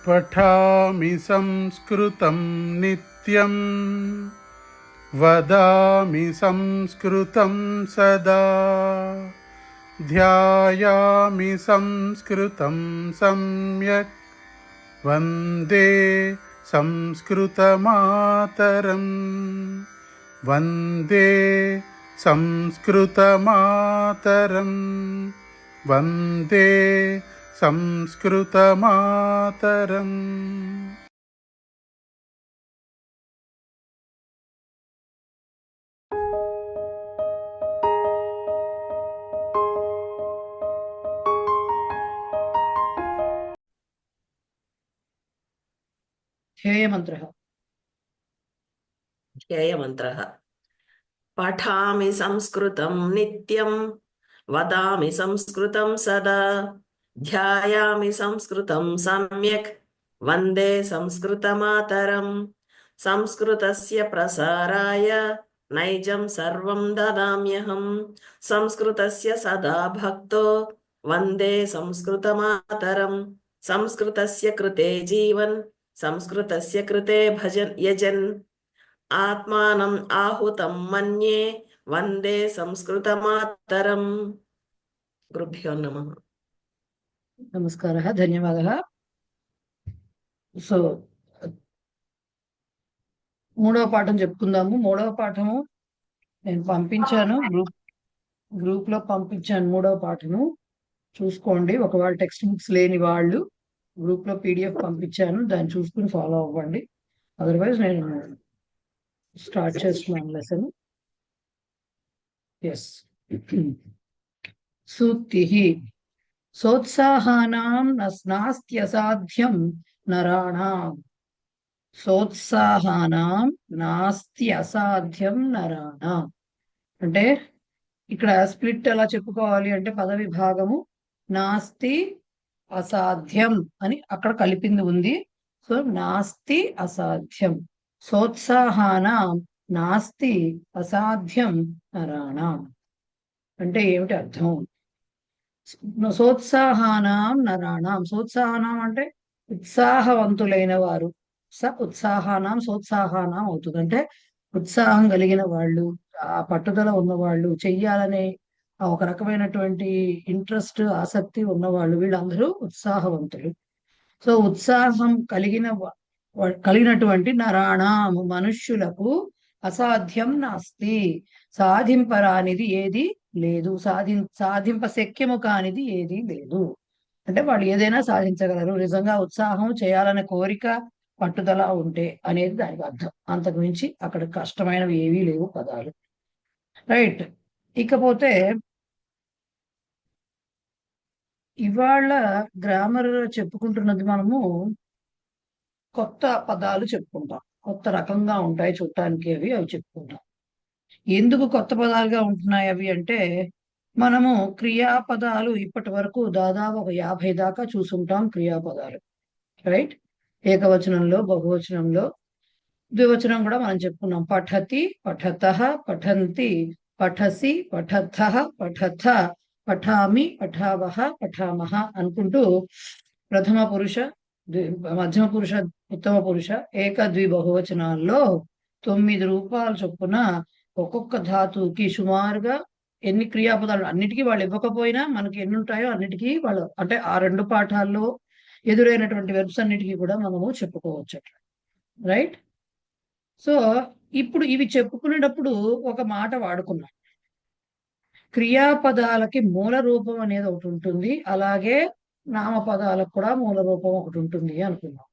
पठामि संस्कृतं नित्यं वदामि संस्कृतं सदा ध्यायामि संस्कृतं सम्यक् वन्दे संस्कृतमातरं वन्दे संस्कृतमातरं वन्दे संस्कृतमातरम्। ध्येयमन्त्रः ध्येयमन्त्रः पठामि संस्कृतं नित्यं वदामि संस्कृतं सदा ध्यायामि संस्कृतं सम्यक् वन्दे संस्कृतमातरं संस्कृतस्य प्रसाराय नैजं सर्वं ददाम्यहं संस्कृतस्य सदा भक्तो वन्दे संस्कृतमातरं संस्कृतस्य कृते जीवन् संस्कृतस्य कृते भजन् यजन् आत्मानम् आहुतं मन्ये वन्दे संस्कृतमातरम्। गुरुभ्यो नमः। नमस्कारः, ధన్యవాదः. సో మూడవ పాఠం చెప్పుకుందాము. మూడవ పాఠము నేను పంపించాను, గ్రూప్ లో పంపించాను. మూడవ పాఠము చూసుకోండి. ఒకవేళ టెక్స్ట్ బుక్స్ లేని వాళ్ళు గ్రూప్ లో పీడిఎఫ్ పంపించాను, దాన్ని చూసుకుని ఫాలో అవ్వండి. అదర్వైజ్ నేను స్టార్ట్ చేస్తున్నాను లెసన్. ఎస్. సూక్తిః సోత్సాహానాం నాస్త్యసాధ్యం నరాణాం. సోత్సాహానాం నాస్తి అసాధ్యం నరాణాం అంటే ఇక్కడ స్ప్లిట్ ఎలా చెప్పుకోవాలి అంటే పద విభాగము నాస్తి అసాధ్యం అని అక్కడ కలిపింది ఉంది. సో నాస్తి అసాధ్యం. సోత్సాహానాం నాస్తి అసాధ్యం నరాణాం అంటే ఏమిటి అర్థం? సోత్సాహానాం నరాణాం, సోత్సాహానాం అంటే ఉత్సాహవంతులైన వారు. ఉత్సాహానాం సోత్సాహానాం అవుతుంది. అంటే ఉత్సాహం కలిగిన వాళ్ళు, ఆ పట్టుదల ఉన్నవాళ్ళు, చెయ్యాలనే ఒక రకమైనటువంటి ఇంట్రెస్ట్, ఆసక్తి ఉన్నవాళ్ళు, వీళ్ళందరూ ఉత్సాహవంతులు. సో ఉత్సాహం కలిగినటువంటి నరాణాం మనుష్యులకు అసాధ్యం నాస్తి, సాధింపరానిది ఏది లేదు, సాధింప శక్యము కానిది ఏది లేదు. అంటే వాళ్ళు ఏదైనా సాధించగలరు నిజంగా ఉత్సాహం చేయాలనే కోరిక, పట్టుదల ఉంటే అనేది దానికి అర్థం. అంతకు మించి అక్కడ కష్టమైనవి ఏవీ లేవు పదాలు. రైట్. ఇకపోతే ఇవాళ గ్రామర్ చెప్పుకుంటున్నది మనము కొత్త పదాలు చెప్పుకుంటాం. కొత్త రకంగా ఉంటాయి చూడటానికి అవి చెప్పుకుంటాం. ఎందుకు కొత్త పదాలుగా ఉంటున్నాయి అవి అంటే, మనము క్రియాపదాలు ఇప్పటి వరకు దాదాపు ఒక 50 దాకా చూసుంటాం క్రియాపదాలు. రైట్. ఏకవచనంలో, బహువచనంలో, ద్వివచనం కూడా మనం చెప్పుకున్నాం. పఠతి, పఠతః, పఠంతి, పఠసి, పఠథః, పఠథ, పఠామి, పఠావః, పఠామః అనుకుంటూ ప్రథమ పురుష, మధ్యమ పురుష, ఉత్తమ పురుష, ఏక ద్వి బహువచనాల్లో 9 రూపాయల చొప్పున ఒక్కొక్క ధాతువుకి సుమారుగా ఎన్ని క్రియాపదాలు, అన్నిటికీ వాళ్ళు ఇవ్వకపోయినా మనకి ఎన్ని ఉంటాయో అన్నిటికీ వాళ్ళు, అంటే ఆ 2 పాఠాల్లో ఎదురైనటువంటి వెర్బ్స్ అన్నిటికీ కూడా మనము చెప్పుకోవచ్చు. రైట్. సో ఇప్పుడు ఇవి చెప్పుకునేటప్పుడు ఒక మాట వాడుకున్నాం. క్రియాపదాలకి మూల రూపం అనేది ఒకటి ఉంటుంది, అలాగే నామపదాలకు కూడా మూల రూపం ఒకటి ఉంటుంది అనుకున్నాం.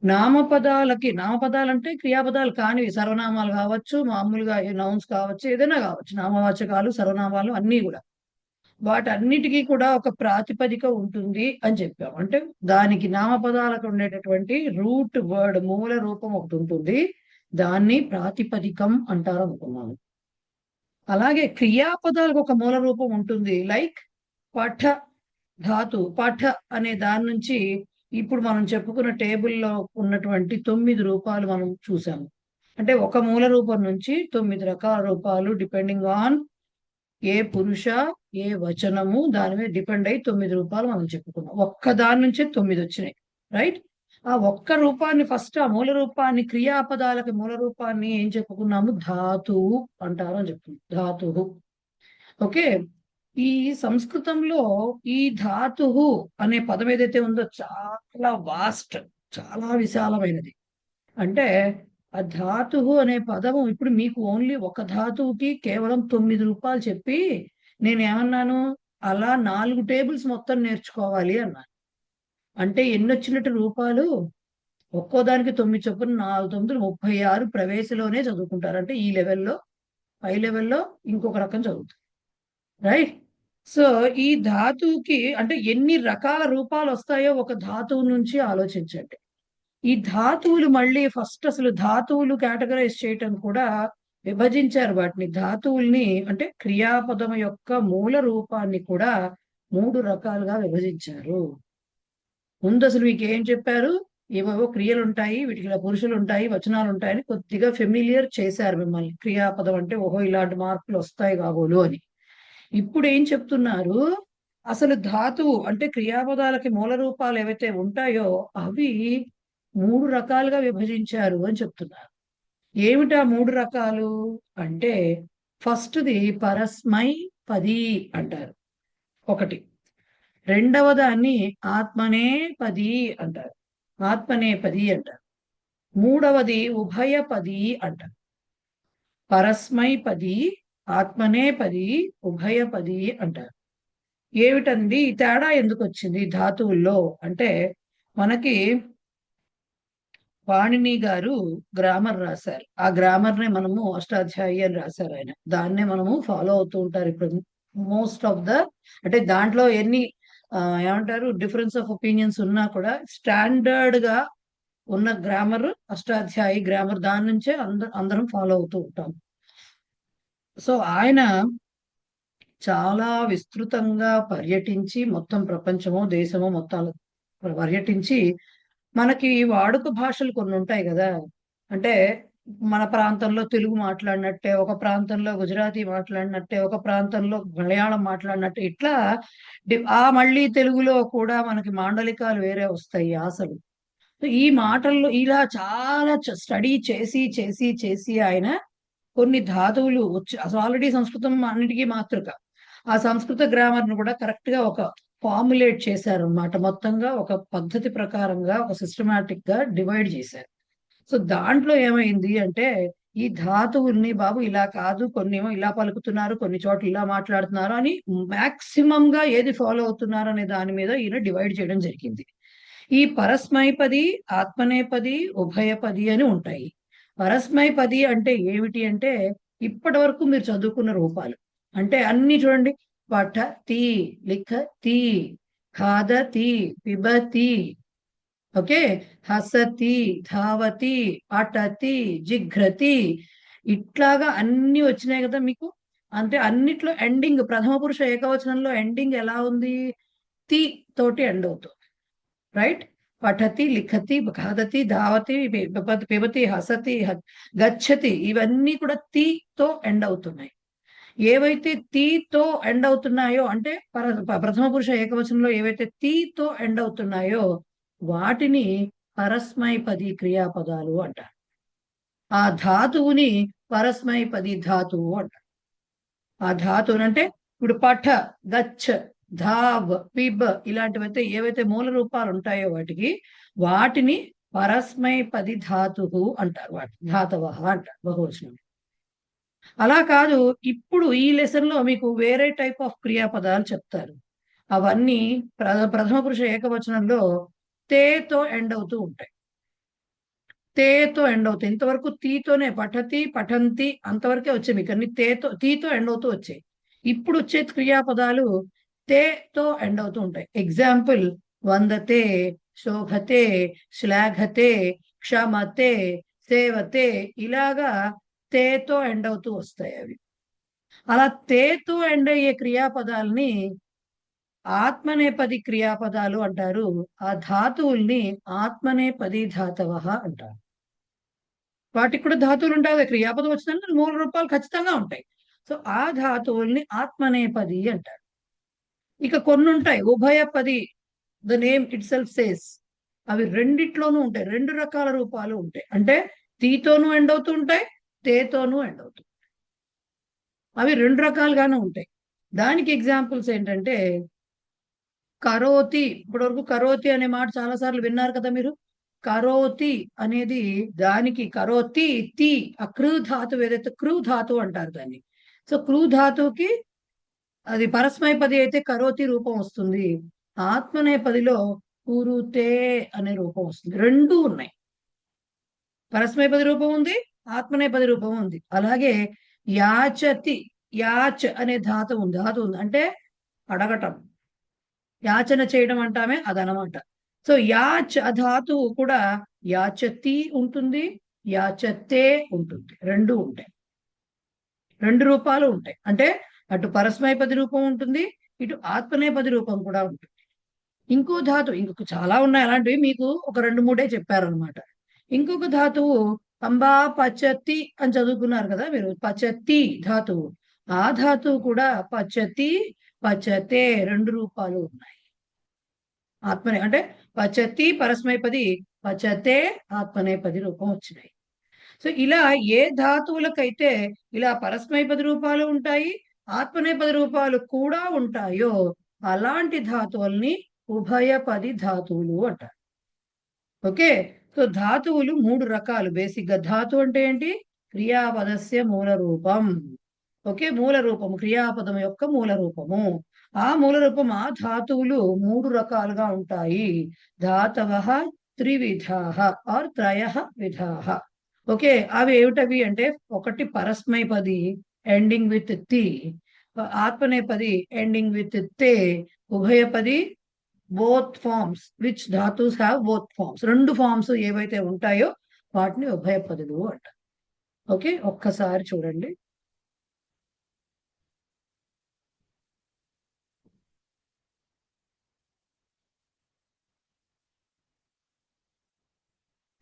నామపదాలు అంటే క్రియాపదాలు కానివి, సర్వనామాలు కావచ్చు, మామూలుగా నౌన్స్ కావచ్చు, ఏదైనా కావచ్చు, నామవాచకాలు, సర్వనామాలు అన్నీ కూడా. వాటన్నిటికీ కూడా ఒక ప్రాతిపదిక ఉంటుంది అని చెప్పాం. అంటే దానికి నామపదాలకు ఉండేటటువంటి రూట్ వర్డ్, మూల రూపం ఒకటి ఉంటుంది, దాన్ని ప్రాతిపదికం అంటారు అనుకున్నాను. అలాగే క్రియాపదాలకు ఒక మూల రూపం ఉంటుంది. లైక్ పఠ ధాతు, పఠ అనే దాని నుంచి ఇప్పుడు మనం చెప్పుకున్న టేబుల్లో ఉన్నటువంటి 9 రూపాలు మనం చూసాము. అంటే ఒక మూల రూపం నుంచి 9 రకాల రూపాలు, డిపెండింగ్ ఆన్ ఏ పురుష, ఏ వచనము, దాని మీద డిపెండ్ అయ్యి 9 రూపాలు మనం చెప్పుకున్నాం. ఒక్క దాని నుంచే 9 వచ్చినాయి. రైట్. ఆ ఒక్క రూపాన్ని ఫస్ట్ ఆ మూల రూపాన్ని క్రియాపదాలకి మూల రూపాన్ని ఏం చెప్పుకున్నాము? ధాతువు అంటారు అని చెప్పుకున్నాం. ధాతువు. ఓకే. ఈ సంస్కృతంలో ఈ ధాతువు అనే పదం ఏదైతే ఉందో చాలా వాస్ట్, చాలా విశాలమైనది. అంటే ఆ ధాతువు అనే పదము ఇప్పుడు మీకు ఓన్లీ ఒక ధాతువుకి కేవలం 9 రూపాయలు చెప్పి నేనేమన్నాను? అలా 4 టేబుల్స్ మొత్తం నేర్చుకోవాలి అన్నాను. అంటే ఎన్ని వచ్చినట్టు రూపాలు? ఒక్కో దానికి 9 చొప్పున 4 9 36 ప్రవేశంలోనే చదువుకుంటారు. అంటే ఈ లెవెల్లో, పై లెవెల్లో ఇంకొక రకం చదువుతారు. రైట్. సో ఈ ధాతువుకి అంటే ఎన్ని రకాల రూపాలు వస్తాయో ఒక ధాతువు నుంచి ఆలోచించండి. ఈ ధాతువులు మళ్ళీ ఫస్ట్ అసలు ధాతువులు కేటగరైజ్ చేయటం కూడా విభజించారు వాటిని. ధాతువుల్ని అంటే క్రియాపదం యొక్క మూల రూపాన్ని కూడా 3 రకాలుగా విభజించారు. ముందు అసలు మీకు ఏం చెప్పారు? ఏవేవో క్రియలు ఉంటాయి, వీటికి ఇలా పురుషులు ఉంటాయి, వచనాలు ఉంటాయని కొద్దిగా ఫెమిలియర్ చేశారు మిమ్మల్ని. క్రియాపదం అంటే ఓహో ఇలాంటి మార్పులు వస్తాయి కాబోలు అని. ఇప్పుడు ఏం చెప్తున్నారు? అసలు ధాతువు అంటే క్రియాపదాలకి మూల రూపాలు ఏవైతే ఉంటాయో అవి 3 రకాలుగా విభజించారు అని చెప్తున్నారు. ఏమిటా 3 రకాలు అంటే ఫస్ట్‌ది పరస్మై పది అంటారు. ఒకటి. రెండవ దాన్ని ఆత్మనేపది అంటారు. ఆత్మనేపది అంటారు. మూడవది ఉభయపది అంటారు. పరస్మైపది, ఆత్మనేపది, ఉభయపది అంటారు. ఏమిటండి ఈ తేడా ఎందుకు వచ్చింది ధాతువుల్లో అంటే మనకి పాణిని గారు గ్రామర్ రాశారు. ఆ గ్రామర్ నే మనము అష్టాధ్యాయి అని రాశారు ఆయన. దాన్నే మనము ఫాలో అవుతూ ఉంటారు ఇప్పుడు మోస్ట్ ఆఫ్ ద అంటే దాంట్లో ఎన్ని ఏమంటారు డిఫరెన్స్ ఆఫ్ ఒపీనియన్స్ ఉన్నా కూడా స్టాండర్డ్ గా ఉన్న గ్రామర్ అష్టాధ్యాయి గ్రామర్. దాని నుంచే అందరం ఫాలో అవుతూ ఉంటాం. సో ఆయన చాలా విస్తృతంగా పర్యటించి మొత్తం ప్రపంచమో దేశమో మొత్తాలు పర్యటించి మనకి వాడుక భాషలు కొన్ని ఉంటాయి కదా. అంటే మన ప్రాంతంలో తెలుగు మాట్లాడినట్టే, ఒక ప్రాంతంలో గుజరాతీ మాట్లాడినట్టే, ఒక ప్రాంతంలో మలయాళం మాట్లాడినట్టే, ఇట్లా మళ్ళీ తెలుగులో కూడా మనకి మాండలికాలు వేరే వస్తాయి యాసలు. సో ఈ మాటల్లో ఇలా చాలా స్టడీ చేసి చేసి చేసి ఆయన కొన్ని ధాతువులు వచ్చి అసలు ఆల్రెడీ సంస్కృతం అన్నిటికీ మాతృక. ఆ సంస్కృత గ్రామర్ ను కూడా కరెక్ట్ గా ఒక ఫార్ములేట్ చేశారు అన్నమాట. మొత్తంగా ఒక పద్ధతి ప్రకారంగా ఒక సిస్టమాటిక్ గా డివైడ్ చేశారు. సో దాంట్లో ఏమైంది అంటే ఈ ధాతువుల్ని బాబు ఇలా కాదు, కొన్ని ఏమో ఇలా పలుకుతున్నారు, కొన్ని చోట్ల ఇలా మాట్లాడుతున్నారు అని మాక్సిమం గా ఏది ఫాలో అవుతున్నారు అనే దాని మీద ఈయన డివైడ్ చేయడం జరిగింది. ఈ పరస్మైపది, ఆత్మనేపది, ఉభయపది అని ఉంటాయి. పరస్మైపది అంటే ఏమిటి అంటే ఇప్పటి వరకు మీరు చదువుకున్న రూపాలు. అంటే అన్ని చూడండి. పఠతి, లిఖతి, ఖాదతి, పిబతి, ఓకే, హసతి, ధావతి, అటతి, జిఘ్రతి, ఇట్లాగా అన్ని వచ్చినాయి కదా మీకు. అంటే అన్నిట్లో ఎండింగ్ ప్రథమ పురుష ఏకవచనంలో ఎండింగ్ ఎలా ఉంది? తి తోటి ఎండ్ అవుతుంది. రైట్. పఠతి, లిఖతి, ఖాదతి, ధావతి, పిబతి, హసతి, గచ్చతి, ఇవన్నీ కూడా తో ఎండ్ అవుతున్నాయి. ఏవైతే తో ఎండ్ అవుతున్నాయో అంటే ప్రథమ పురుష ఏకవచనంలో ఏవైతే తో ఎండ్ అవుతున్నాయో వాటిని పరస్మైపది క్రియాపదాలు అంటారు. ఆ ధాతువుని పరస్మైపది ధాతువు అంటారు. ఆ ధాతువుని అంటే ఇప్పుడు పఠ, గచ్చ, ధావ్, పిబ్ ఇలాంటివైతే ఏవైతే మూల రూపాలు ఉంటాయో వాటిని పరస్మైపది ధాతువు అంటారు. వాటి ధాతవ అంటారు బహువచనం. అలా కాదు, ఇప్పుడు ఈ లెసన్ లో మీకు వేరే టైప్ ఆఫ్ క్రియాపదాలు చెప్తారు. అవన్నీ ప్రథమ పురుష ఏకవచనంలో తేతో ఎండ్ అవుతూ ఉంటాయి. తేతో ఎండ్ అవుతాయి. ఇంతవరకు తీతోనే పఠతి, పఠంతి అంతవరకే వచ్చాయి మీకు అన్ని తీతో ఎండ్ అవుతూ వచ్చాయి. ఇప్పుడు వచ్చే క్రియాపదాలు తేతో ఎండ్ అవుతూ ఉంటాయి. ఎగ్జాంపుల్ వందతే, శోభతే, శ్లాఘతే, క్షమతే, సేవతే, ఇలాగా తేతో ఎండ్ అవుతూ వస్తాయి అవి. అలా తేతో ఎండ్ అయ్యే క్రియాపదాలని ఆత్మనేపది క్రియాపదాలు అంటారు. ఆ ధాతువుల్ని ఆత్మనేపది ధాతవ అంటారు. వాటికి కూడా ధాతువులు ఉంటాయి. క్రియాపదం వచ్చిందంటే మూల రూపాలు ఖచ్చితంగా ఉంటాయి. సో ఆ ధాతువుల్ని ఆత్మనేపది అంటారు. ఇక కొన్ని ఉంటాయి ఉభయపది. The name itself says అవి రెండిట్లోనూ ఉంటాయి. రెండు రకాల రూపాలు ఉంటాయి. అంటే తీతోనూ ఎండ్ అవుతూ ఉంటాయి, తేతోనూ ఎండ్ అవుతూ ఉంటాయి. అవి రెండు రకాలుగానే ఉంటాయి. దానికి ఎగ్జాంపుల్స్ ఏంటంటే కరోతి. ఇప్పటివరకు కరోతి అనే మాట చాలా సార్లు విన్నారు కదా మీరు. కరోతి అనేది దానికి కరోతి తి ఆ క్రూ ధాతువు ఏదైతే క్రూ ధాతువు అంటారు దాన్ని. సో క్రూ ధాతువుకి అది పరస్మైపది అయితే కరోతి రూపం వస్తుంది. ఆత్మనేపదిలో కురుతే అనే రూపం వస్తుంది. రెండూ ఉన్నాయి. పరస్మైపది రూపం ఉంది, ఆత్మనేపది రూపం ఉంది. అలాగే యాచతి, యాచ్ అనే ధాతువు ఉంది. అంటే అడగటం, యాచన చేయడం అంటామే అదనమాట. సో యాచ్ ఆ ధాతువు కూడా యాచతి ఉంటుంది, యాచతే ఉంటుంది. రెండు ఉంటాయి. రెండు రూపాలు ఉంటాయి. అంటే అటు పరస్మైపది రూపం ఉంటుంది, ఇటు ఆత్మనేపది రూపం కూడా ఉంటుంది. ఇంకో ధాతువు ఇంకొక చాలా ఉన్నాయి అలాంటివి, మీకు ఒక రెండు మూడే చెప్పారనమాట. ఇంకొక ధాతువు అంబా పచతి అని చదువుకున్నారు కదా మీరు. పచతి ధాతువు, ఆ ధాతువు కూడా పచతి పచతే రెండు రూపాలు ఉన్నాయి. ఆత్మనే అంటే పచతి పరస్మైపది, పచతే ఆత్మనేపది రూపం వచ్చినాయి. సో ఇలా ఏ ధాతువులకైతే ఇలా పరస్మైపది రూపాలు ఉంటాయి, ఆత్మనేపది రూపాలు కూడా ఉంటాయో అలాంటి ధాతువుల్ని ఉభయపది ధాతువులు అంటారు. ఓకే. సో ధాతువులు మూడు రకాలు. బేసిక్ గా ధాతు అంటే ఏంటి? క్రియాపదస్య మూల రూపం. ఓకే, మూల రూపము క్రియాపదం యొక్క మూల రూపము. ఆ మూల రూపం ఆ ధాతువులు మూడు రకాలుగా ఉంటాయి. ధాతవః త్రివిధాః ఆర్ త్రయః విధాః. ఓకే, అవి ఏమిటవి అంటే ఒకటి పరస్మైపది ఎండింగ్ విత్ తి, ఆత్మనేపది ఎండింగ్ విత్ తే, ఉభయపది బోత్ ఫార్మ్స్ విచ్ ధాతుస్ హ్యావ్ బోత్ ఫార్మ్స్. రెండు ఫార్మ్స్ ఏవైతే ఉంటాయో వాటిని ఉభయపదులు అంటారు. ఓకే, ఒక్కసారి చూడండి.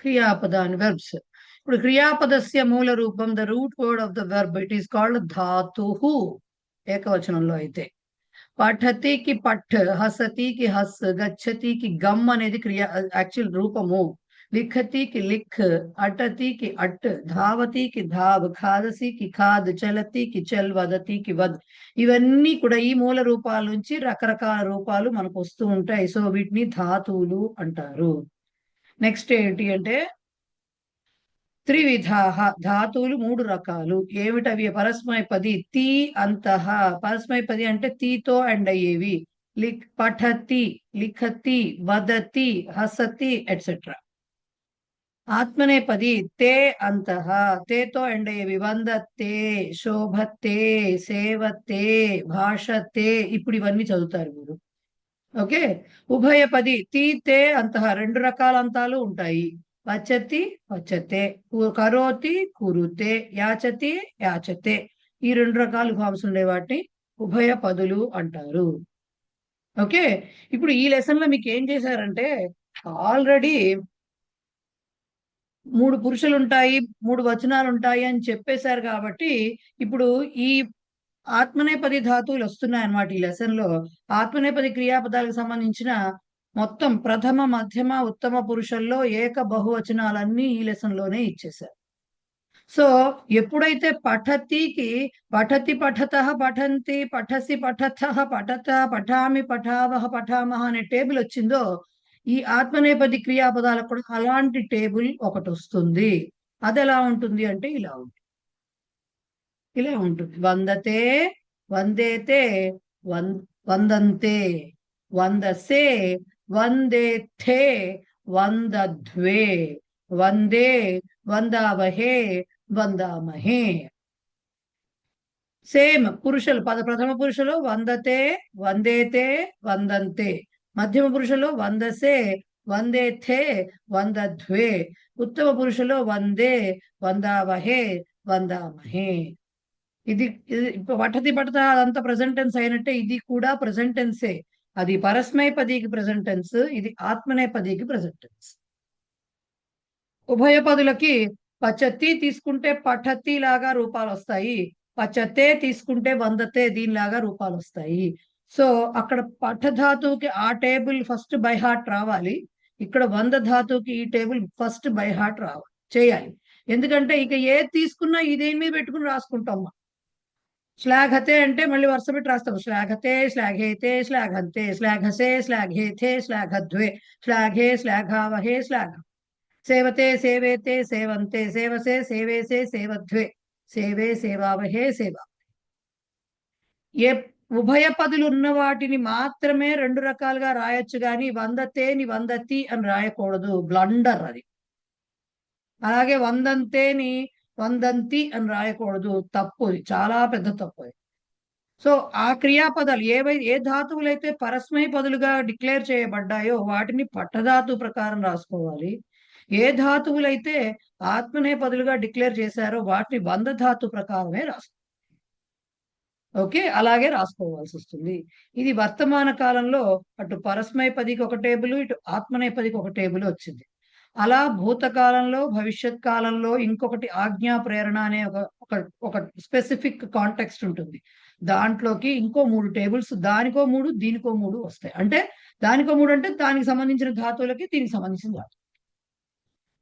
క్రియాపదాన్ని వెర్బ్స్. ఇప్పుడు క్రియాపదస్య మూల రూపం, the root word of the verb, it is called ధాతుహు ఏకవచనంలో అయితే. పఠతికి పఠ్, హసతికి హస్, గచ్చతికి గమ్ అనేది క్రియా యాక్చువల్ రూపము. లిఖతికి లిఖ్, అటతికి అట్, ధావతికి ధావ్, ఖాదసికి ఖాద్, చలతికి చల్, వదతికి వద్. ఇవన్నీ కూడా ఈ మూల రూపాల నుంచి రకరకాల రూపాలు మనకు వస్తూ ఉంటాయి. సో వీటిని ధాతువులు అంటారు. నెక్స్ట్ ఏంటి అంటే త్రివిధాః, ధాతువులు మూడు రకాలు. ఏమిటవి? పరస్మైపది తి అంతః. పరస్మైపది అంటే తీతో ఎండ్ అయ్యేవి. పఠతి, లిఖతి, వదతి, హసతి ఎట్సెట్రా. ఆత్మనేపది తే అంతః, తేతో ఎండ్ అయ్యేవి. వందతే, శోభతే, సేవతే, భాషతే. ఇప్పుడు ఇవన్నీ చదువుతారు మీరు. ఓకే. ఉభయపది తి తే అంతః, రెండు రకాల అంతాలు ఉంటాయి. పచతి పచతే, కరోతి కురుతే, యాచతి యాచతే. ఈ రెండు రకాల ఫార్మ్స్ ఉండే వాటిని ఉభయ పదులు అంటారు. ఓకే. ఇప్పుడు ఈ లెసన్ లో మీకు ఏం చేశారంటే ఆల్రెడీ మూడు పురుషులు ఉంటాయి, మూడు వచనాలు ఉంటాయి అని చెప్పేశారు. కాబట్టి ఇప్పుడు ఈ ఆత్మనేపది ధాతువులు వస్తున్నాయి అన్నమాట ఈ లెసన్ లో. ఆత్మనేపది క్రియాపదాలకు సంబంధించిన మొత్తం ప్రథమ, మధ్యమ, ఉత్తమ పురుషుల్లో ఏక బహువచనాలన్నీ ఈ లెసన్ లోనే ఇచ్చేశారు. సో ఎప్పుడైతే పఠతికి పఠతి, పఠతః, పఠంతి, పఠసి, పఠతః, పఠత, పఠామి, పఠావః, పఠామః అనే టేబుల్ వచ్చిందో ఈ ఆత్మనేపది క్రియాపదాలకు కూడా అలాంటి టేబుల్ ఒకటి వస్తుంది. అది ఎలా ఉంటుంది అంటే ఇలా ఉంటుంది. ఇలా ఉంటుంది. వందతే, వందేతే, వందంతే, వందసే, వందేథే, వందధ్వే, వందే, వందావహే, వందామహే. సేమ్ పురుషులు ప్రథమ పురుషులు వందతే, వందేతే, వందంతే. మధ్యమ పురుషులు వందసే, వందేథే, వందధ్వే. ఉత్తమ పురుషులు వందే, వందావహే, వందామహే. ఇది పఠతి పఠత అదంతా ప్రెసెంట్ టెన్స్ అయినట్టే ఇది కూడా ప్రెసెంట్ టెన్సే. అది పరస్మైపదికి ప్రెసెంట్ టెన్స్, ఇది ఆత్మనేపదికి ప్రెసెంట్ టెన్స్. ఉభయపదులకి పచతి తీసుకుంటే పఠతి లాగా రూపాలు వస్తాయి, పచతే తీసుకుంటే వందతే దీనిలాగా రూపాలు వస్తాయి. సో అక్కడ పఠధాతువుకి ఆ టేబుల్ ఫస్ట్ బై హార్ట్ రావాలి. ఇక్కడ 100 ధాతువుకి ఈ టేబుల్ ఫస్ట్ బై హార్ట్ చేయాలి. ఎందుకంటే ఇక ఏది తీసుకున్నా ఇదేం మీద పెట్టుకుని రాసుకుంటాం. శ్లాఘతే అంటే మళ్ళీ వరుస పెట్టి రాస్తాం. శ్లాఘతే, శ్లాఘేతే, శ్లాఘంతే, శ్లాఘసే, శ్లాఘేతే, శ్లాఘద్వే, శ్లాఘే, శ్లాఘావహే, శ్లాఘ, సేవతే, సేవేతే, సేవంతే, సేవసే, సేవేసే, సేవద్వే, సేవే, సేవావహే, సేవ. ఏ ఉభయ పదులు ఉన్న వాటిని మాత్రమే 2 రకాలుగా రాయొచ్చు కానీ వందతేని వందతి అని రాయకూడదు. బ్లండర్ అది. అలాగే వందంతేని వందంతి అని రాయకూడదు. తప్పు, చాలా పెద్ద తప్పు అది. సో ఆ క్రియాపదాలు ఏ ధాతువులైతే పరస్మై పదులుగా డిక్లేర్ చేయబడ్డాయో వాటిని పట్టధాతు ప్రకారం రాసుకోవాలి. ఏ ధాతువులైతే ఆత్మనే పదులుగా డిక్లేర్ చేశారో వాటిని 100 ధాతు ప్రకారమే రాసుకోవాలి. ఓకే, అలాగే రాసుకోవాల్సి వస్తుంది. ఇది వర్తమాన కాలంలో అటు పరస్మైపదికి ఒక టేబుల్, ఇటు ఆత్మనేపదికి ఒక టేబుల్ వచ్చింది. అలా భూతకాలంలో భవిష్యత్ కాలంలో ఇంకొకటి ఆజ్ఞా ప్రేరణ అనే ఒక స్పెసిఫిక్ కాంటెక్స్ట్ ఉంటుంది. దాంట్లోకి ఇంకో 3 టేబుల్స్, దానికో 3 దీనికో 3 వస్తాయి. అంటే దానికో 3 అంటే దానికి సంబంధించిన ధాతువులకి దీనికి సంబంధించిన ధాతువు.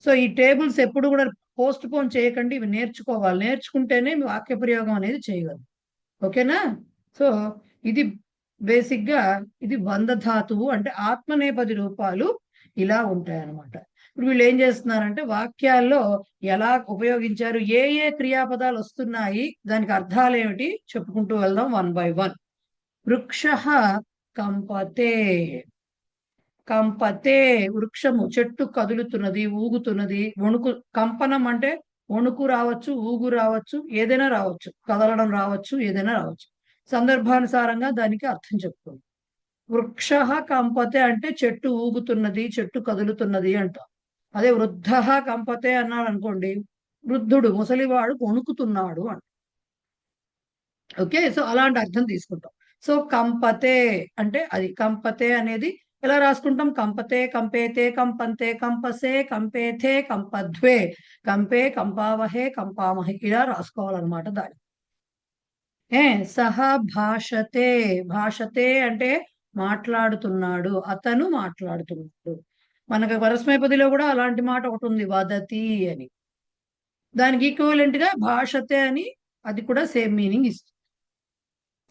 సో ఈ టేబుల్స్ ఎప్పుడు కూడా పోస్ట్ పోన్ చేయకండి. ఇవి నేర్చుకోవాలి. నేర్చుకుంటేనే మీ వాక్య ప్రయోగం అనేది చేయగలరు. ఓకేనా? సో ఇది బేసిక్ గా ఇది 100 ధాతువు. అంటే ఆత్మనేపది రూపాలు ఇలా ఉంటాయన్నమాట. ఇప్పుడు వీళ్ళు ఏం చేస్తున్నారంటే వాక్యాల్లో ఎలా ఉపయోగించారు, ఏ క్రియాపదాలు వస్తున్నాయి, దానికి అర్థాలు ఏమిటి చెప్పుకుంటూ వెళ్దాం 1 by 1. వృక్ష కంపతే. కంపతే వృక్షము, చెట్టు కదులుతున్నది, ఊగుతున్నది. వణుకు, కంపనం అంటే వణుకు రావచ్చు, ఊగు రావచ్చు, ఏదైనా రావచ్చు, కదలడం రావచ్చు, ఏదైనా రావచ్చు. సందర్భానుసారంగా దానికి అర్థం చెప్పుకోండి. వృక్ష కంపతే అంటే చెట్టు ఊగుతున్నది, చెట్టు కదులుతున్నది అంటాం. అదే వృద్ధ కంపతే అన్నాడు అనుకోండి, వృద్ధుడు, ముసలివాడు వణుకుతున్నాడు అంట. ఓకే, సో అలాంటి అర్థం తీసుకుంటాం. సో కంపతే అంటే అది. కంపతే అనేది ఎలా రాసుకుంటాం? కంపతే, కంపేతే, కంపంతే, కంపసే, కంపేథే, కంపద్వే, కంపే, కంపావహే, కంపామహే, ఇలా రాసుకోవాలన్నమాట దాన్ని. సహ భాషతే. భాషతే అంటే మాట్లాడుతున్నాడు, అతను మాట్లాడుతున్నాడు. మనకు పరస్మైపదిలో కూడా అలాంటి మాట ఒకటి ఉంది, వదతి అని. దానికి ఈక్వలెంట్ గా భాషతే అని, అది కూడా సేమ్ మీనింగ్ ఇస్తుంది.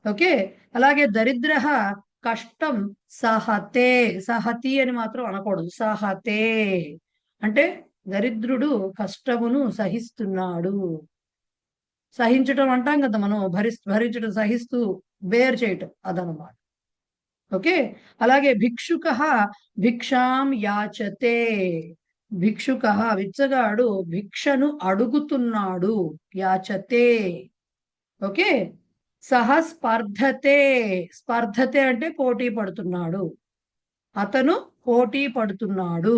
ఓకే, అలాగే దరిద్ర కష్టం సహతే. సహతి అని మాత్రం అనకూడదు, సహతే అంటే దరిద్రుడు కష్టమును సహిస్తున్నాడు. సహించటం అంటాం కదా మనం, భరించడం, సహిస్తూ బేర్ చేయటం, అదనమాట. ఓకే, అలాగే భిక్షుక భిక్షాం యాచతే. భిక్షుక విచ్చగాడు భిక్షను అడుగుతున్నాడు, యాచతే. ఓకే, సహ స్పర్ధతే. స్పర్ధతే అంటే పోటీ పడుతున్నాడు, అతను పోటీ పడుతున్నాడు.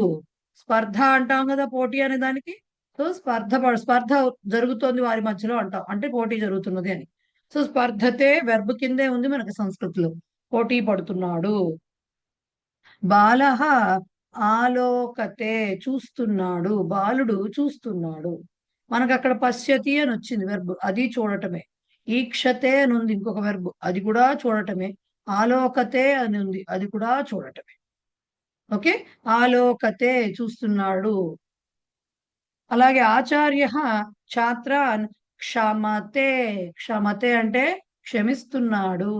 స్పర్ధ అంటాం కదా పోటీ అనే దానికి. సో స్పర్ధ జరుగుతోంది వారి మధ్యలో అంటాం, అంటే పోటీ జరుగుతున్నది అని. సో స్పర్ధతే వెర్బ్ కిందే ఉంది మనకి సంస్కృతిలో, పోటీ పడుతున్నాడు. బాలః ఆలోకతే చూస్తున్నాడు, బాలుడు చూస్తున్నాడు. మనకు అక్కడ పశ్యతి అని వచ్చింది వెర్బ్, అది చూడటమే. ఈక్షతే అని ఉంది ఇంకొక వెర్బ్, అది కూడా చూడటమే. ఆలోకతే అని ఉంది, అది కూడా చూడటమే. ఓకే, ఆలోకతే చూస్తున్నాడు. అలాగే ఆచార్య ఛాత్రాన్ క్షమతే. క్షమతే అంటే క్షమిస్తున్నాడు.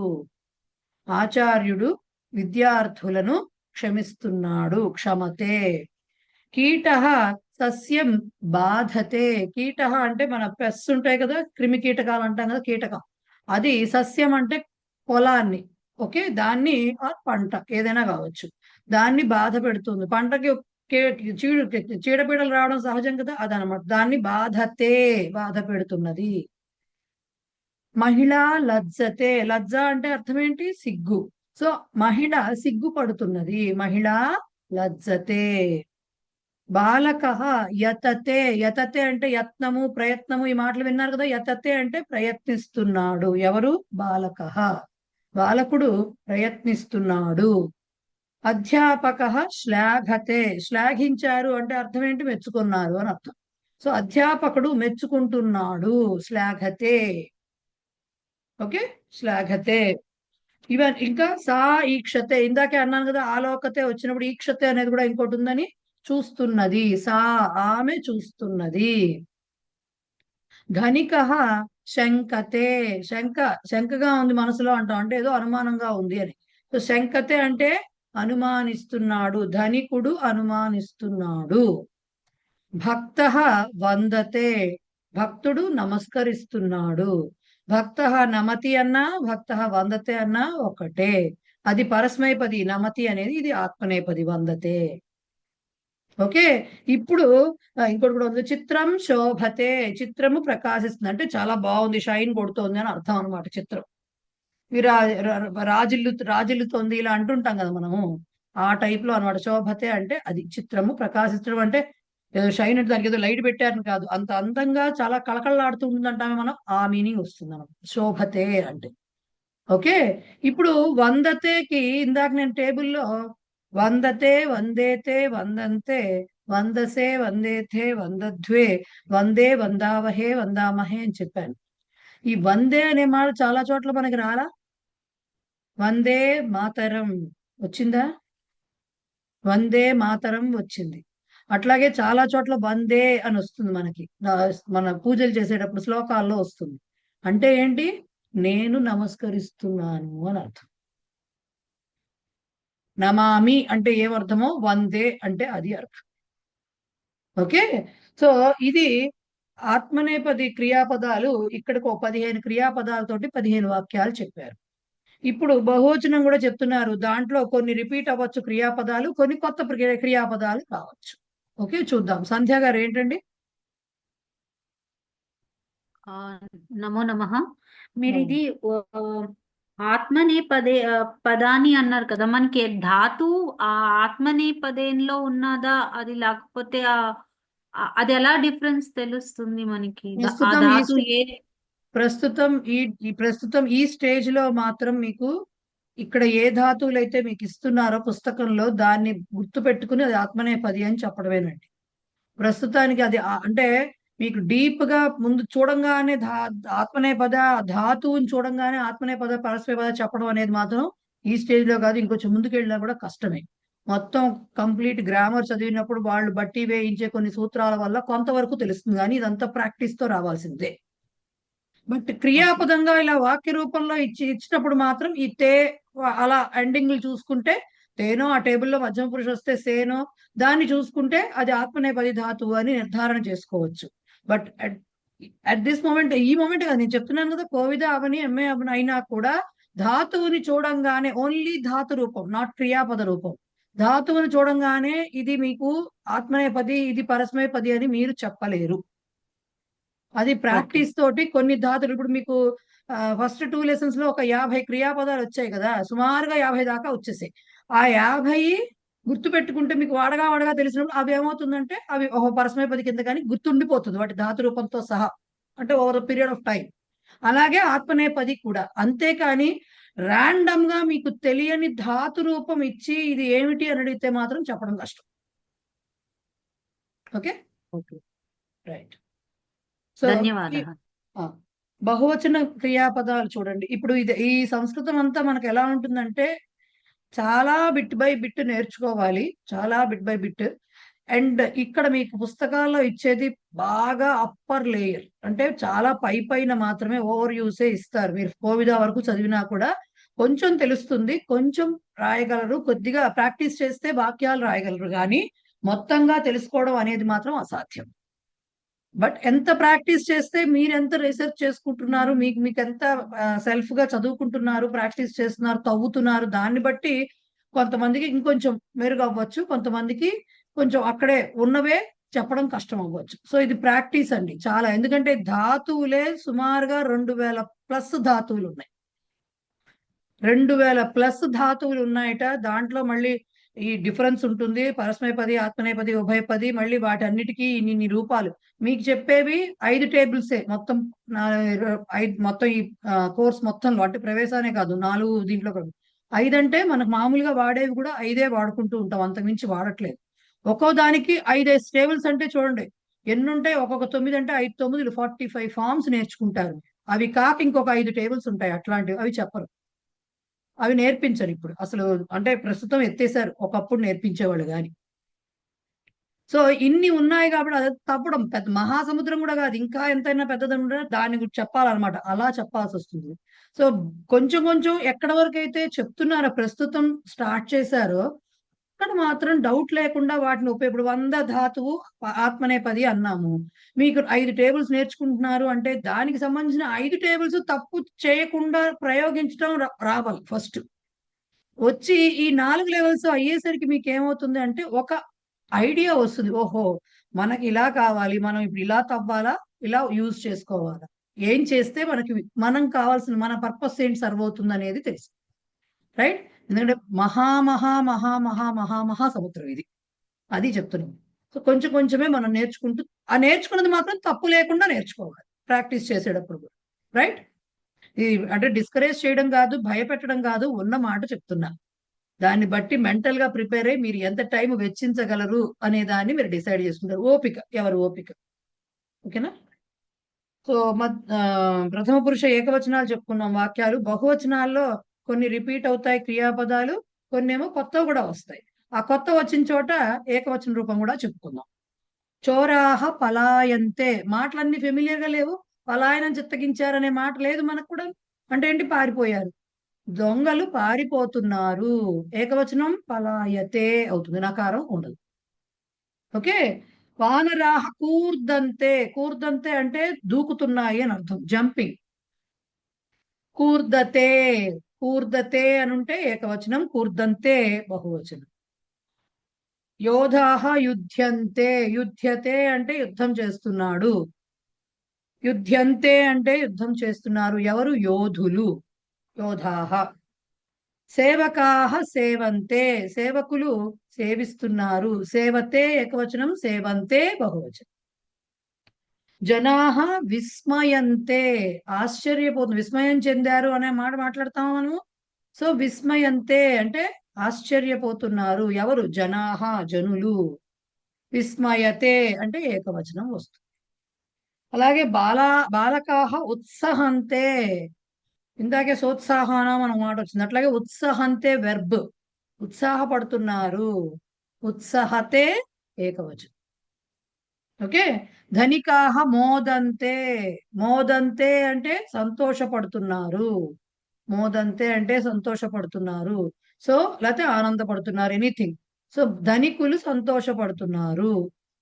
ఆచార్యుడు విద్యార్థులను క్షమిస్తున్నాడు, క్షమతే. కీట సస్యం బాధతే. కీట అంటే మన పెస్ ఉంటాయి కదా, క్రిమి కీటకాలు అంటాం కదా, కీటకం. అది సస్యం అంటే పొలాన్ని, ఓకే, దాన్ని పంట ఏదైనా కావచ్చు, దాన్ని బాధ పెడుతుంది. పంటకి చీడపీడలు రావడం సహజం కదా, అదనమాట. దాన్ని బాధతే, బాధ పెడుతున్నది. మహిళ లజ్జతే. లజ్జ అంటే అర్థం ఏంటి? సిగ్గు. సో మహిళ సిగ్గుపడుతున్నది, మహిళ లజ్జతే. బాలక యతతే. యతతే అంటే యత్నము, ప్రయత్నము, ఈ మాటలు విన్నారు కదా. యతతే అంటే ప్రయత్నిస్తున్నాడు. ఎవరు? బాలక, బాలకుడు ప్రయత్నిస్తున్నాడు. అధ్యాపక శ్లాఘతే. శ్లాఘించారు అంటే అర్థం ఏంటి? మెచ్చుకున్నారు అని అర్థం. సో అధ్యాపకుడు మెచ్చుకుంటున్నాడు, శ్లాఘతే. ఓకే, శ్లాఘతే. ఈవెన్ ఇంకా సా ఈక్షతే, ఇందాకే అన్నాను కదా ఆలోకతే వచ్చినప్పుడు ఈక్షతే అనేది కూడా ఇంకోటి ఉందని. చూస్తున్నది, సా ఆమె చూస్తున్నది. ధనిక శంకతే, శంకగా ఉంది మనసులో అంటాం, అంటే ఏదో అనుమానంగా ఉంది అని. సో శంకతే అంటే అనుమానిస్తున్నాడు, ధనికుడు అనుమానిస్తున్నాడు. భక్త వందతే, భక్తుడు నమస్కరిస్తున్నాడు. భక్త నమతి అన్నా భక్త వందతే అన్నా ఒకటే. అది పరస్మైపది నమతి అనేది, ఇది ఆత్మనేపది వందతే. ఓకే. ఇప్పుడు ఇంకోటి కూడా ఉంది, చిత్రం శోభతే, చిత్రము ప్రకాశిస్తుంది అంటే చాలా బాగుంది, షైన్ కొడుతోంది అని అర్థం అనమాట. చిత్రం విరా రాజిల్లుతోంది ఇలా అంటుంటాం కదా మనము, ఆ టైప్ లో అనమాట. శోభతే అంటే అది చిత్రము ప్రకాశించడం అంటే ఏదో షైన్ అంటే దానికి ఏదో లైట్ పెట్టారని కాదు, అంత అందంగా చాలా కళకళలాడుతూ ఉంటుందంటామే మనం, ఆ మీనింగ్ వస్తుంది మనం శోభతే అంటే. ఓకే. ఇప్పుడు వందతేకి ఇందాక నేను టేబుల్లో వందతే, వందేతే, వందంతే, వందసే, వందేతే, వందధ్వే, వందే, వందావహే, వందామహే అని చెప్పాను. ఈ వందే అనే మాట చాలా చోట్ల మనకి రాలా. వందే మాతరం వచ్చిందా? వందే మాతరం వచ్చింది. అట్లాగే చాలా చోట్ల వందే అని వస్తుంది మనకి, మన పూజలు చేసేటప్పుడు శ్లోకాల్లో వస్తుంది. అంటే ఏంటి? నేను నమస్కరిస్తున్నాను అని అర్థం. నమామి అంటే ఏమర్థమో వందే అంటే అది అర్థం. ఓకే. సో ఇది ఆత్మనేపది క్రియాపదాలు. ఇక్కడికి 15 క్రియాపదాలతోటి 15 వాక్యాలు చెప్పారు. ఇప్పుడు బహువచనం కూడా చెప్తున్నారు, దాంట్లో కొన్ని రిపీట్ అవ్వచ్చు క్రియాపదాలు, కొన్ని కొత్త క్రియాపదాలు కావచ్చు. ఓకే, చూద్దాం. సంధ్య గారు ఏంటండి? ఆ, నమో నమః. మీరు ఇది ఆత్మనేపదే పదాన్ని అన్నారు కదా, మనకి ధాతు ఆ ఆత్మనేపదేలో ఉన్నదా, అది లేకపోతే అది ఎలా డిఫరెన్స్ తెలుస్తుంది మనకి? ఆ ప్రస్తుతం ఈ ధాతు ఏ ప్రస్తుతం ప్రస్తుతం ఈ స్టేజ్ లో మాత్రం మీకు ఇక్కడ ఏ ధాతువులు అయితే మీకు ఇస్తున్నారో పుస్తకంలో, దాన్ని గుర్తు పెట్టుకుని అది ఆత్మనేపది అని చెప్పడమేనండి. ప్రస్తుతానికి అది అంటే మీకు డీప్ గా ముందు చూడంగానే ఆత్మనేపద ధాతువుని చూడంగానే ఆత్మనేపద పరస్మైపద చెప్పడం అనేది మాత్రం ఈ స్టేజ్ లో కాదు, ఇంకొంచెం ముందుకు వెళ్ళినా కూడా కష్టమే. మొత్తం కంప్లీట్ గ్రామర్ చదివినప్పుడు వాళ్ళు బట్టి వేయించే కొన్ని సూత్రాల వల్ల కొంతవరకు తెలుస్తుంది, కానీ ఇదంతా ప్రాక్టీస్ తో రావాల్సిందే. బట్ క్రియాపదంగా ఇలా వాక్య రూపంలో ఇచ్చినప్పుడు మాత్రం ఈ తే అలా ఎండింగ్లు చూసుకుంటే, తేనో ఆ టేబుల్లో మధ్యమ పురుషు వస్తే సేనో, దాన్ని చూసుకుంటే అది ఆత్మనేపది ధాతువు అని నిర్ధారణ చేసుకోవచ్చు. బట్ అట్ దిస్ మూమెంట్, ఈ మూమెంట్ కదా నేను చెప్తున్నాను కదా, కోవిద అవని ఎంఏ అవని అయినా కూడా ధాతువుని చూడంగానే, ఓన్లీ ధాతు రూపం, నాట్ క్రియాపద రూపం, ధాతువుని చూడంగానే ఇది మీకు ఆత్మనేపది, ఇది పరస్మైపది అని మీరు చెప్పలేరు. అది ప్రాక్టీస్ తోటి కొన్ని ధాతులు. ఇప్పుడు మీకు ఫస్ట్ 2 లెసన్స్ లో ఒక 50 క్రియాపదాలు వచ్చాయి కదా, సుమారుగా 50 దాకా వచ్చేసాయి. ఆ 50 గుర్తు పెట్టుకుంటే మీకు వాడగా తెలిసినప్పుడు అవి ఏమవుతుందంటే అవి ఒక పరస్మైపది కింద కానీ గుర్తుండిపోతుంది, వాటి ధాతు రూపంతో సహా, అంటే ఓవర్ పీరియడ్ ఆఫ్ టైం. అలాగే ఆత్మనేపది కూడా. అంతేకాని ర్యాండమ్ గా మీకు తెలియని ధాతు రూపం ఇచ్చి ఇది ఏమిటి అని అడిగితే మాత్రం చెప్పడం కష్టం. Okay, right. సో ధన్యవాదాలు. బహువచన క్రియాపదాలు చూడండి. ఇప్పుడు ఇది ఈ సంస్కృతం అంతా మనకు ఎలా ఉంటుందంటే చాలా బిట్ బై బిట్ నేర్చుకోవాలి, చాలా బిట్ బై బిట్. అండ్ ఇక్కడ మీకు పుస్తకాల్లో ఇచ్చేది బాగా అప్పర్ లేయర్, అంటే చాలా పైన మాత్రమే ఓవర్ యూసే ఇస్తారు. మీరు కోవిద వరకు చదివినా కూడా కొంచెం తెలుస్తుంది, కొంచెం రాయగలరు, కొద్దిగా ప్రాక్టీస్ చేస్తే వాక్యాలు రాయగలరు, కానీ మొత్తంగా తెలుసుకోవడం అనేది మాత్రం అసాధ్యం. బట్ ఎంత ప్రాక్టీస్ చేస్తే, మీరు ఎంత రీసెర్చ్ చేసుకుంటున్నారు, మీకు ఎంత సెల్ఫ్ గా చదువుకుంటున్నారు, ప్రాక్టీస్ చేస్తున్నారు, తవ్వుతున్నారు, దాన్ని బట్టి కొంతమందికి ఇంకొంచెం మెరుగు అవ్వచ్చు, కొంతమందికి కొంచెం అక్కడే ఉన్నవే చెప్పడం కష్టం అవ్వచ్చు. సో ఇది ప్రాక్టీస్ అండి చాలా. ఎందుకంటే ధాతువులే సుమారుగా 2000+ ధాతువులు ఉన్నాయి. 2000+ ధాతువులు ఉన్నాయట. దాంట్లో మళ్ళీ ఈ డిఫరెన్స్ ఉంటుంది, పరస్మైపది, ఆత్మనేపది, ఉభయపది, మళ్ళీ వాటన్నిటికీ ఇన్ని రూపాలు. మీకు చెప్పేవి 5 టేబుల్సే మొత్తం, 5 మొత్తం ఈ కోర్స్ మొత్తంలో, అంటే ప్రవేశానే కాదు, 4 దీంట్లో కాదు. 5 అంటే మనకు మామూలుగా వాడేవి కూడా 5 వాడుకుంటూ ఉంటాం, అంతకుమించి వాడట్లేదు. ఒక్కో దానికి 5 టేబుల్స్ అంటే చూడండి ఎన్ని ఉంటాయి. ఒక్కొక్క 9 అంటే 5 9 45 ఫార్మ్స్ నేర్చుకుంటారు. అవి కాక ఇంకొక 5 టేబుల్స్ ఉంటాయి అట్లాంటివి, అవి చెప్పరు. అవి నేర్పించరు ఇప్పుడు అసలు. అంటే ప్రస్తుతం ఎత్తేసారు, ఒకప్పుడు నేర్పించేవాళ్ళు కానీ. సో ఇన్ని ఉన్నాయి కాబట్టి అది తప్పడం పెద్ద మహాసముద్రం కూడా కాదు, ఇంకా ఎంతైనా పెద్దది ఉంటే దాని గురించి చెప్పాలన్నమాట, అలా చెప్పాల్సి వస్తుంది. సో కొంచెం కొంచెం ఎక్కడ వరకు అయితే చెప్తున్నారో, ప్రస్తుతం స్టార్ట్ చేశారో అక్కడ మాత్రం డౌట్ లేకుండా వాటిని ఇప్పుడు 100 ధాతువు ఆత్మనేపది అన్నాము. మీకు 5 టేబుల్స్ నేర్చుకుంటున్నారు అంటే దానికి సంబంధించిన 5 టేబుల్స్ తప్పు చేయకుండా ప్రయోగించడం రావాలి ఫస్ట్. వచ్చి ఈ 4 లెవెల్స్ అయ్యేసరికి మీకు ఏమవుతుంది అంటే ఒక ఐడియా వస్తుంది. ఓహో, మనకి ఇలా కావాలి, మనం ఇప్పుడు ఇలా తవ్వాలా, ఇలా యూజ్ చేసుకోవాలా, ఏం చేస్తే మనకి మనం కావాల్సిన మన పర్పస్ ఏంటి సర్వ్ అవుతుంది అనేది తెలుసు. రైట్? ఎందుకంటే మహా మహా మహా మహా మహా మహా సముద్రం ఇది, అది చెప్తున్నాం. సో కొంచెం కొంచెమే మనం నేర్చుకుంటూ, ఆ నేర్చుకున్నది మాత్రం తప్పు లేకుండా నేర్చుకోవాలి ప్రాక్టీస్ చేసేటప్పుడు కూడా. రైట్? ఈ అంటే డిస్కరేజ్ చేయడం కాదు, భయపెట్టడం కాదు, ఉన్న మాట చెప్తున్నా. దాన్ని బట్టి మెంటల్ గా ప్రిపేర్ అయ్యి మీరు ఎంత టైం వెచ్చించగలరు అనే దాన్ని మీరు డిసైడ్ చేసుకుంటారు. ఓపిక, ఎవరు ఓపిక. ఓకేనా? సో ప్రథమ పురుష ఏకవచనాలు చెప్పుకున్నాం వాక్యాలు. బహువచనాల్లో కొన్ని రిపీట్ అవుతాయి క్రియాపదాలు, కొన్ని ఏమో కొత్తవి కూడా వస్తాయి. ఆ కొత్త వచ్చిన చోట ఏకవచన రూపం కూడా చెప్పుకుందాం. చోరాహ పలాయంతే, మాటలన్నీ ఫెమిలియర్ గా లేవు. పలాయనం చిత్తగించారనే మాట లేదు మనకు కూడా. అంటే ఏంటి? పారిపోయారు, దొంగలు పారిపోతున్నారు. ఏకవచనం పలాయతే అవుతుంది, నకారం ఉండదు. ఓకే. వానరాహ కూర్దంతే, కూర్దంతే అంటే దూకుతున్నాయి అని అర్థం, జంపింగ్. కూర్దతే, కూర్దతే అనుంటే ఏకవచనం, కూర్దంతే బహువచనం. యోధాహ యుధ్యంతే, యుధ్యతే అంటే యుద్ధం చేస్తున్నాడు, యుధ్యంతే అంటే యుద్ధం చేస్తున్నారు. ఎవరు? యోధులు, యోధాహ. సేవకాహ సేవంతే, సేవకులు సేవిస్తున్నారు. సేవతే ఏకవచనం, సేవంతే బహువచనం. జనాహ విస్మయంతే, ఆశ్చర్యపోతుంది, విస్మయం చెందారు అనే మాట మాట్లాడతాము మనము. సో విస్మయంతే అంటే ఆశ్చర్యపోతున్నారు. ఎవరు? జనాహ, జనులు. విస్మయతే అంటే ఏకవచనం వస్తుంది. అలాగే బాలకాహ ఉత్సహంతే, ఇందాకే సోత్సాహన మన మాట వచ్చింది, అట్లాగే ఉత్సాహంతే వెర్బ్, ఉత్సాహపడుతున్నారు. ఉత్సాహతే ఏకవచనం. ఓకే. ధనికాహ మోదంతే, మోదంతే అంటే సంతోషపడుతున్నారు, మోదంతే అంటే సంతోషపడుతున్నారు. సో లేకపోతే ఆనందపడుతున్నారు, ఎనీథింగ్. సో ధనికులు సంతోషపడుతున్నారు.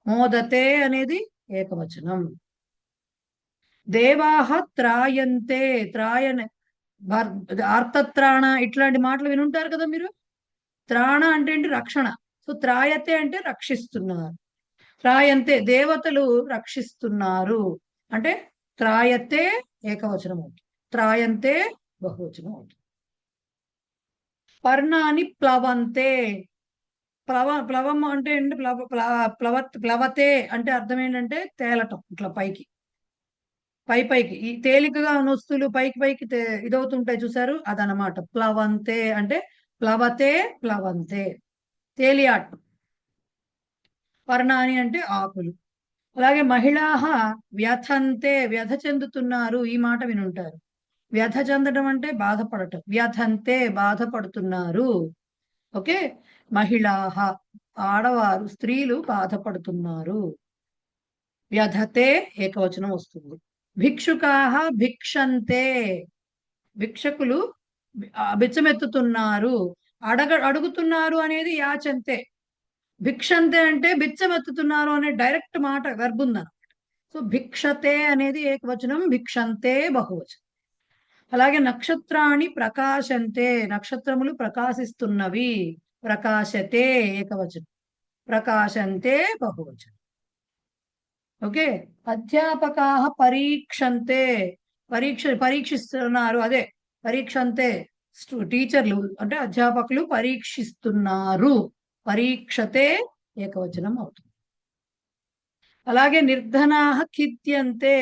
మోదతే అనేది ఏకవచనం. దేవాహ త్రాయంతే, త్రాయన ఆర్తత్రాణ ఇట్లాంటి మాటలు వినుంటారు కదా మీరు. త్రాణ అంటే ఏంటి? రక్షణ. సో త్రాయతే అంటే రక్షిస్తున్నారు. త్రాయంతే దేవతలు రక్షిస్తున్నారు అంటే త్రాయతే ఏకవచనం అవుతుంది, త్రాయంతే బహువచనం అవుతుంది. పర్ణాని ప్లవంతే, ప్లవం అంటే ఏంటి? ప్లవతే అంటే అర్థం ఏంటంటే తేలటం, ఇట్లా పైకి పైకి ఈ తేలికగా ఉన్న వస్తువులు పైకి పైకి ఇదవుతుంటాయి చూసారు, అదనమాట. ప్లవంతే అంటే ప్లవతే, ప్లవంతే తేలియాట్. పర్ణాని అంటే ఆకులు. అలాగే మహిళాహ వ్యథంతే, వ్యథ చెందుతున్నారు, ఈ మాట వినుంటారు. వ్యథ చెందడం అంటే బాధపడటం, వ్యథంతే బాధపడుతున్నారు. ఓకే. మహిళాహ ఆడవారు, స్త్రీలు బాధపడుతున్నారు. వ్యథతే ఏకవచనం వస్తుంది. భిక్షుకాహ భిక్షంతే, భిక్షకులు బిచ్చమెత్తుతున్నారు. అడుగుతున్నారు అనేది యాచంతే. భిక్షంతే అంటే బిచ్చమెత్తుతున్నారు అనే డైరెక్ట్ మాట వెర్బ్ ఉందన్నమాట. సో భిక్షతే అనేది ఏకవచనం, భిక్షంతే బహువచనం. అలాగే నక్షత్రాణి ప్రకాశంతే, నక్షత్రములు ప్రకాశిస్తున్నవి. ప్రకాశతే ఏకవచనం, ప్రకాశంతే బహువచనం. ఓకే. అధ్యాపకాహ పరీక్షంతే, పరీక్షిస్తున్నారు, అదే పరీక్షంతే. టీచర్లు అంటే అధ్యాపకులు పరీక్షిస్తున్నారు. పరీక్షతే ఏకవచనం అవుతుంది. అలాగే నిర్ధనాహ ఖిద్యంతే,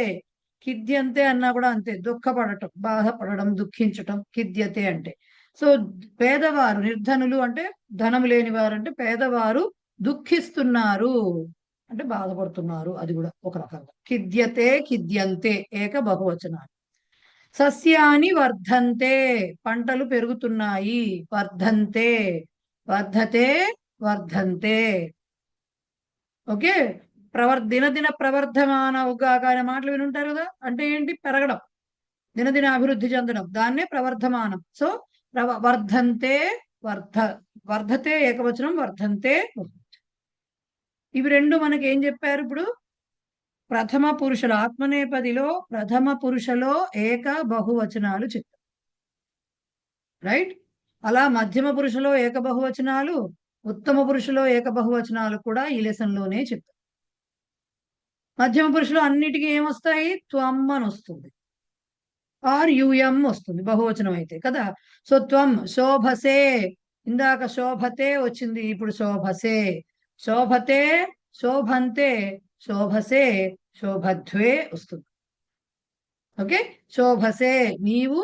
ఖిద్యంతే అన్నా కూడా అంతే, దుఃఖపడటం, బాధపడడం, దుఃఖించటం, ఖిద్యతే అంటే. సో పేదవారు, నిర్ధనులు అంటే ధనం లేని వారు, అంటే పేదవారు దుఃఖిస్తున్నారు అంటే బాధపడుతున్నారు, అది కూడా ఒక రకంగా. ఖిద్యతే, ఖిద్యంతే ఏక బహువచనాలు. సస్యాని వర్ధంతే, పంటలు పెరుగుతున్నాయి. వర్ధంతే, వర్ధతే, వర్ధంతే. ఓకే. దినదిన ప్రవర్ధమాన ఉగాక అనే మాటలు వినుంటారు కదా. అంటే ఏంటి? పెరగడం, దినదిన అభివృద్ధి చెందడం, దాన్నే ప్రవర్ధమానం. సో వర్ధంతే, వర్ధ వర్ధతే ఏకవచనం, వర్ధంతే. ఇవి రెండు మనకి ఏం చెప్పారు ఇప్పుడు? ప్రథమ పురుషుల ఆత్మనేపదిలో ప్రథమ పురుషలో ఏక బహువచనాలు చెప్పారు. రైట్. అలా మధ్యమ పురుషలో ఏక బహువచనాలు, ఉత్తమ పురుషలో ఏక బహువచనాలు కూడా ఈ లెసన్ లోనే చెప్పారు. మధ్యమ పురుషులు అన్నిటికీ ఏమొస్తాయి? త్వం అని వస్తుంది, ఆర్ యుఎం వస్తుంది బహువచనం అయితే కదా. సో త్వం, శోభసే, ఇందాక శోభతే వచ్చింది, ఇప్పుడు శోభసే. శోభతే, శోభంతే, శోభసే, శోభధ్వే వస్తుంది. ఓకే. శోభసే, నీవు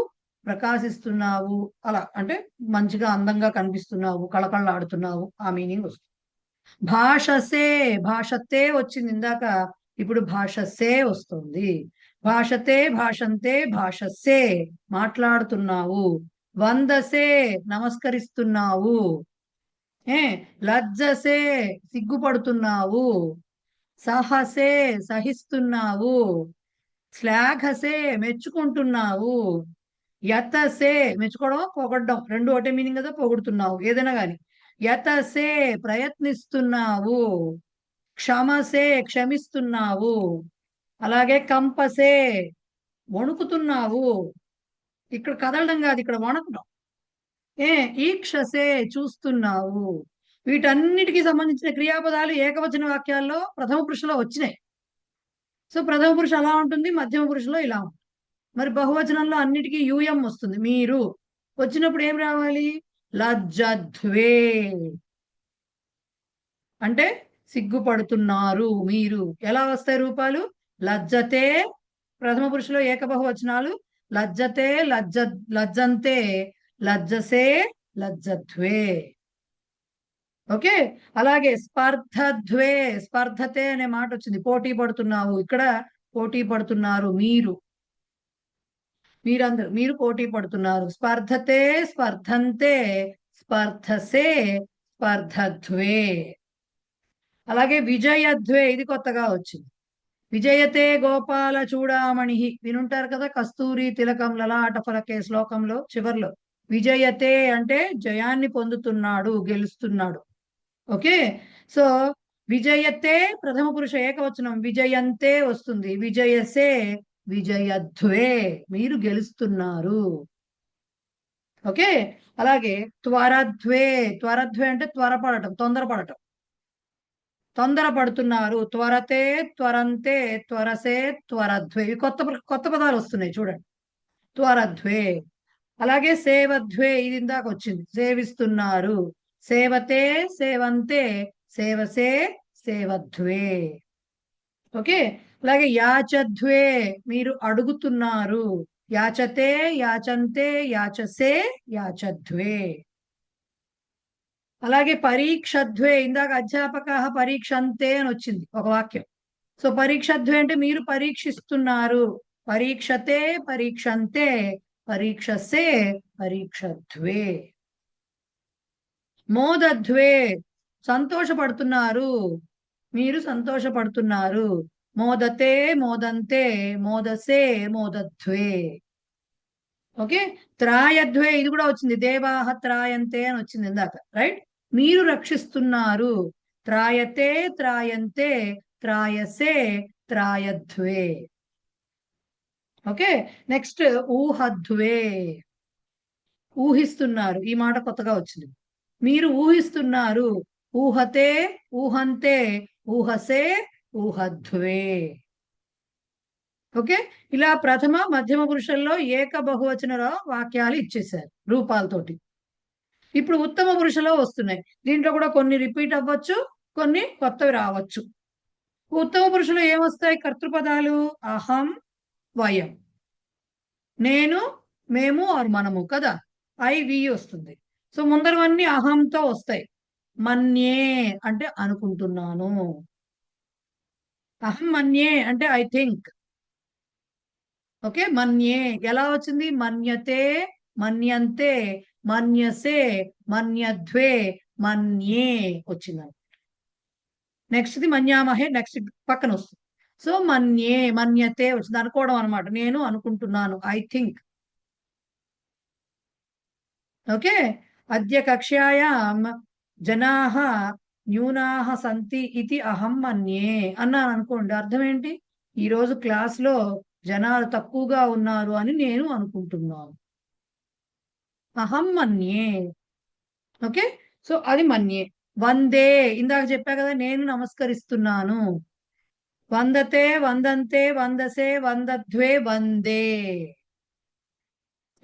ప్రకాశిస్తున్నావు, అలా అంటే మంచిగా అందంగా కనిపిస్తున్నావు, కళకళలాడుతున్నావు, ఆ మీనింగ్ వస్తుంది. భాషసే, భాషతే వచ్చింది ఇందాక, ఇప్పుడు భాషసే వస్తుంది. భాషతే, భాషంతే, భాషసే, మాట్లాడుతున్నావు. వందసే, నమస్కరిస్తున్నావు. లజ్జసే, సిగ్గుపడుతున్నావు. సహసే, సహిస్తున్నావు. శ్లాఘసే, మెచ్చుకుంటున్నావు. యతసే, మెచ్చుకోవడం పొగడ్డం, రెండు ఒకటే మీనింగ్ కదా, పొగుడుతున్నావు ఏదైనా కానీ. యతసే, ప్రయత్నిస్తున్నావు. క్షమసే, క్షమిస్తున్నావు. అలాగే కంపసే, వణుకుతున్నావు. ఇక్కడ కదలడం కాదు, ఇక్కడ వణకడం. ఈక్షసే, చూస్తున్నావు. వీటన్నిటికీ సంబంధించిన క్రియాపదాలు ఏకవచన వాక్యాల్లో ప్రథమ పురుషులో వచ్చినాయి. సో ప్రథమ పురుషు అలా ఉంటుంది, మధ్యమ పురుషులో ఇలా ఉంటుంది. మరి బహువచనంలో అన్నిటికీ యూఎం వస్తుంది. మీరు వచ్చినప్పుడు ఏం రావాలి? లజ్జధ్వే, అంటే సిగ్గుపడుతున్నారు మీరు. ఎలా వస్తాయి రూపాలు? లజ్జతే, ప్రథమ పురుషులో ఏకబహువచనాలు. లజ్జతే, లజ్జంతే, లజ్జసే, లజ్జధ్వే. ఓకే. అలాగే స్పర్ధధ్వే, స్పర్ధతే అనే మాట వచ్చింది, పోటీ పడుతున్నావు. ఇక్కడ పోటీ పడుతున్నారు మీరు, మీరందరూ మీరు పోటీ పడుతున్నారు. స్పర్ధతే, స్పర్ధంతే, స్పర్ధసే, స్పర్ధధ్వే. అలాగే విజయధ్వే, ఇది కొత్తగా వచ్చింది. విజయతే గోపాల చూడామణి, వినుంటారు కదా, కస్తూరి తిలకం లలాట ఫలకే శ్లోకంలో చివర్లో. విజయతే అంటే జయాన్ని పొందుతున్నాడు, గెలుస్తున్నాడు. ఓకే. సో విజయతే ప్రథమ పురుష ఏకవచనం, విజయంతే వస్తుంది. విజయసే, విజయధ్వే, మీరు గెలుస్తున్నారు. ఓకే. అలాగే త్వరధ్వే, త్వరధ్వే అంటే త్వరపడటం, తొందరపడటం, తొందరపడుతున్నారు. త్వరతే, త్వరంతే, త్వరసే, త్వరధ్వే. కొత్త కొత్త పదాలు వస్తున్నాయి చూడండి. త్వరధ్వే. అలాగే సేవధ్వే, ఇది ఇందాక వచ్చింది, సేవిస్తున్నారు. సేవతే, సేవంతే, సేవసే, సేవధ్వే. ఓకే. అలాగే యాచధ్వే, మీరు అడుగుతున్నారు. యాచతే, యాచంతే, యాచసే, యాచధ్వే. అలాగే పరీక్షధ్వే, ఇందాక అధ్యాపక పరీక్షంతే అని వచ్చింది ఒక వాక్యం. సో పరీక్షధ్వే అంటే మీరు పరీక్షిస్తున్నారు. పరీక్షతే, పరీక్షంతే, పరీక్షసే, పరీక్షధ్వే. మోదధ్వే, సంతోషపడుతున్నారు, మీరు సంతోషపడుతున్నారు. మోదతే, మోదంతే, మోదసే, మోదధ్వే. ఓకే. త్రాయధ్వే, ఇది కూడా వచ్చింది, దేవాహ త్రాయంతే అని వచ్చింది ఇందాక. రైట్. మీరు రక్షిస్తున్నారు. త్రాయతే, త్రాయంతే, త్రాయసే, త్రాయధ్వే. ఓకే. నెక్స్ట్ ఊహధ్వే, ఊహిస్తున్నారు. ఈ మాట కొత్తగా వచ్చింది, మీరు ఊహిస్తున్నారు. ఊహతే, ఊహంతే, ఊహసే, ఊహధ్వే. ఓకే. ఇలా ప్రథమ మధ్యమ పురుషుల్లో ఏక బహువచన వాక్యాలు ఇచ్చేసారు రూపాలతోటి. ఇప్పుడు ఉత్తమ పురుషులో వస్తున్నాయి. దీంట్లో కూడా కొన్ని రిపీట్ అవ్వచ్చు, కొన్ని కొత్తవి రావచ్చు. ఉత్తమ పురుషులో ఏమొస్తాయి? కర్తృపదాలు అహం, వయం, నేను, మేము ఆర్ మనము కదా. ఐ, వి వస్తుంది. సో ముందరవన్నీ అహంతో వస్తాయి. మన్యే అంటే అనుకుంటున్నాను. అహం మన్యే అంటే ఐ థింక్. ఓకే, మన్యే ఎలా వచ్చింది? మన్యతే, మన్యంతే, మన్యసే, మన్యధ్వే, మన్యే వచ్చింది. నెక్స్ట్ది మన్యామహే, నెక్స్ట్ పక్కన వస్తుంది. సో మన్యే, మన్యతే వచ్చింది, అనుకోవడం అనమాట. నేను అనుకుంటున్నాను, ఐ థింక్. ఓకే, అద్య కక్ష్యాయాం జనాః న్యూనాః సంతి ఇది అహం మన్యే అన్నాను అనుకోండి. అర్థం ఏంటి? ఈ రోజు క్లాస్ లో జనాలు తక్కువగా ఉన్నారు అని నేను అనుకుంటున్నాను. అహం మన్యే. ఓకే, సో అది మన్యే. వందే, ఇందాక చెప్పా కదా, నేను నమస్కరిస్తున్నాను. వందతే, వందంతే, వందసే, వందధ్వే, వందే.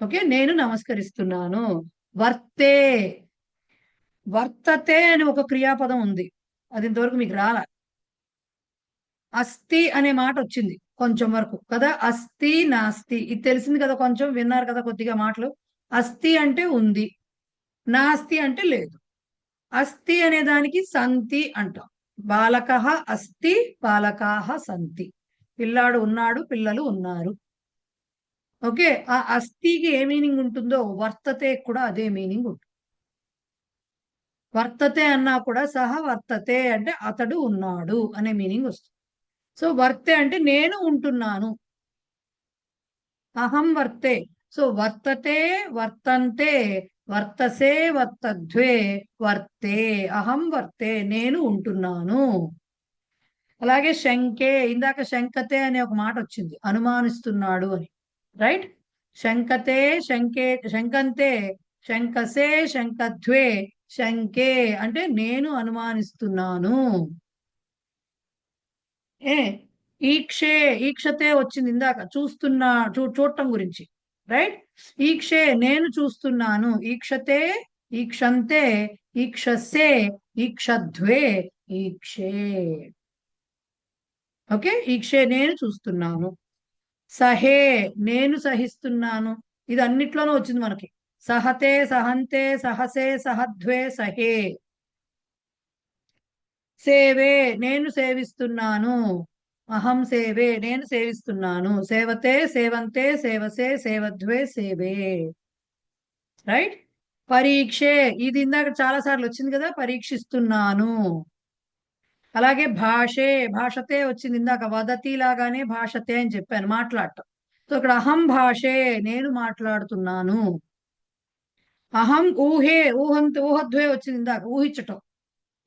ఓకే, నేను నమస్కరిస్తున్నాను. వర్తే, వర్తతే అని ఒక క్రియాపదం ఉంది, అది ఇంతవరకు మీకు రాలా. అస్థి అనే మాట వచ్చింది కొంచెం వరకు కదా, అస్థి నాస్తి ఇది తెలిసింది కదా, కొంచెం విన్నారు కదా కొద్దిగా మాటలు. అస్థి అంటే ఉంది, నాస్తి అంటే లేదు. అస్థి అనే దానికి సంతి అంటాం. బాలకః అస్థి, బాలకాః సంతి. పిల్లాడు ఉన్నాడు, పిల్లలు ఉన్నారు. ఓకే, ఆ అస్థికి ఏ మీనింగ్ ఉంటుందో వర్తతే కూడా అదే మీనింగ్ ఉంటుంది. వర్తతే అన్నా కూడా సహ వర్తతే అంటే అతడు ఉన్నాడు అనే మీనింగ్ వస్తుంది. సో వర్తే అంటే నేను ఉంటున్నాను. అహం వర్తే. సో వర్తతే, వర్తంతే, వర్తసే, వర్తధ్వే, వర్తే. అహం వర్తే, నేను ఉంటున్నాను. అలాగే శంకే, ఇందాక శంకతే అనే ఒక మాట వచ్చింది, అనుమానిస్తున్నాడు అని. రైట్, శంకతే, శంకే, శంకంతే, శంకసే, శంకధ్వే, శంకే అంటే నేను అనుమానిస్తున్నాను. ఏ ఈక్షే, ఈక్షతే వచ్చింది ఇందాక, చూస్తున్నా, చూడటం గురించి. రైట్, ఈక్షే నేను చూస్తున్నాను. ఈక్షతే, ఈక్షంతే, ఈక్షసే, ఈక్షధ్వే, ఈక్షే. ఓకే, ఈక్షే నేను చూస్తున్నాను. సహే నేను సహిస్తున్నాను. ఇది అన్నిట్లోనూ వచ్చింది మనకి. సహతే, సహంతే, సహసే, సహధ్వే, సహే. సేవే నేను సేవిస్తున్నాను. అహం సేవే నేను సేవిస్తున్నాను. సేవతే, సేవంతే, సేవసే, సేవధ్వే, సేవే. రైట్, పరీక్షే ఇది ఇందాక చాలా సార్లు వచ్చింది కదా, పరీక్షిస్తున్నాను. అలాగే భాషే, భాషతే వచ్చింది ఇందాక, వదతి లాగానే భాషతే అని చెప్పాను, మాట్లాడటం. సో ఇక్కడ అహం భాషే నేను మాట్లాడుతున్నాను. అహం ఊహే, ఊహధ్వే వచ్చింది ఇందాక, ఊహించటం.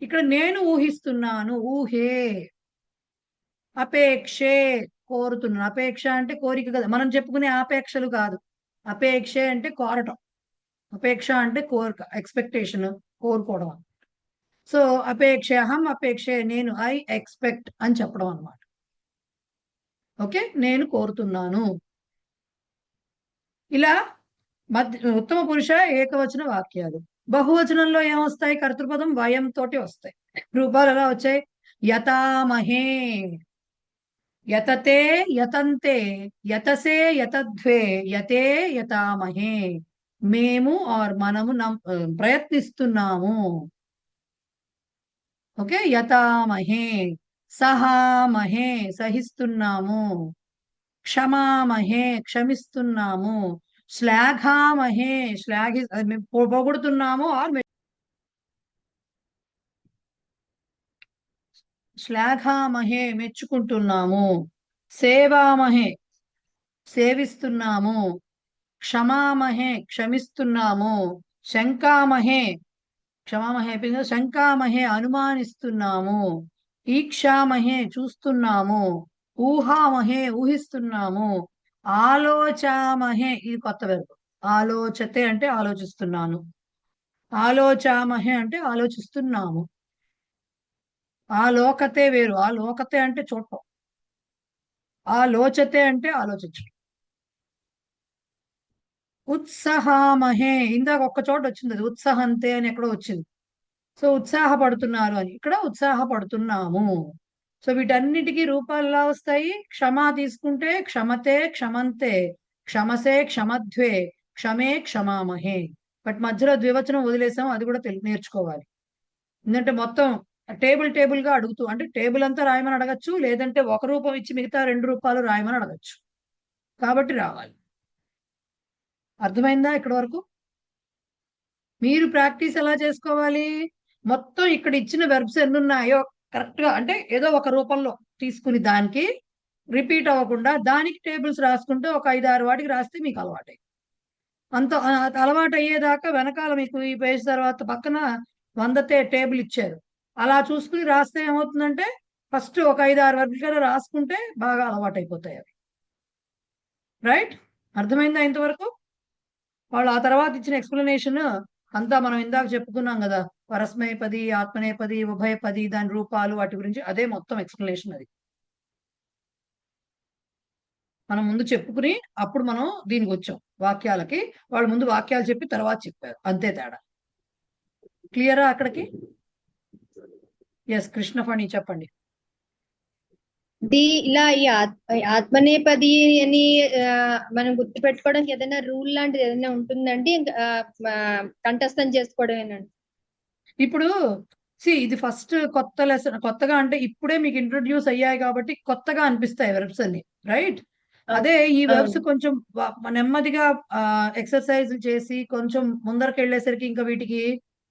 ఇక్కడ నేను ఊహిస్తున్నాను, ఊహే. అపేక్షే కోరుతున్నాను. అపేక్ష అంటే కోరిక కదా, మనం చెప్పుకునే ఆపేక్షలు కాదు. అపేక్షే అంటే కోరటం, అపేక్ష అంటే కోరిక, ఎక్స్పెక్టేషన్, కోరుకోవడం. సో అపేక్ష, అహం అపేక్షే నేను, ఐ ఎక్స్పెక్ట్ అని చెప్పడం అనమాట. ఓకే, నేను కోరుతున్నాను. ఇలా ఉత్తమ పురుష ఏకవచన వాక్యాలు. బహువచనంలో ఏమొస్తాయి? కర్తృపదం వయం తోటి వస్తాయి. రూపాలు ఎలా వచ్చాయి? యతామహే, యతతే, యతంతే, యతసే, యతధ్వే, యతే, యతామహే. మేము ఆర్ మనము ప్రయత్నిస్తున్నాము. ఓకే, యతామహే. సహామహే సహిస్తున్నాము. క్షమామహే క్షమిస్తున్నాము. శ్లాఘామహే పొగుడుతున్నాము ఆర్ శ్లాఘామహే మెచ్చుకుంటున్నాము. సేవామహే సేవిస్తున్నాము. క్షమామహే క్షమిస్తున్నాము. శంకామహే, క్షమామహే అయిపోయింది, శంకామహే అనుమానిస్తున్నాము. ఈక్షామహే చూస్తున్నాము. ఊహామహే ఊహిస్తున్నాము. ఆలోచామహే ఇది కొత్త వెర్బ్. ఆలోచతే అంటే ఆలోచిస్తున్నాను. ఆలోచామహే అంటే ఆలోచిస్తున్నాము. ఆలోకతే వేరు, ఆలోకతే అంటే చూడటం. ఆలోచతే అంటే ఆలోచించడం. ఉత్సాహామహే ఇందాక ఒక్క చోట వచ్చింది, అది ఉత్సాహంతే అని ఎక్కడో వచ్చింది. సో ఉత్సాహపడుతున్నారు అని, ఇక్కడ ఉత్సాహపడుతున్నాము. సో వీటన్నిటికీ రూపాలు ఎలా వస్తాయి? క్షమా తీసుకుంటే క్షమతే, క్షమంతే, క్షమసే, క్షమధ్వే, క్షమే, క్షమామహే. బట్ మధ్యలో ద్వివచనం వదిలేసాం, అది కూడా నేర్చుకోవాలి. ఎందుకంటే మొత్తం టేబుల్ గా అడుగుతూ, అంటే టేబుల్ అంతా రాయమని అడగచ్చు, లేదంటే ఒక రూపం ఇచ్చి మిగతా రెండు రూపాలు రాయమని అడగచ్చు. కాబట్టి రావాలి. అర్థమైందా ఇక్కడ వరకు? మీరు ప్రాక్టీస్ ఎలా చేసుకోవాలి? మొత్తం ఇక్కడ ఇచ్చిన వెర్బ్స్ ఎన్ని ఉన్నాయో కరెక్ట్ గా, అంటే ఏదో ఒక రూపంలో తీసుకుని దానికి రిపీట్ అవ్వకుండా దానికి టేబుల్స్ రాసుకుంటే ఒక 5-6 వాటికి రాస్తే మీకు అలవాటు. అంత అలవాటు అయ్యేదాకా వెనకాల మీకు ఈ పేజ్ తర్వాత పక్కన 100 టేబుల్ ఇచ్చారు, అలా చూసుకుని రాస్తే ఏమవుతుందంటే ఫస్ట్ ఒక 5-6 వర్గాలు రాసుకుంటే బాగా అలవాటు అయిపోతాయి అవి. రైట్? అర్థమైందా ఇంతవరకు? వాళ్ళు ఆ తర్వాత ఇచ్చిన ఎక్స్ప్లెనేషన్ అంతా మనం ఇందాక చెప్పుకున్నాం కదా, పరస్మైపది, ఆత్మనేపది, ఉభయపది, దాని రూపాలు, వాటి గురించి అదే మొత్తం ఎక్స్ప్లెనేషన్. అది మనం ముందు చెప్పుకుని అప్పుడు మనం దీనికి వచ్చాం వాక్యాలకి. వాళ్ళు ముందు వాక్యాలు చెప్పి తర్వాత చెప్పారు, అంతే తేడా. క్లియరా అక్కడికి? ఎస్, కృష్ణఫణి చెప్పండి. ఇలా ఈ ఆత్మనేపది అని మనం గుర్తుపెట్టుకోవడానికి ఏదైనా రూల్ లాంటిది ఏదైనా ఉంటుందండి? కంఠస్థం చేసుకోవడమేనండి. ఇప్పుడు ఇది ఫస్ట్ కొత్త లెసన్. కొత్తగా అంటే ఇప్పుడే మీకు ఇంట్రొడ్యూస్ అయ్యాయి కాబట్టి కొత్తగా అనిపిస్తాయి వెర్బ్స్ అన్ని, రైట్? అదే ఈ వెర్బ్స్ కొంచెం నెమ్మదిగా ఎక్సర్సైజ్ చేసి కొంచెం ముందరకు వెళ్ళేసరికి ఇంకా వీటికి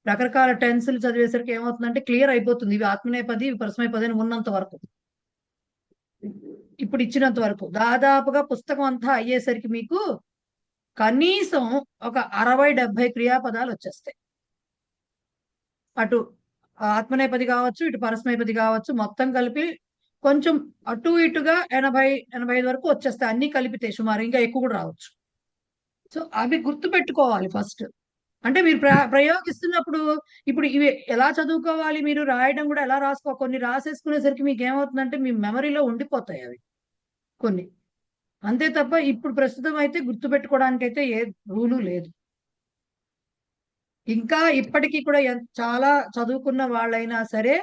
రకరకాల టెన్సులు చదివేసరికి ఏమవుతుందంటే క్లియర్ అయిపోతుంది. ఇవి ఆత్మనేపది, ఇవి పరస్మైపది అని ఉన్నంత వరకు, ఇప్పుడు ఇచ్చినంత వరకు దాదాపుగా పుస్తకం అంతా అయ్యేసరికి మీకు కనీసం ఒక 60-70 క్రియాపదాలు వచ్చేస్తాయి. అటు ఆత్మనేపది కావచ్చు, ఇటు పరస్మైపది కావచ్చు, మొత్తం కలిపి కొంచెం అటు ఇటుగా 80-85 వరకు వచ్చేస్తాయి అన్ని కలిపితే. సుమారు ఇంకా ఎక్కువ కూడా రావచ్చు. సో అవి గుర్తు పెట్టుకోవాలి ఫస్ట్. అంటే మీరు ప్రయోగిస్తున్నప్పుడు ఇప్పుడు ఇవి ఎలా చదువుకోవాలి, మీరు రాయడం కూడా ఎలా కొన్ని రాసేసుకునేసరికి మీకు ఏమవుతుందంటే మీ మెమరీలో ఉండిపోతాయి అవి కొన్ని, అంతే తప్ప ఇప్పుడు ప్రస్తుతం అయితే గుర్తు పెట్టుకోవడానికి అయితే ఏ రూలు లేదు. ఇంకా ఇప్పటికీ కూడా చాలా చదువుకున్న వాళ్ళైనా సరే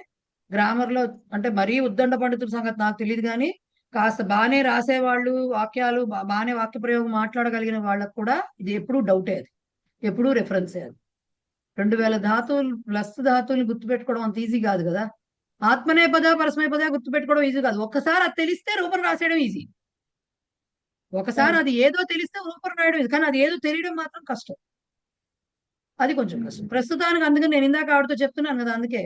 గ్రామర్ లో, అంటే మరీ ఉద్దండ పండితుల సంగతి నాకు తెలియదు కానీ కాస్త బాగానే రాసేవాళ్ళు, వాక్యాలు బాగానే వాక్య ప్రయోగం మాట్లాడగలిగిన వాళ్ళకు కూడా ఇది ఎప్పుడూ డౌటే, అది ఎప్పుడూ రెఫరెన్సే. అది 2000 ధాతువులు ప్లస్ ధాతువులు గుర్తుపెట్టుకోవడం అంత ఈజీ కాదు కదా. ఆత్మనేపద, పరస్మైపద గుర్తుపెట్టుకోవడం ఈజీ కాదు. ఒక్కసారి అది తెలిస్తే రూపం రాసేయడం ఈజీ. ఒకసారి అది ఏదో తెలిస్తే రూపం రాయడం ఈజీ, కానీ అది ఏదో తెలియడం మాత్రం కష్టం. అది కొంచెం కష్టం ప్రస్తుతానికి. అందుకని నేను ఇందాక ఆవిడతో చెప్తున్నాను కదా, అందుకే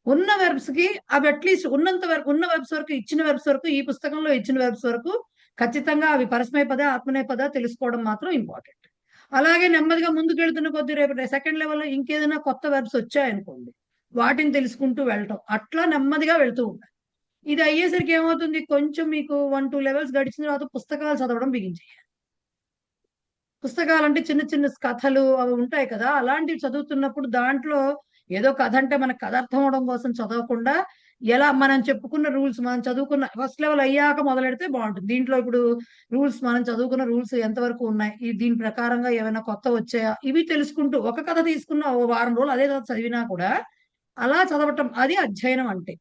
ఉన్న వెర్బ్స్ కి అవి అట్లీస్ట్ ఉన్న వెర్బ్స్ వరకు, ఇచ్చిన వెర్బ్స్ వరకు, ఈ పుస్తకంలో ఇచ్చిన వెర్బ్స్ వరకు ఖచ్చితంగా అవి పరస్మైపద, ఆత్మనేపద తెలుసుకోవడం మాత్రం ఇంపార్టెంట్. అలాగే నెమ్మదిగా ముందుకు వెళ్తున్న కొద్ది రేపు సెకండ్ లెవెల్లో ఇంకేదైనా కొత్త వెర్బ్స్ వచ్చాయనుకోండి, వాటిని తెలుసుకుంటూ వెళ్ళటం, అట్లా నెమ్మదిగా వెళ్తూ ఉంటాయి. ఇది అయ్యేసరికి ఏమవుతుంది, కొంచెం మీకు 1-2 లెవెల్స్ గడిచిన తర్వాత పుస్తకాలు చదవడం బిగించేయాలి. పుస్తకాలు అంటే చిన్న చిన్న కథలు అవి ఉంటాయి కదా, అలాంటివి చదువుతున్నప్పుడు దాంట్లో ఏదో కథ అంటే మనకు కథ అర్థం అవడం కోసం చదవకుండా, ఎలా మనం చెప్పుకున్న రూల్స్, మనం చదువుకున్న ఫస్ట్ లెవెల్ అయ్యాక మొదలెడితే బాగుంటుంది. దీంట్లో ఇప్పుడు రూల్స్, మనం చదువుకున్న రూల్స్ ఎంతవరకు ఉన్నాయి, దీని ప్రకారంగా ఏమైనా కొత్త వచ్చాయా, ఇవి తెలుసుకుంటూ ఒక కథ తీసుకున్న ఓ వారం రోజులు అదే కథ చదివినా కూడా అలా చదవటం, అది అధ్యయనం అంటే.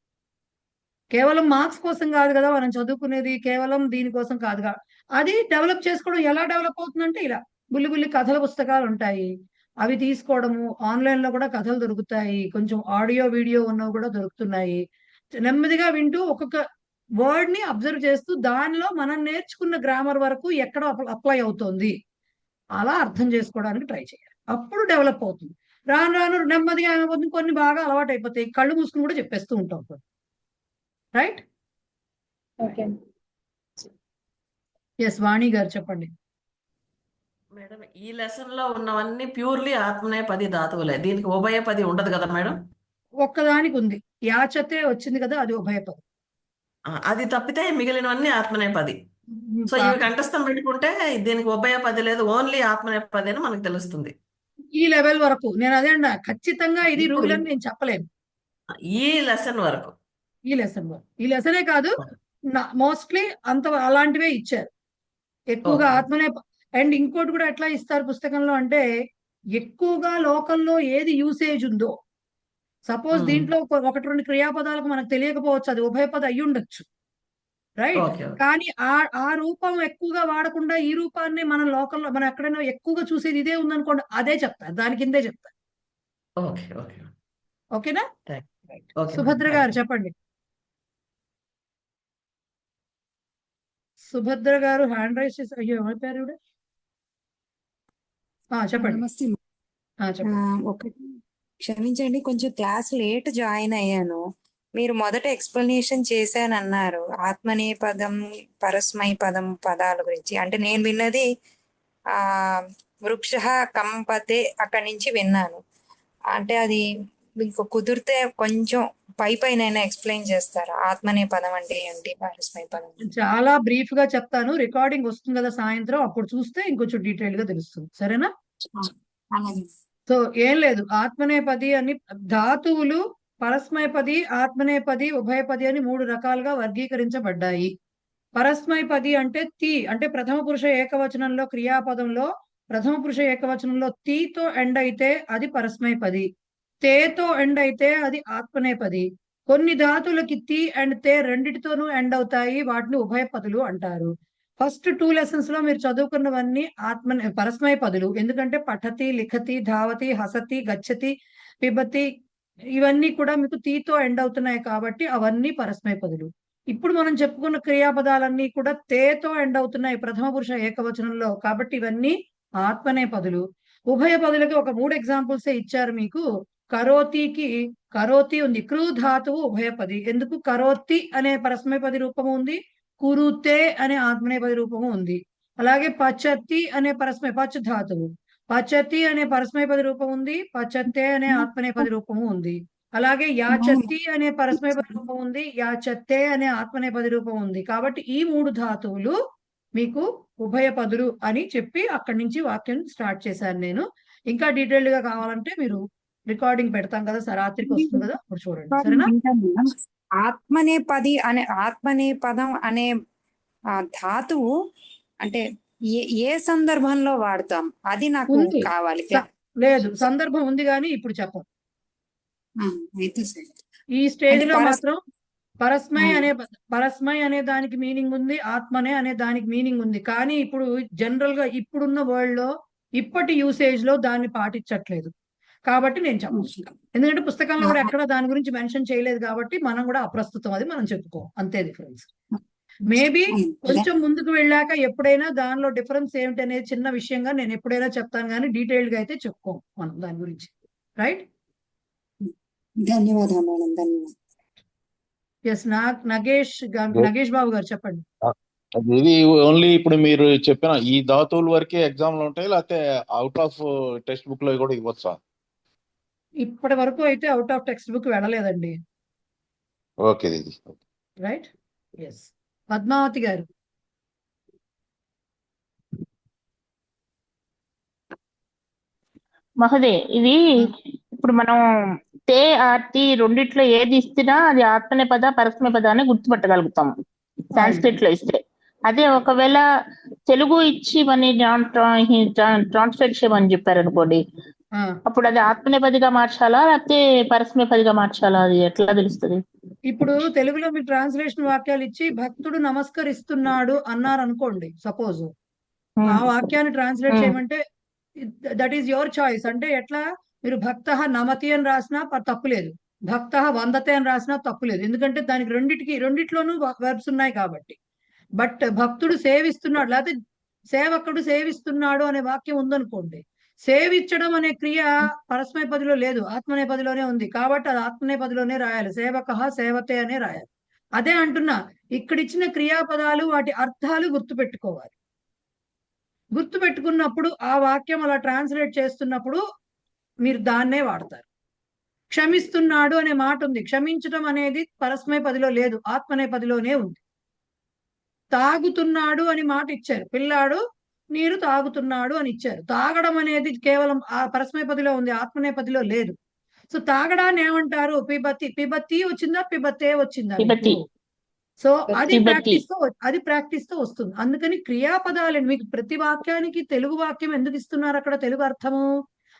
కేవలం మార్క్స్ కోసం కాదు కదా మనం చదువుకునేది, కేవలం దీనికోసం కాదుగా. అది డెవలప్ చేసుకోవడం ఎలా డెవలప్ అవుతుందంటే ఇలా బుల్లి కథల పుస్తకాలు ఉంటాయి, అవి తీసుకోవడము. ఆన్లైన్ లో కూడా కథలు దొరుకుతాయి, కొంచెం ఆడియో వీడియో ఉన్నవి కూడా దొరుకుతున్నాయి. నెమ్మదిగా వింటూ ఒక్కొక్క వర్డ్ ని అబ్జర్వ్ చేస్తూ దానిలో మనం నేర్చుకున్న గ్రామర్ వరకు ఎక్కడ అప్లై అవుతోంది అలా అర్థం చేసుకోవడానికి ట్రై చేయాలి. అప్పుడు డెవలప్ అవుతుంది. రాను రాను నెమ్మదిగా ఏమైపోతుంది, కొన్ని బాగా అలవాటు అయిపోతాయి, కళ్ళు మూసుకుని కూడా చెప్పేస్తూ ఉంటాం. రైట్? ఓకే. ఎస్, వాణి గారు చెప్పండి. మేడం, ఈ లెసన్ లో ఉన్నవన్నీ ప్యూర్లీ ఆత్మనేపది ధాతువులే, దీనికి ఉభయపది ఉండదు కదా మేడం? ఒక్కదానికి ఉంది, యాచతే వచ్చింది కదా, అది ఉభయపది. అది తప్పితే మిగిలినవన్నీ ఆత్మనేపది. సో ఇవి కంఠస్థం పెట్టుకుంటే దీనికి ఉభయపది లేదు, ఓన్లీ ఆత్మనేపది అని మనకు తెలుస్తుంది. ఈ లెవెల్ వరకు నేను అదే అన్నా, ఖచ్చితంగా ఇది ఇప్పుడు రూల్ అని నేను చెప్పలేను. ఈ లెసన్ వరకు, ఈ లెసనే కాదు, మోస్ట్లీ అంత అలాంటివే ఇచ్చారు ఎక్కువగా Okay. ఆత్మనే. అండ్ ఇంకోటి కూడా ఎట్లా ఇస్తారు పుస్తకంలో అంటే, ఎక్కువగా లోకల్లో ఏది యూసేజ్ ఉందో, సపోజ్ దీంట్లో 1-2 క్రియాపదాలకు మనకు తెలియకపోవచ్చు, అది ఉభయపద అయ్యి ఉండొచ్చు, రైట్? Okay. కానీ ఆ రూపం ఎక్కువగా వాడకుండా ఈ రూపాన్ని మనం లోకల్లో మనం ఎక్కడైనా ఎక్కువగా చూసేది ఇదే ఉందనుకోండి, అదే చెప్తారు, దాని కిందే చెప్తారు. ఓకే. ఓకేనా? Okay, Subhadra madam. గారు Thank you. చెప్పండి. సుభద్ర గారు హ్యాండ్ రైస్ చేసి అయ్యో ఏమైపోయారు ఇవిడ? చెప్పండి. నమస్తే. చెప్పండి. ఒకటి క్షమించండి, కొంచెం క్లాస్ లేట్ జాయిన్ అయ్యాను. మీరు మొదట ఎక్స్ప్లెనేషన్ చేశానన్నారు ఆత్మనే పదం, పరస్మై పదం పదాల గురించి. అంటే నేను విన్నది ఆ వృక్ష కంపతే అక్కడి నుంచి విన్నాను. అంటే అది మీకు కుదిరితే కొంచెం పైన ఎక్స్ప్లెయిన్ చేస్తారా? ఆత్మనే పదం అంటే ఏంటి, పరస్మై పదం? చాలా బ్రీఫ్ గా చెప్తాను. రికార్డింగ్ వస్తుంది కదా సాయంత్రం, అప్పుడు చూస్తే ఇంకొంచెం డీటెయిల్ గా తెలుస్తుంది. సరేనా? అలాగే. సో ఏం లేదు, ఆత్మనేపది అని ధాతువులు పరస్మైపది, ఆత్మనేపది, ఉభయపది అని 3 రకాలుగా వర్గీకరించబడ్డాయి. పరస్మైపది అంటే అంటే ప్రథమ పురుష ఏకవచనంలో క్రియాపదంలో ప్రథమ పురుష ఏకవచనంలో తీతో ఎండ్ అయితే అది పరస్మైపది, తేతో ఎండ్ అయితే అది ఆత్మనేపది. కొన్ని ధాతువులకి తి అండ్ తే రెండిటితోనూ ఎండ్ అవుతాయి, వాటిని ఉభయపదులు అంటారు. ఫస్ట్ 2 లెసన్స్ లో మీరు చదువుకున్నవన్నీ పరస్మై పదులు. ఎందుకంటే పఠతి, లిఖతి, ధావతి, హసతి, గచ్చతి, పిబతి ఇవన్నీ కూడా మీకు తీతో ఎండ్ అవుతున్నాయి కాబట్టి అవన్నీ పరస్మై పదులు. ఇప్పుడు మనం చెప్పుకున్న క్రియాపదాలన్నీ కూడా తేతో ఎండ్ అవుతున్నాయి ప్రథమ పురుష ఏకవచనంలో, కాబట్టి ఇవన్నీ ఆత్మనే పదులు. ఉభయ పదులకి ఒక 3 ఎగ్జాంపుల్స్ ఇచ్చారు మీకు. కరోతికి కరోతి ఉంది, క్రూ ధాతువు ఉభయపది. ఎందుకు? కరోతి అనే పరస్మైపది రూపము ఉంది, కురుతే అనే ఆత్మనేపది రూపము ఉంది. అలాగే పచతి అనే పచ ధాతువు, పచతి అనే పరస్మైపది రూపం ఉంది, పచతే అనే ఆత్మనేపది రూపము ఉంది. అలాగే యాచతి అనే పరస్మైపది రూపం ఉంది, యాచతే అనే ఆత్మనేపది రూపం ఉంది. కాబట్టి ఈ 3 ధాతువులు మీకు ఉభయపదులు అని చెప్పి అక్కడి నుంచి వాక్యం స్టార్ట్ చేశాను నేను. ఇంకా డీటెయిల్డ్ గా కావాలంటే మీరు రికార్డింగ్ పెడతాం కదా, రాత్రికి వస్తుంది కదా, అప్పుడు చూడండి. సరేనా? ఆత్మనే పదం అనే ధాతువు అంటే ఏ సందర్భంలో వాడతాం అది నాకు ఉంది. కావాలి. లేదు, సందర్భం ఉంది కానీ ఇప్పుడు చెప్పం. అయితే సరే. ఈ స్టేజ్ అంటే లో మాత్రం పరస్మై అనే దానికి మీనింగ్ ఉంది, ఆత్మనే అనే దానికి మీనింగ్ ఉంది. కానీ ఇప్పుడు జనరల్ గా ఇప్పుడున్న వరల్డ్ లో ఇప్పటి యూసేజ్ లో దాన్ని పాటించట్లేదు కాబట్టి నేను చెప్పను. ఎందుకంటే పుస్తకంలో కూడా ఎక్కడ దాని గురించి మెన్షన్ చేయలేదు కాబట్టి మనం కూడా అప్రస్తుతం, అది మనం చెప్పుకోం, అంతే డిఫరెన్స్. మేబీ కొంచెం ముందుకు వెళ్ళాక ఎప్పుడైనా దానిలో డిఫరెన్స్ ఏమిటి అనేది చిన్న విషయంగా నేను ఎప్పుడైనా చెప్తాను, కానీ డీటెయిల్డ్ గా అయితే చెప్పుకోం మనం దాని గురించి. రైట్? ధన్యవాదాలు మేడం, ధన్యవాదాలు. ఎస్, నగేష్ బాబు గారు చెప్పండి. ఇది ఓన్లీ ఇప్పుడు మీరు చెప్పిన ఈ ధాతువుల వరకే ఎగ్జామ్ లో ఉంటాయి, లేకపోతే అవుట్ ఆఫ్ టెక్స్ట్ బుక్ లో కూడా ఇవ్వచ్చా? ఇప్పటి వరకు అయితే అవుట్ ఆఫ్ టెక్స్ట్ బుక్ వెళ్ళలేదండి. ఓకే దీది. రైట్? ఎస్. పద్మావతి గారు. మహోదయ్, ఇది ఇప్పుడు మనం తే ఆర్తి రెండిట్లో ఏది ఇచ్చినా అది ఆత్మనే పద, పరస్మై పద అని గుర్తుపట్టగలుగుతాం సాంస్క్రిట్ లో ఇస్తే. అదే ఒకవేళ తెలుగు ఇచ్చి మన ట్రాన్స్లేట్ చేయమని చెప్పారు అనుకోండి, అప్పుడు అది ఆత్మనేపదిగా మార్చాలా లేకపోతే పరస్మైపదిగా మార్చాలా? అది ఎట్లా తెలుస్తుంది? ఇప్పుడు తెలుగులో మీ ట్రాన్స్లేషన్ వాక్యాలు ఇచ్చి భక్తుడు నమస్కరిస్తున్నాడు అన్నారు అనుకోండి, సపోజ్ ఆ వాక్యాన్ని ట్రాన్స్లేట్ చేయమంటే దట్ ఈస్ యువర్ చాయిస్. అంటే ఎట్లా, మీరు భక్త నమతి అని రాసినా తప్పులేదు, భక్త వందతే అని రాసినా తప్పులేదు, ఎందుకంటే దానికి రెండిట్లోనూ వర్బ్స్ ఉన్నాయి కాబట్టి. బట్ భక్తుడు సేవిస్తున్నాడు లేకపోతే సేవకుడు సేవిస్తున్నాడు అనే వాక్యం ఉందనుకోండి, సేవించడం అనే క్రియ పరస్మైపదిలో లేదు, ఆత్మనేపదిలోనే ఉంది కాబట్టి అది ఆత్మనేపదిలోనే రాయాలి, సేవక సేవతే అనే రాయాలి. అదే అంటున్నా, ఇక్కడ ఇచ్చిన క్రియాపదాలు వాటి అర్థాలు గుర్తుపెట్టుకోవాలి. గుర్తుపెట్టుకున్నప్పుడు ఆ వాక్యం అలా ట్రాన్స్లేట్ చేస్తున్నప్పుడు మీరు దాన్నే వాడతారు. క్షమిస్తున్నాడు అనే మాట ఉంది, క్షమించడం అనేది పరస్మైపదిలో లేదు, ఆత్మనేపదిలోనే ఉంది. తాగుతున్నాడు అని మాట ఇచ్చారు, పిల్లాడు నీరు తాగుతున్నాడు అని ఇచ్చారు, తాగడం అనేది కేవలం ఆ పరస్మైపదిలో ఉంది, ఆత్మనేపదిలో లేదు. సో తాగడాన్ని ఏమంటారు? పిబతి. పిబతి వచ్చిందా, పిబతే వచ్చిందా? సో అది ప్రాక్టీస్ తో వస్తుంది. అందుకని క్రియాపదాలు మీకు ప్రతి వాక్యానికి తెలుగు వాక్యం ఎందుకు ఇస్తున్నారు అక్కడ తెలుగు అర్థము?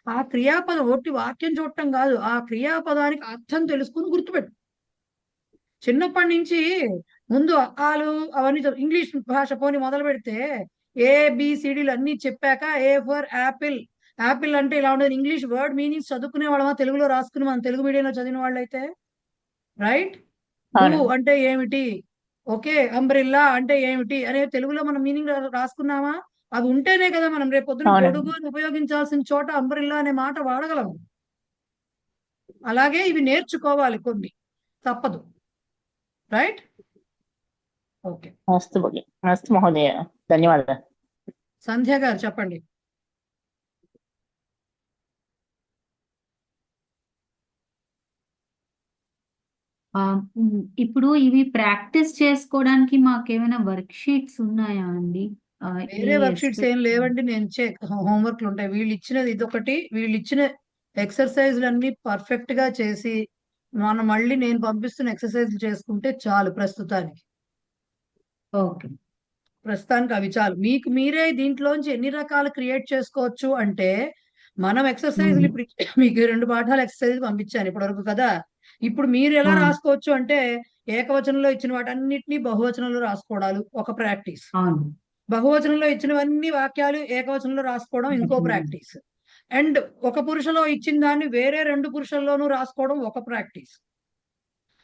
ఆ క్రియాపదం ఒకటి వాక్యం చూడటం కాదు, ఆ క్రియాపదానికి అర్థం తెలుసుకుని గుర్తుపెట్టు. చిన్నప్పటి నుంచి ముందు అక్కాలు అవన్నీ ఇంగ్లీష్ భాష పోని మొదలు పెడితే ABCDలు అన్ని చెప్పాక A ఫర్ యాపిల్, యాపిల్ అంటే ఇలా ఉండదు, ఇంగ్లీష్ వర్డ్ మీనింగ్స్ చదువుకునే వాళ్ళమా, తెలుగులో రాసుకుని మనం తెలుగు మీడియంలో చదివిన వాళ్ళైతే. రైట్? డూ అంటే ఏమిటి, ఓకే, అంబ్రిల్లా అంటే ఏమిటి అనే తెలుగులో మనం మీనింగ్ రాసుకున్నామా? అది ఉంటేనే కదా మనం రేపు పొద్దున అవునండి. గొడుగు అని ఉపయోగించాల్సిన చోట అంబ్రిల్లా అనే మాట వాడగలము. అలాగే ఇవి నేర్చుకోవాలి కొన్ని, తప్పదు. రైట్? ఓకే, అస్తు భగిని, అస్తు మహోదయ, ధన్యవాదాలు. సంధ్య గారు చెప్పండి. ఇప్పుడు ఇవి ప్రాక్టీస్ చేసుకోవడానికి మాకేమైనా వర్క్ షీట్స్ ఉన్నాయా అండి? వేరే వర్క్ షీట్స్ ఏం లేవండి. నేను హోంవర్క్లు ఉంటాయి. వీళ్ళు ఇచ్చినది ఇదొకటి, వీళ్ళు ఇచ్చిన ఎక్సర్సైజ్లన్నీ పర్ఫెక్ట్ గా చేసి మనం మళ్ళీ నేను పంపిస్తున్న ఎక్సర్సైజ్లు చేసుకుంటే చాలు ప్రస్తుతానికి. ఓకే. ప్రస్తుతానికి అవి చాలు. మీకు మీరే దీంట్లోంచి ఎన్ని రకాలు క్రియేట్ చేసుకోవచ్చు అంటే, మనం ఎక్సర్సైజ్లు ఇప్పుడు మీకు 2 పాఠాలు ఎక్సర్సైజ్ పంపించాను ఇప్పటివరకు కదా. ఇప్పుడు మీరు ఎలా రాసుకోవచ్చు అంటే, ఏకవచనంలో ఇచ్చిన వాటన్నిటిని బహువచనంలో రాసుకోవడాలు ఒక ప్రాక్టీస్. అవును. బహువచనంలో ఇచ్చినవన్నీ వాక్యాలు ఏకవచనంలో రాసుకోవడం ఇంకో ప్రాక్టీస్. అండ్ ఒక పురుషలో ఇచ్చిన దాన్ని వేరే 2 పురుషుల్లోనూ రాసుకోవడం ఒక ప్రాక్టీస్.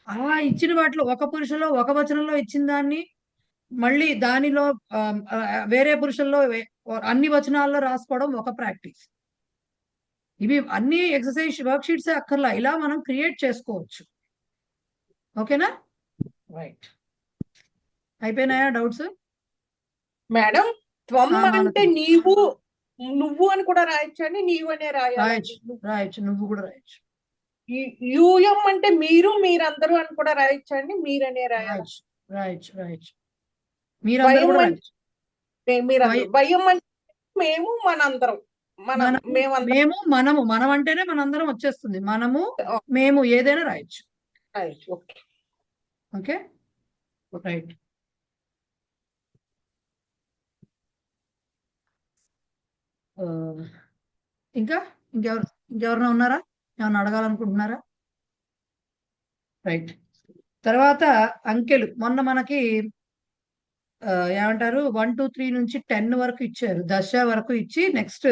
అలా ఇచ్చిన వాటిలో ఒక పురుషలో ఒక వచనంలో ఇచ్చిన దాన్ని మళ్ళీ దానిలో వేరే పురుషుల్లో అన్ని వచనాల్లో రాసుకోవడం ఒక ప్రాక్టీస్. ఇవి అన్ని ఎక్సర్సైజ్ వర్క్ షీట్స్ అక్కర్లా, ఇలా మనం క్రియేట్ చేసుకోవచ్చు. ఓకేనా? రైట్, అయిపోయినాయా డౌట్స్? మేడం, త్వం ఆ, అంటే మాలతి. నీవు, నువ్వు అని కూడా రాయొచ్చు అండి, నీవు అనే రాయాలండి. రాయొచ్చు, రాయొచ్చు, నువ్వు కూడా రాయొచ్చు. యూఎం అంటే మీరు, మీరందరూ అని కూడా రాయొచ్చు అండి, మీరనే రాయాలి. రాయొచ్చు, రాయొచ్చు, రాయొచ్చు. మీరందరూ వయం కూడా అంటే రాయొచ్చు. మీరందరూ, వయం అంటే మేము, మనందరం, మేము, మనము, మనం అంటేనే మనందరం వచ్చేస్తుంది. మనము, మేము ఏదైనా రాయొచ్చు. రాయొచ్చు. ఓకే. Okay, right. ఇంకెవరైనా ఉన్నారా? ఏమన్నా అడగాలనుకుంటున్నారా? రైట్. తర్వాత అంకెలు మొన్న మనకి ఏమంటారు 1 2 3 నుంచి 10 వరకు ఇచ్చారు, దశ వరకు ఇచ్చి నెక్స్ట్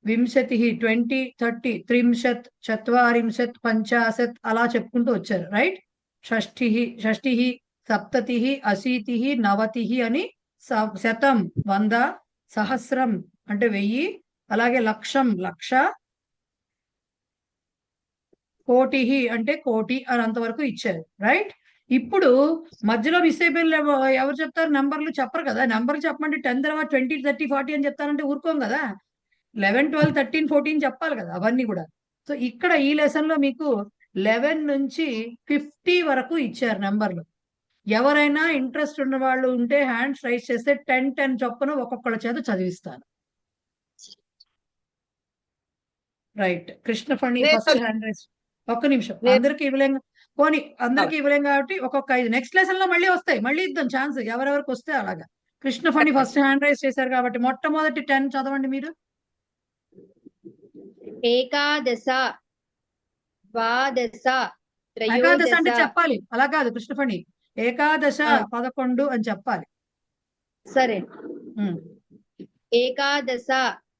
వింశతి 20 30 త్రింశత్ చత్వారింశత్ పంచాశత్ అలా చెప్పుకుంటూ వచ్చారు. రైట్? షష్ఠి షష్ఠి సప్తతి అశీతి నవతి అని శతం 100, సహస్రం అంటే 1000, అలాగే లక్షం లక్ష, కోటి అంటే కోటి అని అంతవరకు ఇచ్చారు. రైట్? ఇప్పుడు మధ్యలో మిస్ అయిపోయిన ఎవరు చెప్తారు? నెంబర్లు చెప్పరు కదా. నెంబర్లు చెప్పమంటే 10 తర్వాత 20 30 40 అని చెప్తానంటే ఊరుకోం కదా. 11 12 13 14 చెప్పాలి కదా అవన్నీ కూడా. సో ఇక్కడ ఈ లెసన్ లో మీకు 11 నుంచి 50 వరకు ఇచ్చారు నెంబర్లు. ఎవరైనా ఇంట్రెస్ట్ ఉన్న వాళ్ళు ఉంటే హ్యాండ్స్ రైజ్ చేస్తే 10 10 చొప్పున ఒక్కొక్కళ్ళ చేత చదివిస్తాను. Right, Krishnaphani first hand raise. ఒక్క నిమిషం, అందరికి ఇవ్వలేం, పోనీ అందరికి ఇవ్వలేం కాబట్టి ఒక్కొక్క 5 నెక్స్ట్ లెసన్ లో మళ్ళీ వస్తాయి, మళ్ళీ ఇద్దాం ఛాన్స్ ఎవరెవరికి వస్తే అలాగా. కృష్ణఫణి ఫస్ట్ హ్యాండ్ రైజ్ చేశారు కాబట్టి మొట్టమొదటి 10 చదవండి మీరు. ఏకాదశ, ద్వాదశ, ఏకాదశ అంటే త్రయోదశ. చెప్పాలి, అలా కాదు కృష్ణఫణి. ఏకాదశ 11 అని చెప్పాలి. సరే. ఏకాదశ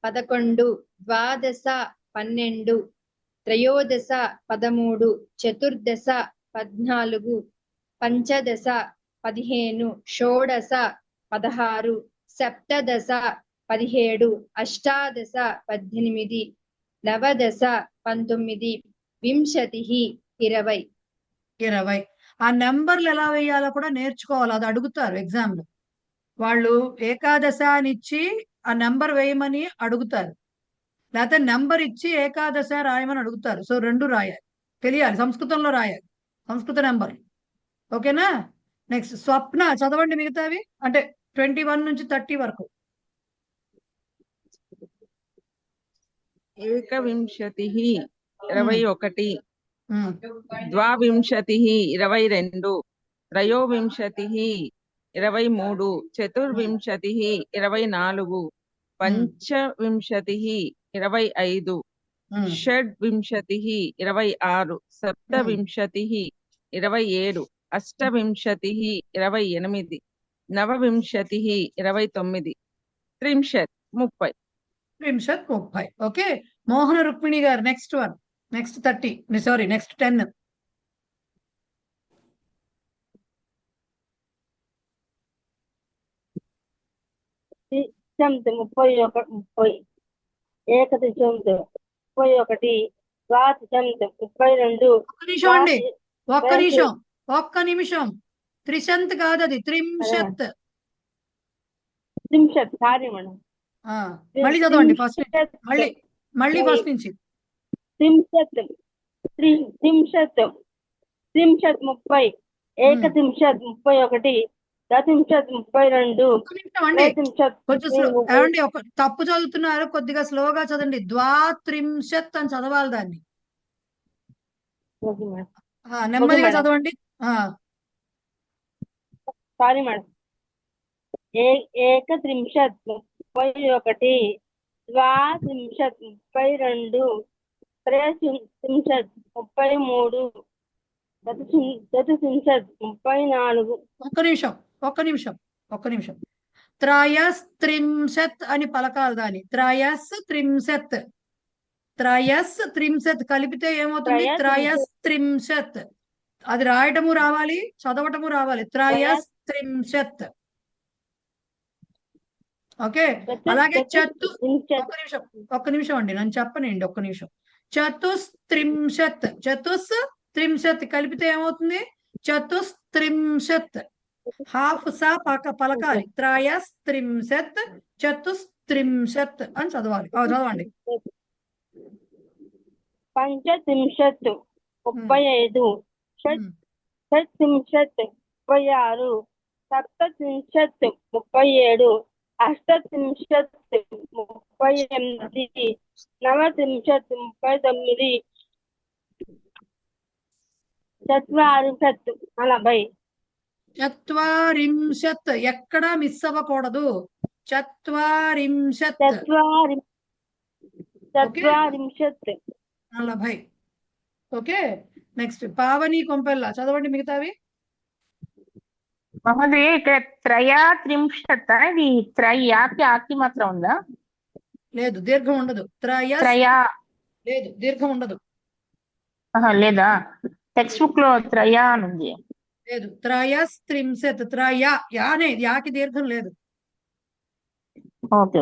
11, ద్వాదశ 12, త్రయోదశ 13, చతుర్దశ 14, పంచదశ 15, షోడశ 16, సప్తదశ 17, అష్టాదశ 18, నవదశ 19, వింశతి 20. 20. ఆ నెంబర్లు ఎలా వేయాలో కూడా నేర్చుకోవాలి, అది అడుగుతారు ఎగ్జామ్ లో. వాళ్ళు ఏకాదశ అని ఇచ్చి ఆ నెంబర్ వేయమని అడుగుతారు, లేకపోతే నెంబర్ ఇచ్చి ఏకాదశ రాయమని అడుగుతారు. సో 2 రాయాలి, తెలియాలి, సంస్కృతంలో రాయాలి, సంస్కృత నెంబర్. ఓకేనా? నెక్స్ట్ స్వప్న చదవండి మిగతావి, అంటే 21 నుంచి 30 వరకు. ఏకవింశతి 21, ద్వావింశతి 22, త్రయోవింశతి 23, చతుర్వింశతి 24, పంచవింశతి 25, షడ్వింశతి 26, సప్తవింశతి 27, అష్టవింశతి 28, నవవింశతి 29, త్రింశత్ 30. త్రింశత్ 30. ఓకే, మోహన రుక్మిణి గారు నెక్స్ట్ 30, సారీ నెక్స్ట్ 10. త్రిశంత్ 30 ఏకత్రిశంత్ 31 ద్వాదశంత్ 32 ఒక్క నిమిషం అండి, ఒక్క త్రయంత్ నిమిషం, ఒక్క నిమిషం. త్రిశంత్ కాదు, అది త్రింశత్. త్రింశత్ సారీ మేడం ఆ, మళ్ళీ చదవండి ఫస్ట్ నుంచి. త్రింశత్ మళ్ళీ మళ్ళీ ఫస్ట్ నుంచి. త్రింశత్ త్రింశత్ 30 ఏకత్రింశత్ 31 దశింశత్ 32 ఒక్క నిమిషం అండి, త్రయోత్రింశత్ కొంచెం ఏమండి, ఒక తప్పు చదువుతున్నారు, కొద్దిగా స్లోగా చదవండి. ద్వాత్రింశత్ అని చదవాలి దాన్ని. నెమ్మదిగా చదవండి. సారీ మేడం ఏకత్రింశత్ 31 ద్వాత్రింశత్ 32 త్రయోత్రింశత్ 33 చతుర్త్రింశత్ 34 ఒక్క నిమిషం. త్రయస్త్రింశత్ అని పలకాలి దాన్ని. త్రయస్త్రింశత్ కలిపితే ఏమవుతుంది? త్రయస్త్రింశత్. అది రాయటము రావాలి, చదవటము రావాలి. త్రయస్త్రింశత్. ఓకే. అలాగే ఒక్క నిమిషం అండి, నన్ను చెప్పనండి, ఒక్క నిమిషం. చతుస్త్రింశత్ కలిపితే ఏమవుతుంది? చతుస్త్రింశత్. హాఫ్ సా పలకాలి. త్రయస్త్రింశత్ చతుస్త్రింశత్ అని చదవాలి. చదవండి. పంచత్రింశత్ 35 షట్త్రింశత్ 36 సప్తత్రింశత్ 37 అష్టత్రింశత్ 38 నవత్రింశత్ 39 చత్వారింశత్ 40 చత్వారింశత్ ఎక్కడా మిస్ అవ్వకూడదు. చత్వారింశత్ 40. ఓకే. నెక్స్ట్ పావని కొంపెల్ల చదవండి మిగతావి. మహోదయ ఇక్కడ త్రయాత్రింశత్ ఇది త్రయాకి ఆకి మాత్రం ఉందా? లేదు, దీర్ఘం ఉండదు. లేదు, దీర్ఘం ఉండదు. లేదా టెక్స్ట్ బుక్ లో త్రయా అని ఉంది. లేదు, త్రయస్త్రింశత్. యానే, యాకి దీర్ఘం లేదు. ఓకే.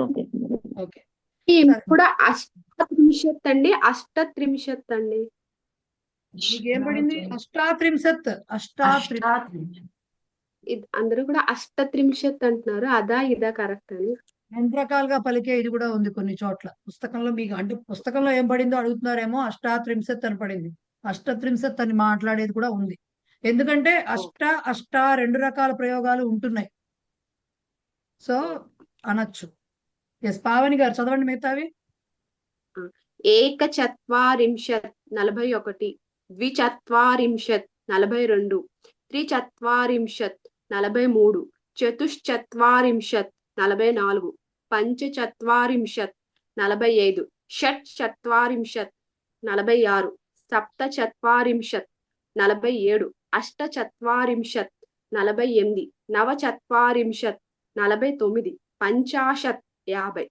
కూడా అష్టత్రింశత్ అండి. మీకేం పడింది? అష్టాత్రింశత్. అందరూ కూడా అష్టత్రింశత్ అంటున్నారు, అదా ఇదా కరెక్ట్ అని. రెండు రకాలుగా పలికే ఇది కూడా ఉంది కొన్ని చోట్ల. పుస్తకంలో మీకు అంటే పుస్తకంలో ఏం పడిందో అడుగుతున్నారేమో. అష్టాత్రింశత్ అని పడింది. అష్టత్రింశత్ అని మాట్లాడేది కూడా ఉంది. ఎందుకంటే అష్ట రెండు రకాల ప్రయోగాలు ఉంటున్నాయి. సో అనొచ్చు. ఎస్ పావని గారు చదవండి మిగతావి. ఏకచత్వారింశత్ 41 ద్విచత్వారింశత్ 42 త్రిచత్వారింశత్ 43 చతుశ్చత్వారింశత్ 44 పంచచత్వారింశత్ 45 షట్చత్వారింశత్ 46 సప్తచత్వారింశత్ 47 అష్టచత్వారింశత్ 48 నవచత్వారింశత్ 49 పంచాశత్ 50.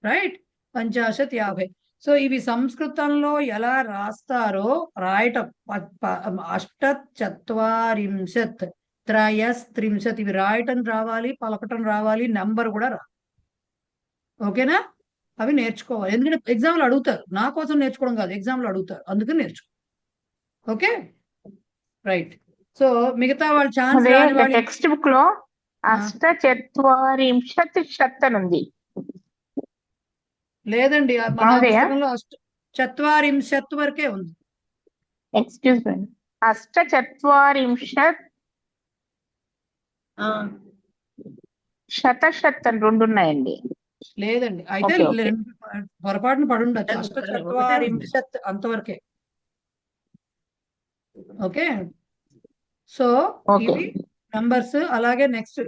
రైట్, పంచాశత్ 50. సో ఇవి సంస్కృతంలో ఎలా రాస్తారో రాయటం. అష్టచత్వారింశత్ త్రయస్త్రింశత్ ఇవి రాయటం రావాలి, పలకటం రావాలి, నెంబర్ కూడా ఓకేనా? అవి నేర్చుకోవాలి. ఎందుకంటే ఎగ్జామ్లో అడుగుతారు. నా కోసం నేర్చుకోవడం కాదు, ఎగ్జామ్లో అడుగుతారు, అందుకని నేర్చుకో. Okay right. సో మిగతా వాళ్ళ ఛాన్స్ టెక్స్ట్ బుక్ లో అష్టచత్వారింశత్ షత్ అని ఉంది. లేదండి, మన పుస్తకంలో చత్వారింశత్ వరకే ఉంది. ఎక్స్క్యూజ్ మీ, అష్టచత్వారింశత్ శతశత్ అని రెండు ఉన్నాయండి. లేదండి, అయితే పొరపాటున పడుండొచ్చు. అష్టచత్వారింశత్ అంతవరకే. ఓకే. సో ఇవి నంబర్స్. అలాగే నెక్స్ట్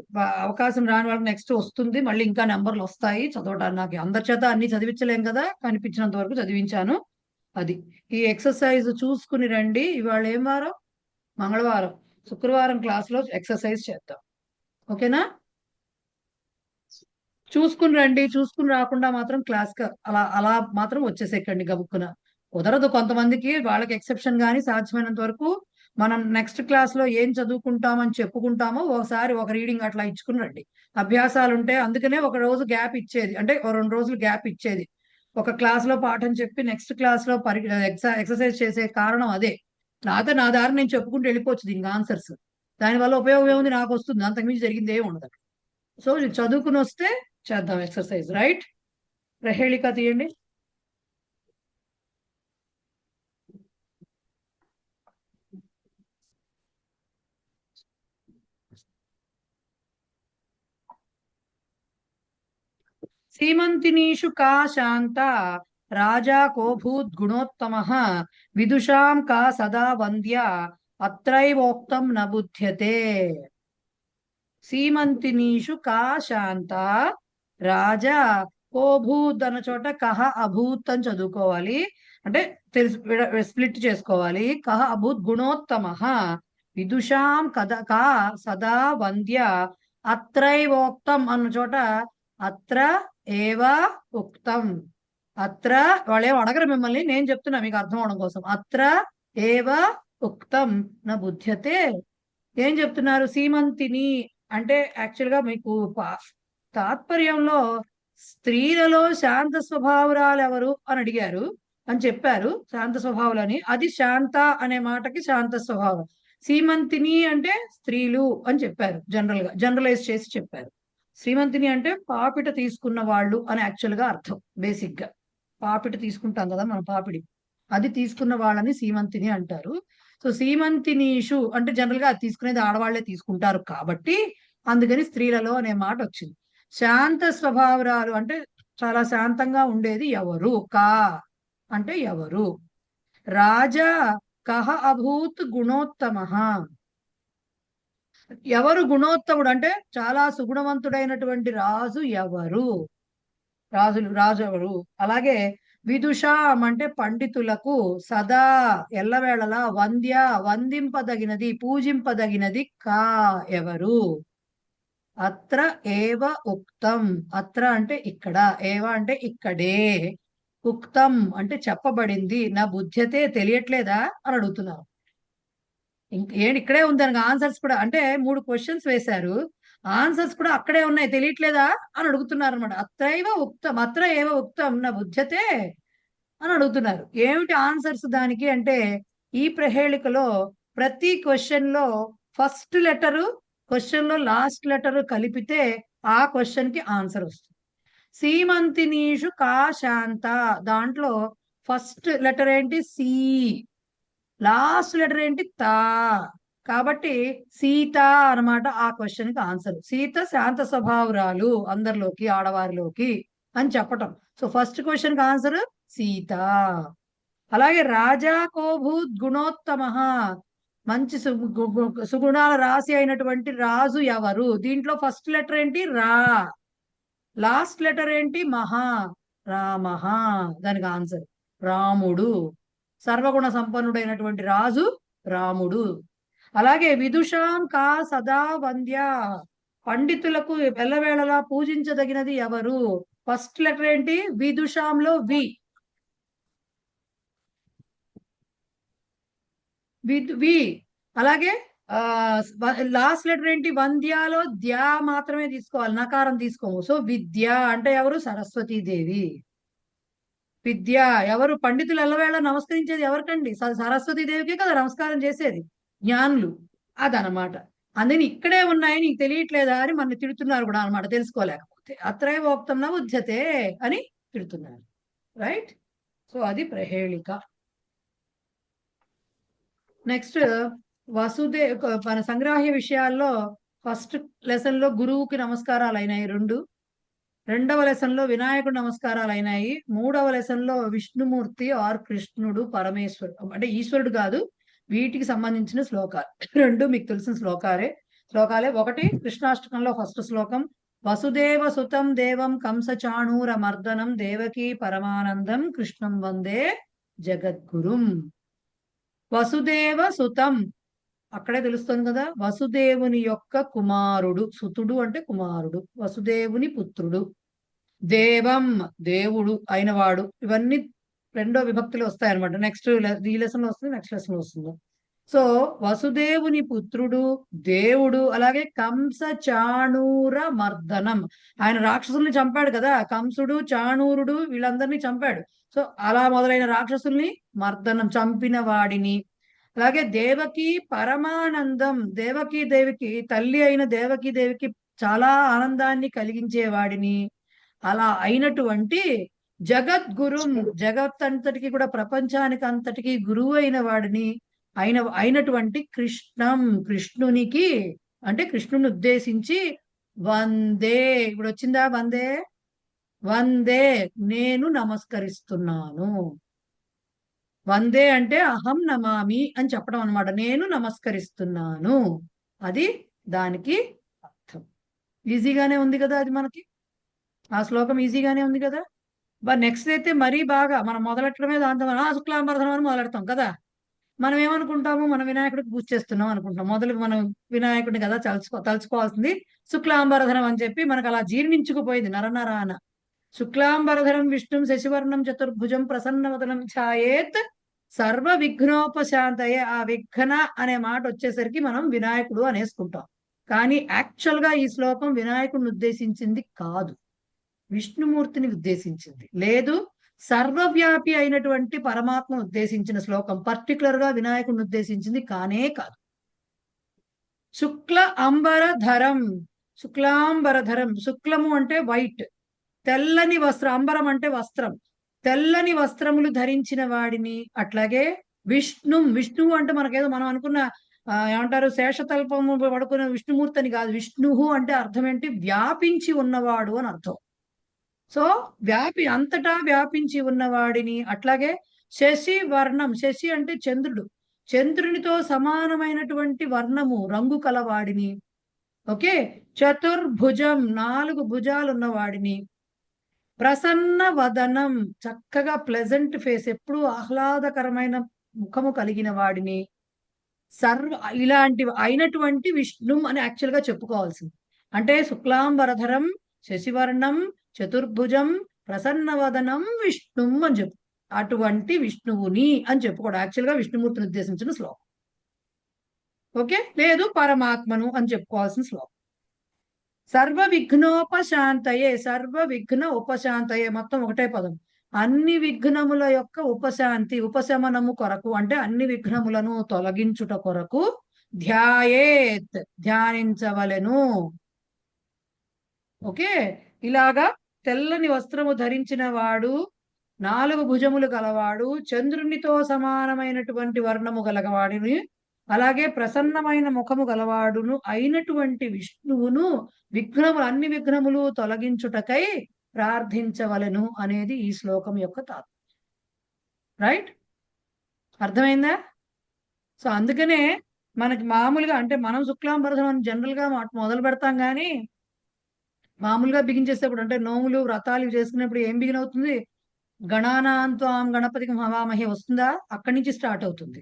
అవకాశం రాని వాళ్ళకి నెక్స్ట్ వస్తుంది, మళ్ళీ ఇంకా నెంబర్లు వస్తాయి చదవడానికి. నాకు అందరి చేత అన్ని చదివించలేం కదా, కనిపించినంత వరకు చదివించాను. అది ఈ ఎక్సర్సైజ్ చూసుకుని రండి. ఇవాళ ఏం వారం? మంగళవారం. శుక్రవారం క్లాస్లో ఎక్సర్సైజ్ చేద్దాం. ఓకేనా? చూసుకుని రండి. చూసుకుని రాకుండా మాత్రం క్లాస్కి అలా మాత్రం వచ్చేసేకండి గబుక్కున. కుదరదు కొంతమందికి, వాళ్ళకి ఎక్సెప్షన్. కానీ సాధ్యమైనంత వరకు మనం నెక్స్ట్ క్లాస్ లో ఏం చదువుకుంటామని చెప్పుకుంటామో ఒకసారి ఒక రీడింగ్ అట్లా ఇచ్చుకుని రండి. అభ్యాసాలు ఉంటే అందుకనే ఒక రోజు గ్యాప్ ఇచ్చేది, అంటే ఓ 2 రోజులు గ్యాప్ ఇచ్చేది. ఒక క్లాస్ లో పాఠం చెప్పి నెక్స్ట్ క్లాస్ లో ఎక్సర్సైజ్ చేసే కారణం అదే. నాతో నా దారి నేను చెప్పుకుంటూ వెళ్ళిపోవచ్చు దీనికి ఆన్సర్స్. దానివల్ల ఉపయోగం ఏముంది, నాకు వస్తుంది, అంతకుమించి జరిగింది ఏమి ఉండదు. సో చదువుకుని వస్తే చేద్దాం ఎక్సర్సైజ్. రైట్, ప్రహేళిక తీయండి. సీమంతినీషు కా శాంత రాజా కోభూత్ గుణోత్తమః విదుషాం కా సదా వంద్య అత్రైవోక్తం న బుధ్యతే. సీమంతినీషు కా శాంత రాజా కోభూత్ అన్న చోట కహ అభూత్ అని చదువుకోవాలి, అంటే స్ప్లిట్ చేసుకోవాలి. కహ అభూత్ గుణోత్తమః విదుషాం కా సదా వంద్య అత్రైవోక్తం అన్న చోట అత్ర ఏవ ఉక్తం. అత్ర వాళ్ళేం అడగరు మిమ్మల్ని, నేను చెప్తున్నా మీకు అర్థం అవడం కోసం. అత్ర ఏవ ఉక్తం నా బుధ్యతే. ఏం చెప్తున్నారు? సీమంతిని అంటే యాక్చువల్ గా మీకు తాత్పర్యంలో స్త్రీలలో శాంత స్వభావురాలు ఎవరు అని అడిగారు అని చెప్పారు, శాంత స్వభావులని. అది శాంత అనే మాటకి శాంత స్వభావం. సీమంతిని అంటే స్త్రీలు అని చెప్పారు, జనరలైజ్ చేసి చెప్పారు. శ్రీమంతిని అంటే పాపిట తీసుకున్న వాళ్ళు అని యాక్చువల్ గా అర్థం. బేసిక్ గా పాపిట తీసుకుంటాం కదా మనం, పాపిడి, అది తీసుకున్న వాళ్ళని సీమంతిని అంటారు. సో సీమంతినీషు అంటే జనరల్ గా అది తీసుకునేది ఆడవాళ్లే తీసుకుంటారు కాబట్టి అందుకని స్త్రీలలో అనే మాట వచ్చింది. శాంత స్వభావరాలు అంటే చాలా శాంతంగా ఉండేది ఎవరు? కా అంటే ఎవరు? రాజా కహ అభూత్ గుణోత్తమః. ఎవరు గుణోత్తముడు అంటే చాలా సుగుణవంతుడైనటువంటి రాజు ఎవరు? రాజు ఎవరు? అలాగే విదుషాం అంటే పండితులకు సదా ఎల్లవేళలా వందింపదగినది పూజింపదగినది కా ఎవరు? అత్ర ఏవ ఉక్తం. అత్ర అంటే ఇక్కడ, ఏవ అంటే ఇక్కడే, ఉక్తం అంటే చెప్పబడింది, నా బుద్ధ్యతే తెలియట్లేదా అని అడుగుతున్నారు. ఏంటి ఇక్కడే ఉంది దానికి ఆన్సర్స్ కూడా, అంటే 3 క్వశ్చన్స్ వేశారు, ఆన్సర్స్ కూడా అక్కడే ఉన్నాయి, తెలియట్లేదా అని అడుగుతున్నారు అనమాట. అత్రైవ ఉక్తం, అత్ర ఏవ ఉక్తం నా బుధ్యతే అని అడుగుతున్నారు. ఏమిటి ఆన్సర్స్ దానికి అంటే, ఈ ప్రహేళికలో ప్రతి క్వశ్చన్ లో ఫస్ట్ లెటరు, క్వశ్చన్ లో లాస్ట్ లెటర్ కలిపితే ఆ క్వశ్చన్ కి ఆన్సర్ వస్తుంది. సీమంతినీషు కా శాంత, దాంట్లో ఫస్ట్ లెటర్ ఏంటి? సి, లాస్ట్ లెటర్ ఏంటి? తా. కాబట్టి సీత అన్నమాట ఆ క్వశ్చన్ కి ఆన్సర్. సీత శాంత స్వభావురాలు అందరిలోకి, ఆడవారిలోకి అని చెప్పటం. సో ఫస్ట్ క్వశ్చన్ కి ఆన్సర్ సీత. అలాగే రాజా కోభూత్ గుణోత్తమః, మంచి సుగుణాల రాశి అయినటువంటి రాజు ఎవరు? దీంట్లో ఫస్ట్ లెటర్ ఏంటి? రా, లాస్ట్ లెటర్ ఏంటి? మహా, రామః. దానికి ఆన్సర్ రాముడు. సర్వగుణ సంపన్నుడైనటువంటి రాజు రాముడు. అలాగే విదుషాం కా సదా వంద్య, పండితులకు ఎల్లవేళలా పూజించదగినది ఎవరు? ఫస్ట్ లెటర్ ఏంటి? విదుషాంలో వి, వి. అలాగే లాస్ట్ లెటర్ ఏంటి? వంద్యాలో ద్యా మాత్రమే తీసుకోవాలి, నకారం తీసుకోము. సో విద్య అంటే ఎవరు? సరస్వతీదేవి. విద్య ఎవరు? పండితులు ఎల్లవేళ నమస్కరించేది ఎవరికండి? సరస్వతీదేవికే కదా నమస్కారం చేసేది, జ్ఞానులు. అదనమాట. అందుకని ఇక్కడే ఉన్నాయి నీకు తెలియట్లేదా అని మన తిడుతున్నారు కూడా అనమాట, తెలుసుకోలేకపోతే. అత్రైవోక్తం న బుధ్యతే అని తిడుతున్నారు. రైట్. సో అది ప్రహేళిక. నెక్స్ట్ మన సంగ్రాహ్య విషయాల్లో ఫస్ట్ లెసన్ లో గురువుకి నమస్కారాలు అయినాయి 2, రెండవ లెసన్ లో వినాయకుడు నమస్కారాలు అయినాయి, మూడవ లెసన్ లో విష్ణుమూర్తి ఆర్ కృష్ణుడు పరమేశ్వరుడు అంటే ఈశ్వరుడు కాదు, వీటికి సంబంధించిన శ్లోకాలు 2 మీకు తెలిసిన శ్లోకాలే. ఒకటి కృష్ణాష్టకంలో ఫస్ట్ శ్లోకం, వసుదేవ సుతం దేవం కంస చాణూర మర్దనం దేవకీ పరమానందం కృష్ణం వందే జగద్గురుం. వసుదేవ సుతం అక్కడే తెలుస్తుంది కదా, వసుదేవుని యొక్క కుమారుడు, సుతుడు అంటే కుమారుడు, వసుదేవుని పుత్రుడు, దేవం దేవుడు అయినవాడు. ఇవన్నీ 2వ విభక్తిలో వస్తాయన్నమాట. నెక్స్ట్ ఈ లెసన్ లో వస్తుంది, నెక్స్ట్ లెసన్ లో వస్తుంది. సో వసుదేవుని పుత్రుడు దేవుడు, అలాగే కంస చాణూర మర్దనం, ఆయన రాక్షసుల్ని చంపాడు కదా, కంసుడు చాణూరుడు వీళ్ళందరినీ చంపాడు. సో అలా మొదలైన రాక్షసుల్ని మర్దనం, చంపిన వాడిని. అలాగే దేవకి పరమానందం, దేవకీ దేవికి తల్లి అయిన దేవకీ దేవికి చాలా ఆనందాన్ని కలిగించే వాడిని. అలా అయినటువంటి జగద్గురుం, జగత్ అంతటికి కూడా ప్రపంచానికి అంతటికి గురువు అయిన వాడిని అయినటువంటి కృష్ణం, కృష్ణునికి అంటే కృష్ణుని ఉద్దేశించి వందే, ఇప్పుడు వచ్చిందా వందే, వందే నేను నమస్కరిస్తున్నాను. వందే అంటే అహం నమామి అని చెప్పడం అన్నమాట, నేను నమస్కరిస్తున్నాను. అది దానికి అర్థం. ఈజీగానే ఉంది కదా అది మనకి, ఆ శ్లోకం ఈజీగానే ఉంది కదా. నెక్స్ట్ అయితే మరీ బాగా మనం మొదలెట్టడమే దాంతో శుక్లాంబరధనం అని మొదలెడతాం కదా. మనం ఏమనుకుంటాము, మనం వినాయకుడికి పూజ చేస్తున్నాం అనుకుంటాం. మొదలు మనం వినాయకుడిని కదా తలుచుకోవాల్సింది శుక్లాంబరధనం అని చెప్పి మనకు అలా జీర్ణించుకుపోయింది నరనరాన. శుక్లాంబరధరం విష్ణుం శశివర్ణం చతుర్భుజం ప్రసన్నవదనం ఛాయేత్ సర్వ విఘ్నోపశాంతయే. ఆ విఘ్న అనే మాట వచ్చేసరికి మనం వినాయకుడు అనేసుకుంటాం. కానీ యాక్చువల్ గా ఈ శ్లోకం వినాయకుడిని ఉద్దేశించింది కాదు, విష్ణుమూర్తిని ఉద్దేశించింది. లేదు, సర్వవ్యాపి అయినటువంటి పరమాత్మ ఉద్దేశించిన శ్లోకం, పర్టికులర్ గా వినాయకుడిని ఉద్దేశించింది కానే కాదు. శుక్ల అంబరధరం, శుక్లాంబరధరం, శుక్లము అంటే వైట్, తెల్లని వస్త్రం, అంబరం అంటే వస్త్రం, తెల్లని వస్త్రములు ధరించిన వాడిని. అట్లాగే విష్ణువు అంటే మనకేదో మనం అనుకున్న ఏమంటారు శేషతల్పము పడుకున్న విష్ణుమూర్తి అని కాదు. విష్ణువు అంటే అర్థం ఏంటి, వ్యాపించి ఉన్నవాడు అని అర్థం. సో అంతటా వ్యాపించి ఉన్నవాడిని. అట్లాగే శశి వర్ణం, శశి అంటే చంద్రుడు, చంద్రునితో సమానమైనటువంటి వర్ణము రంగు కలవాడిని. ఓకే, చతుర్భుజం, 4 భుజాలు ఉన్నవాడిని. ప్రసన్న వదనం, చక్కగా ప్లెజెంట్ ఫేస్, ఎప్పుడు ఆహ్లాదకరమైన ముఖము కలిగిన వాడిని. ఇలాంటివి అయినటువంటి విష్ణు అని యాక్చువల్ గా చెప్పుకోవాల్సింది. అంటే శుక్లాంబరధరం శశివర్ణం చతుర్భుజం ప్రసన్నవదనం విష్ణుం అని చెప్పు, అటువంటి విష్ణువుని అని చెప్పుకోవడం యాక్చువల్ గా విష్ణుమూర్తిని ఉద్దేశించిన శ్లోకం. ఓకే, లేదు పరమాత్మను అని చెప్పుకోవాల్సిన శ్లోకం. సర్వ విఘ్నోపశాంతయే, సర్వ విఘ్న ఉపశాంతయే, మొత్తం ఒకటే పదం. అన్ని విఘ్నముల యొక్క ఉపశాంతి, ఉపశమనము కొరకు, అంటే అన్ని విఘ్నములను తొలగించుట కొరకు ధ్యాయేత్, ధ్యానించవలెను. ఓకే, ఇలాగా తెల్లని వస్త్రము ధరించిన వాడు, 4 భుజములు గలవాడు, చంద్రునితో సమానమైనటువంటి వర్ణము గలవాడిని, అలాగే ప్రసన్నమైన ముఖము గలవాడును అయినటువంటి విష్ణువును అన్ని విఘ్నములు తొలగించుటకై ప్రార్థించవలెను అనేది ఈ శ్లోకం యొక్క తాత్పర్యం. రైట్, అర్థమైందా? సో అందుకనే మనకి మామూలుగా అంటే మనం శుక్లాంబరధనం అని జనరల్ గా మొదలు పెడతాం, కానీ మామూలుగా బిగించేసేప్పుడు అంటే నోములు వ్రతాలు చేసుకునేప్పుడు ఏం బిగిన్ అవుతుంది, గణానాంత్వాం గణపతికి హవామహే వస్తుందా, అక్కడి నుంచి స్టార్ట్ అవుతుంది.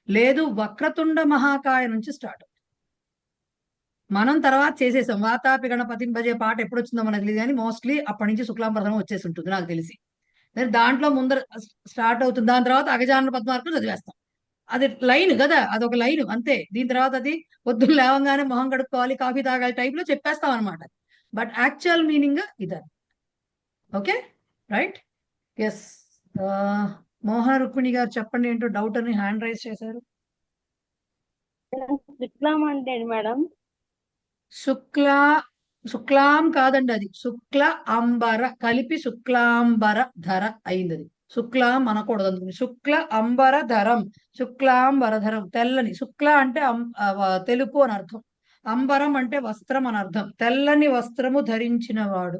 లేదు, వక్రతుండ మహాకాయ నుంచి స్టార్ట్ అవుతుంది. మనం తర్వాత చేసేసాం, వాతాపి గణపతి భజే పాట ఎప్పుడు వచ్చిందో మనకు తెలియదు, కానీ మోస్ట్లీ అప్పటి నుంచి శుక్లాంబరధనం వచ్చేసి ఉంటుంది నాకు తెలిసి. దాంట్లో ముందర స్టార్ట్ అవుతుంది, దాని తర్వాత అగజానన పద్మార్కం చదివేస్తాం. అది లైన్ కదా, అదొక లైన్ అంతే. దీని తర్వాత అది పొద్దున్న లేవంగానే మొహం కడుక్కోవాలి, కాఫీ తాగాలి టైప్ లో చెప్పేస్తాం అనమాట. బట్ యాక్చువల్ మీనింగ్ ఇదే. Okay, right. ఎస్, మోహన రుక్మిణి గారు చెప్పండి, ఏంటో డౌట్ అని హ్యాండ్ రైజ్ చేశారు. శుక్లం అంటే మేడం, శుక్లాం కాదండి, అది శుక్ల అంబర కలిపి శుక్లాంబర ధర అయింది. అది శుక్లాం అనకూడదు, అందుకని శుక్ల అంబర ధరం, శుక్లాంబరధరం, తెల్లని. శుక్ల అంటే తెలుపు అని అర్థం, అంబరం అంటే వస్త్రం అని అర్థం, తెల్లని వస్త్రము ధరించిన వాడు.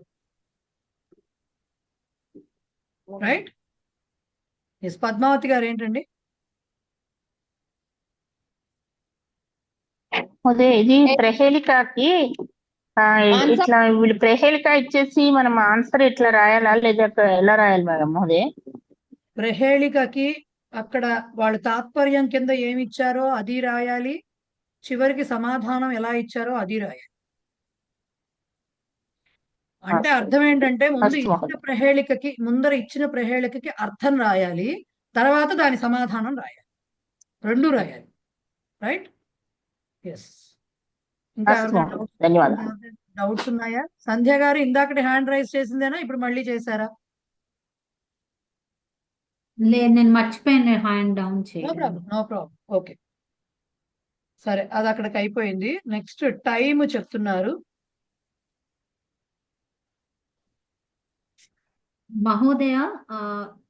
రైట్. ఎస్, పద్మావతి గారు ఏంటండి? అదే ఇది ప్రహేళికకి ఇట్లా వీళ్ళు ప్రహేళిక ఇచ్చేసి మనం ఆన్సర్ ఇట్లా రాయాలా లేదా ఎలా రాయాలి మేడం? అదే ప్రహేళికకి అక్కడ వాళ్ళు తాత్పర్యం కింద ఏమి ఇచ్చారో అది రాయాలి, చివరికి సమాధానం ఎలా ఇచ్చారో అది రాయాలి. అంటే అర్థం ఏంటంటే ముందర ఇచ్చిన ప్రహేళికకి అర్థం రాయాలి, తర్వాత దాని సమాధానం రాయాలి, రెండు రాయాలి. రైట్? ఎస్. ఇంకా అస్తు ఎవరికైనా మహోదయ, ధన్యవాదాలు. డౌట్స్ ఉన్నాయా? సంధ్య గారు ఇందాకటి హ్యాండ్ రైజ్ చేసిందేనా, ఇప్పుడు మళ్ళీ చేశారా? లేదు, నేను మర్చిపోయాను హ్యాండ్ డౌన్ నో చేయడం. Problem, no problem. ఓకే, సరే, అది అక్కడికి అయిపోయింది. నెక్స్ట్ టైం చెప్తున్నారు. మహోదయ,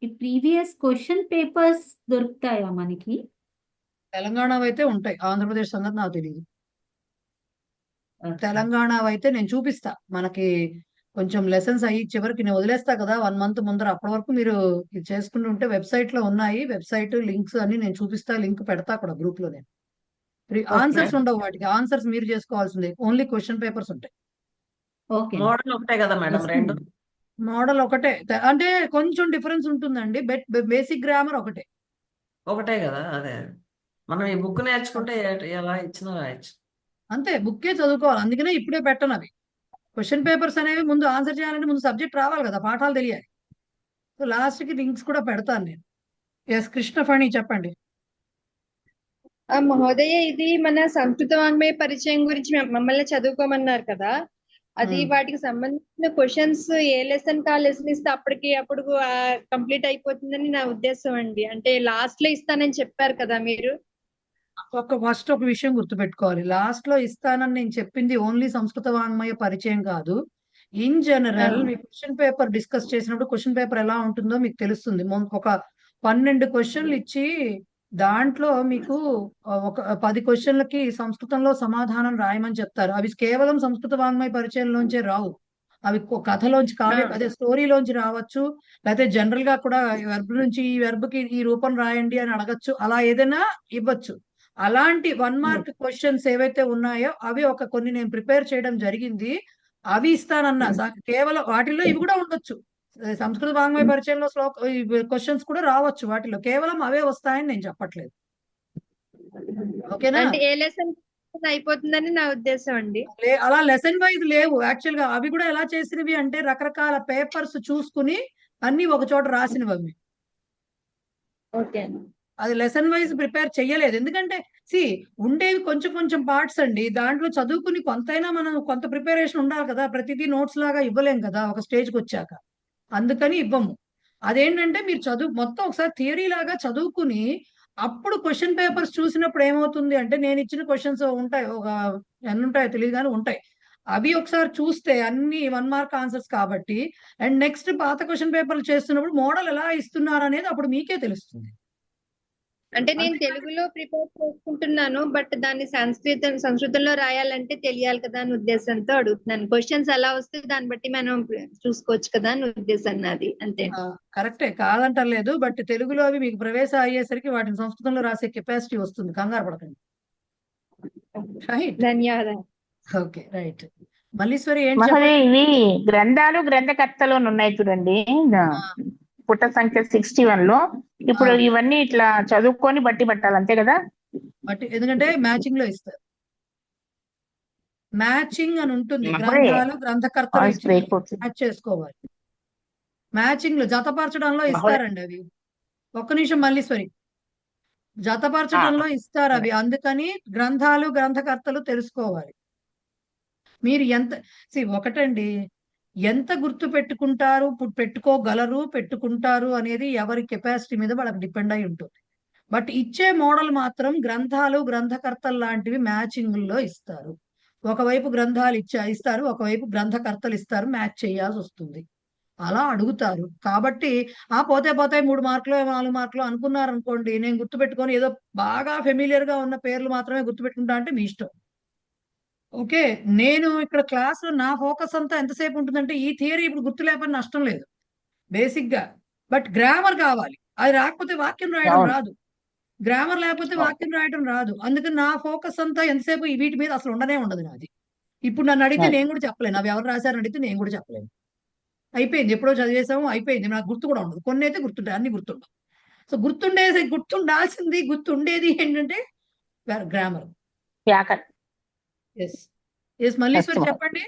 ఈ ప్రీవియస్ క్వశ్చన్ పేపర్స్ దొరుకుతాయా మనకి? తెలంగాణ అయితే ఉంటాయి, ఆంధ్రప్రదేశ్ సంగతి నాకు తెలియదు. తెలంగాణ అయితే నేను చూపిస్తా. మనకి కొంచెం లెసన్స్ అయ్యి చివరికి నేను వదిలేస్తా కదా 1 month ముందర, అప్పటి వరకు మీరు ఇది చేసుకుంటూ ఉంటే వెబ్సైట్ లో ఉన్నాయి. వెబ్సైట్ లింక్స్ అన్ని నేను చూపిస్తా, లింక్ పెడతా కూడా గ్రూప్ లో. నేను ఆన్సర్స్ ఉండవు వాటికి, ఆన్సర్స్ మీరు చేసుకోవాల్సిందే, ఓన్లీ క్వశ్చన్ పేపర్స్ ఉంటాయి. ఓకే, మోడల్ ఒకటే కదా మేడం, రెండు మోడల్ ఒకటే, అంటే కొంచెం డిఫరెన్స్ ఉంటుందండి. బేసిక్ గ్రామర్ ఒకటే. ఒకటే కదా. అదే మనం ఈ బుక్ నేర్చుకుంటే ఎలా ఇచ్చినా రాయొచ్చు. అంతే, బుక్కే చదువుకోవాలి. అందుకనే ఇప్పుడే పెట్టను అవి. క్వశ్చన్ పేపర్స్ అనేవి ముందు ఆన్సర్ చేయాలంటే ముందు సబ్జెక్ట్ రావాలి కదా, పాఠాలు తెలియాలి. సో లాస్ట్ కి లింక్స్ కూడా పెడతాను నేను. ఎస్, కృష్ణఫణి చెప్పండి. మహోదయ, ఇది మన సంస్కృత వాంగ్మయ పరిచయం గురించి మమ్మల్ని చదువుకోమన్నారు కదా, అది వాటికి సంబంధించిన క్వశ్చన్స్ ఏ లెసన్ కా లెసన్ ఇస్తే అప్పుడు కంప్లీట్ అయిపోతుందని నా ఉద్దేశం అండి. అంటే లాస్ట్ లో ఇస్తానని చెప్పారు కదా మీరు. ఫస్ట్ ఒక విషయం గుర్తుపెట్టుకోవాలి, లాస్ట్ లో ఇస్తానని నేను చెప్పింది ఓన్లీ సంస్కృత వాంగ్మయ పరిచయం కాదు. In general me question paper discuss చేసినప్పుడు క్వశ్చన్ పేపర్ ఎలా ఉంటుందో మీకు తెలుస్తుంది. ఒక 12 క్వశ్చన్లు ఇచ్చి దాంట్లో మీకు ఒక 10 క్వశ్చన్లకి సంస్కృతంలో సమాధానం రాయమని చెప్తారు. అవి కేవలం సంస్కృత వాంగ్మయ పరిచయంలోంచే రావు. అవి కథలోంచి, కావ్య అదే స్టోరీలోంచి రావచ్చు, లేకపోతే జనరల్ గా కూడా వెర్బ్ నుంచి ఈ వెర్బ్ కి ఈ రూపం రాయండి అని అడగచ్చు, అలా ఏదైనా ఇవ్వచ్చు. అలాంటి 1 mark క్వశ్చన్స్ ఏవైతే ఉన్నాయో అవి కొన్ని నేను ప్రిపేర్ చేయడం జరిగింది. అవి ఇస్తానన్నా. కేవలం వాటిల్లో ఇవి కూడా ఉండొచ్చు, సంస్కృత వాంగ్మయ పరిచయంలో క్వశ్చన్స్ కూడా రావచ్చు వాటిలో, కేవలం అవే వస్తాయని నేను చెప్పట్లేదు. ఓకేనా? అంటే ఏ లెసన్ అయిపోతుందని నా ఉద్దేశం అండి. అలా లెసన్ వైజ్ లేవు యాక్చువల్ గా. అవి కూడా ఎలా చేసినవి అంటే రకరకాల పేపర్స్ చూసుకుని అన్ని ఒక చోట రాసినవి అవి. ఓకే, అది లెసన్ వైజ్ ప్రిపేర్ చెయ్యలేదు. ఎందుకంటే ఉండేవి కొంచెం కొంచెం పార్ట్స్ అండి, దాంట్లో చదువుకుని కొంతైనా మనం కొంత ప్రిపరేషన్ ఉండాలి కదా, ప్రతిదీ నోట్స్ లాగా ఇవ్వలేం కదా ఒక స్టేజ్కి వచ్చాక, అందుకని ఇవ్వము. అదేంటంటే మీరు మొత్తం ఒకసారి థియరీ లాగా చదువుకుని అప్పుడు క్వశ్చన్ పేపర్స్ చూసినప్పుడు ఏమవుతుంది అంటే, నేను ఇచ్చిన క్వశ్చన్స్ ఉంటాయి, ఒక ఎన్ని ఉంటాయో తెలియదు కానీ ఉంటాయి, అవి ఒకసారి చూస్తే అన్ని 1 mark ఆన్సర్స్ కాబట్టి, అండ్ నెక్స్ట్ పాత క్వశ్చన్ పేపర్లు చేస్తున్నప్పుడు మోడల్ ఎలా ఇస్తున్నారు అనేది అప్పుడు మీకే తెలుస్తుంది. అంటే నేను తెలుగులో ప్రిపేర్ చేసుకుంటున్నాను, బట్ దాన్ని సంస్కృతంలో రాయాలంటే తెలియాలి కదా అని ఉద్దేశంతో అడుగుతున్నాను. క్వశ్చన్స్ ఎలా వస్తే దాన్ని బట్టి మనం చూసుకోవచ్చు కదా అని ఉద్దేశం నాది. అంతే. కరెక్టే, కాదంటలేదు. బట్ తెలుగులో అవి మీకు ప్రవేశ అయ్యేసరికి వాటిని సంస్కృతంలో రాసే కెపాసిటీ వస్తుంది, కంగారు పడకండి. రైట్, ధన్యవాదాలు. Okay, right. మల్లీశ్వరి ఏంటి మహోదయ, చెప్పండి. ఇవి గ్రంథాలు గ్రంథకర్తలు ఉన్నాయి చూడండి, పుట సంఖ్య 61 లో. ఇప్పుడు ఇవన్నీ ఇట్లా చదువుకొని బట్టి పట్టాలి అంతే కదా? బట్ ఎందుకంటే మ్యాచింగ్ లో ఇస్తారు, మ్యాచింగ్ అని ఉంటుంది, మహోదయ, గ్రంథాలు గ్రంథకర్తలు వాయిస్ బ్రేక్ అవుతుంది. మ్యాచ్ చేసుకోవాలి. మ్యాచింగ్ లో జతపరచడంలో మహోదయ, ఇస్తారండి అవి. ఒక్క నిమిషం మల్లీశ్వరి, జతపరచడంలో ఇస్తారు అవి. అందుకని గ్రంథాలు గ్రంథకర్తలు తెలుసుకోవాలి. మీరు ఒకటండి, ఎంత గుర్తు పెట్టుకుంటారు, పెట్టుకోగలరు, పెట్టుకుంటారు అనేది ఎవరి కెపాసిటీ మీద వాళ్ళకి డిపెండ్ అయి ఉంటుంది. బట్ ఇచ్చే మోడల్ మాత్రం గ్రంథాలు గ్రంథకర్తలు లాంటివి మ్యాచింగ్ లో ఇస్తారు. ఒకవైపు గ్రంథాలు ఇస్తారు, ఒకవైపు గ్రంథకర్తలు ఇస్తారు, మ్యాచ్ చేయాల్సి వస్తుంది. అలా అడుగుతారు కాబట్టి పోతే 3 మార్కులు 4 మార్కులు అనుకున్నారు అనుకోండి, నేను గుర్తుపెట్టుకొని ఏదో బాగా ఫెమిలియర్ గా ఉన్న పేర్లు మాత్రమే గుర్తుపెట్టుకుంటా అంటే మీ ఇష్టం. ఓకే, నేను ఇక్కడ క్లాస్ లో నా ఫోకస్ అంతా ఎంతసేపు ఉంటుందంటే, ఈ థియరీ ఇప్పుడు గుర్తు లేకపోతే నష్టం లేదు బేసిక్ గా, బట్ గ్రామర్ కావాలి. అది రాకపోతే వాక్యం రాయడం రాదు, గ్రామర్ లేకపోతే వాక్యం రాయడం రాదు. అందుకని నా ఫోకస్ అంతా ఎంతసేపు వీటి మీద అసలు ఉండనే ఉండదు నాది. ఇప్పుడు నన్ను అడిగితే నేను కూడా చెప్పలేను, అవి ఎవరు రాశారని అడిగితే నేను కూడా చెప్పలేను. అయిపోయింది, ఎప్పుడో చదివేసాము, అయిపోయింది. నాకు గుర్తు కూడా ఉండదు, కొన్ని అయితే గుర్తుంటాయి, అన్ని గుర్తుండవు. సో గుర్తుండేది గుర్తుండేది ఏంటంటే గ్రామర్. ఎస్ మల్లీశ్వరి చెప్పండి.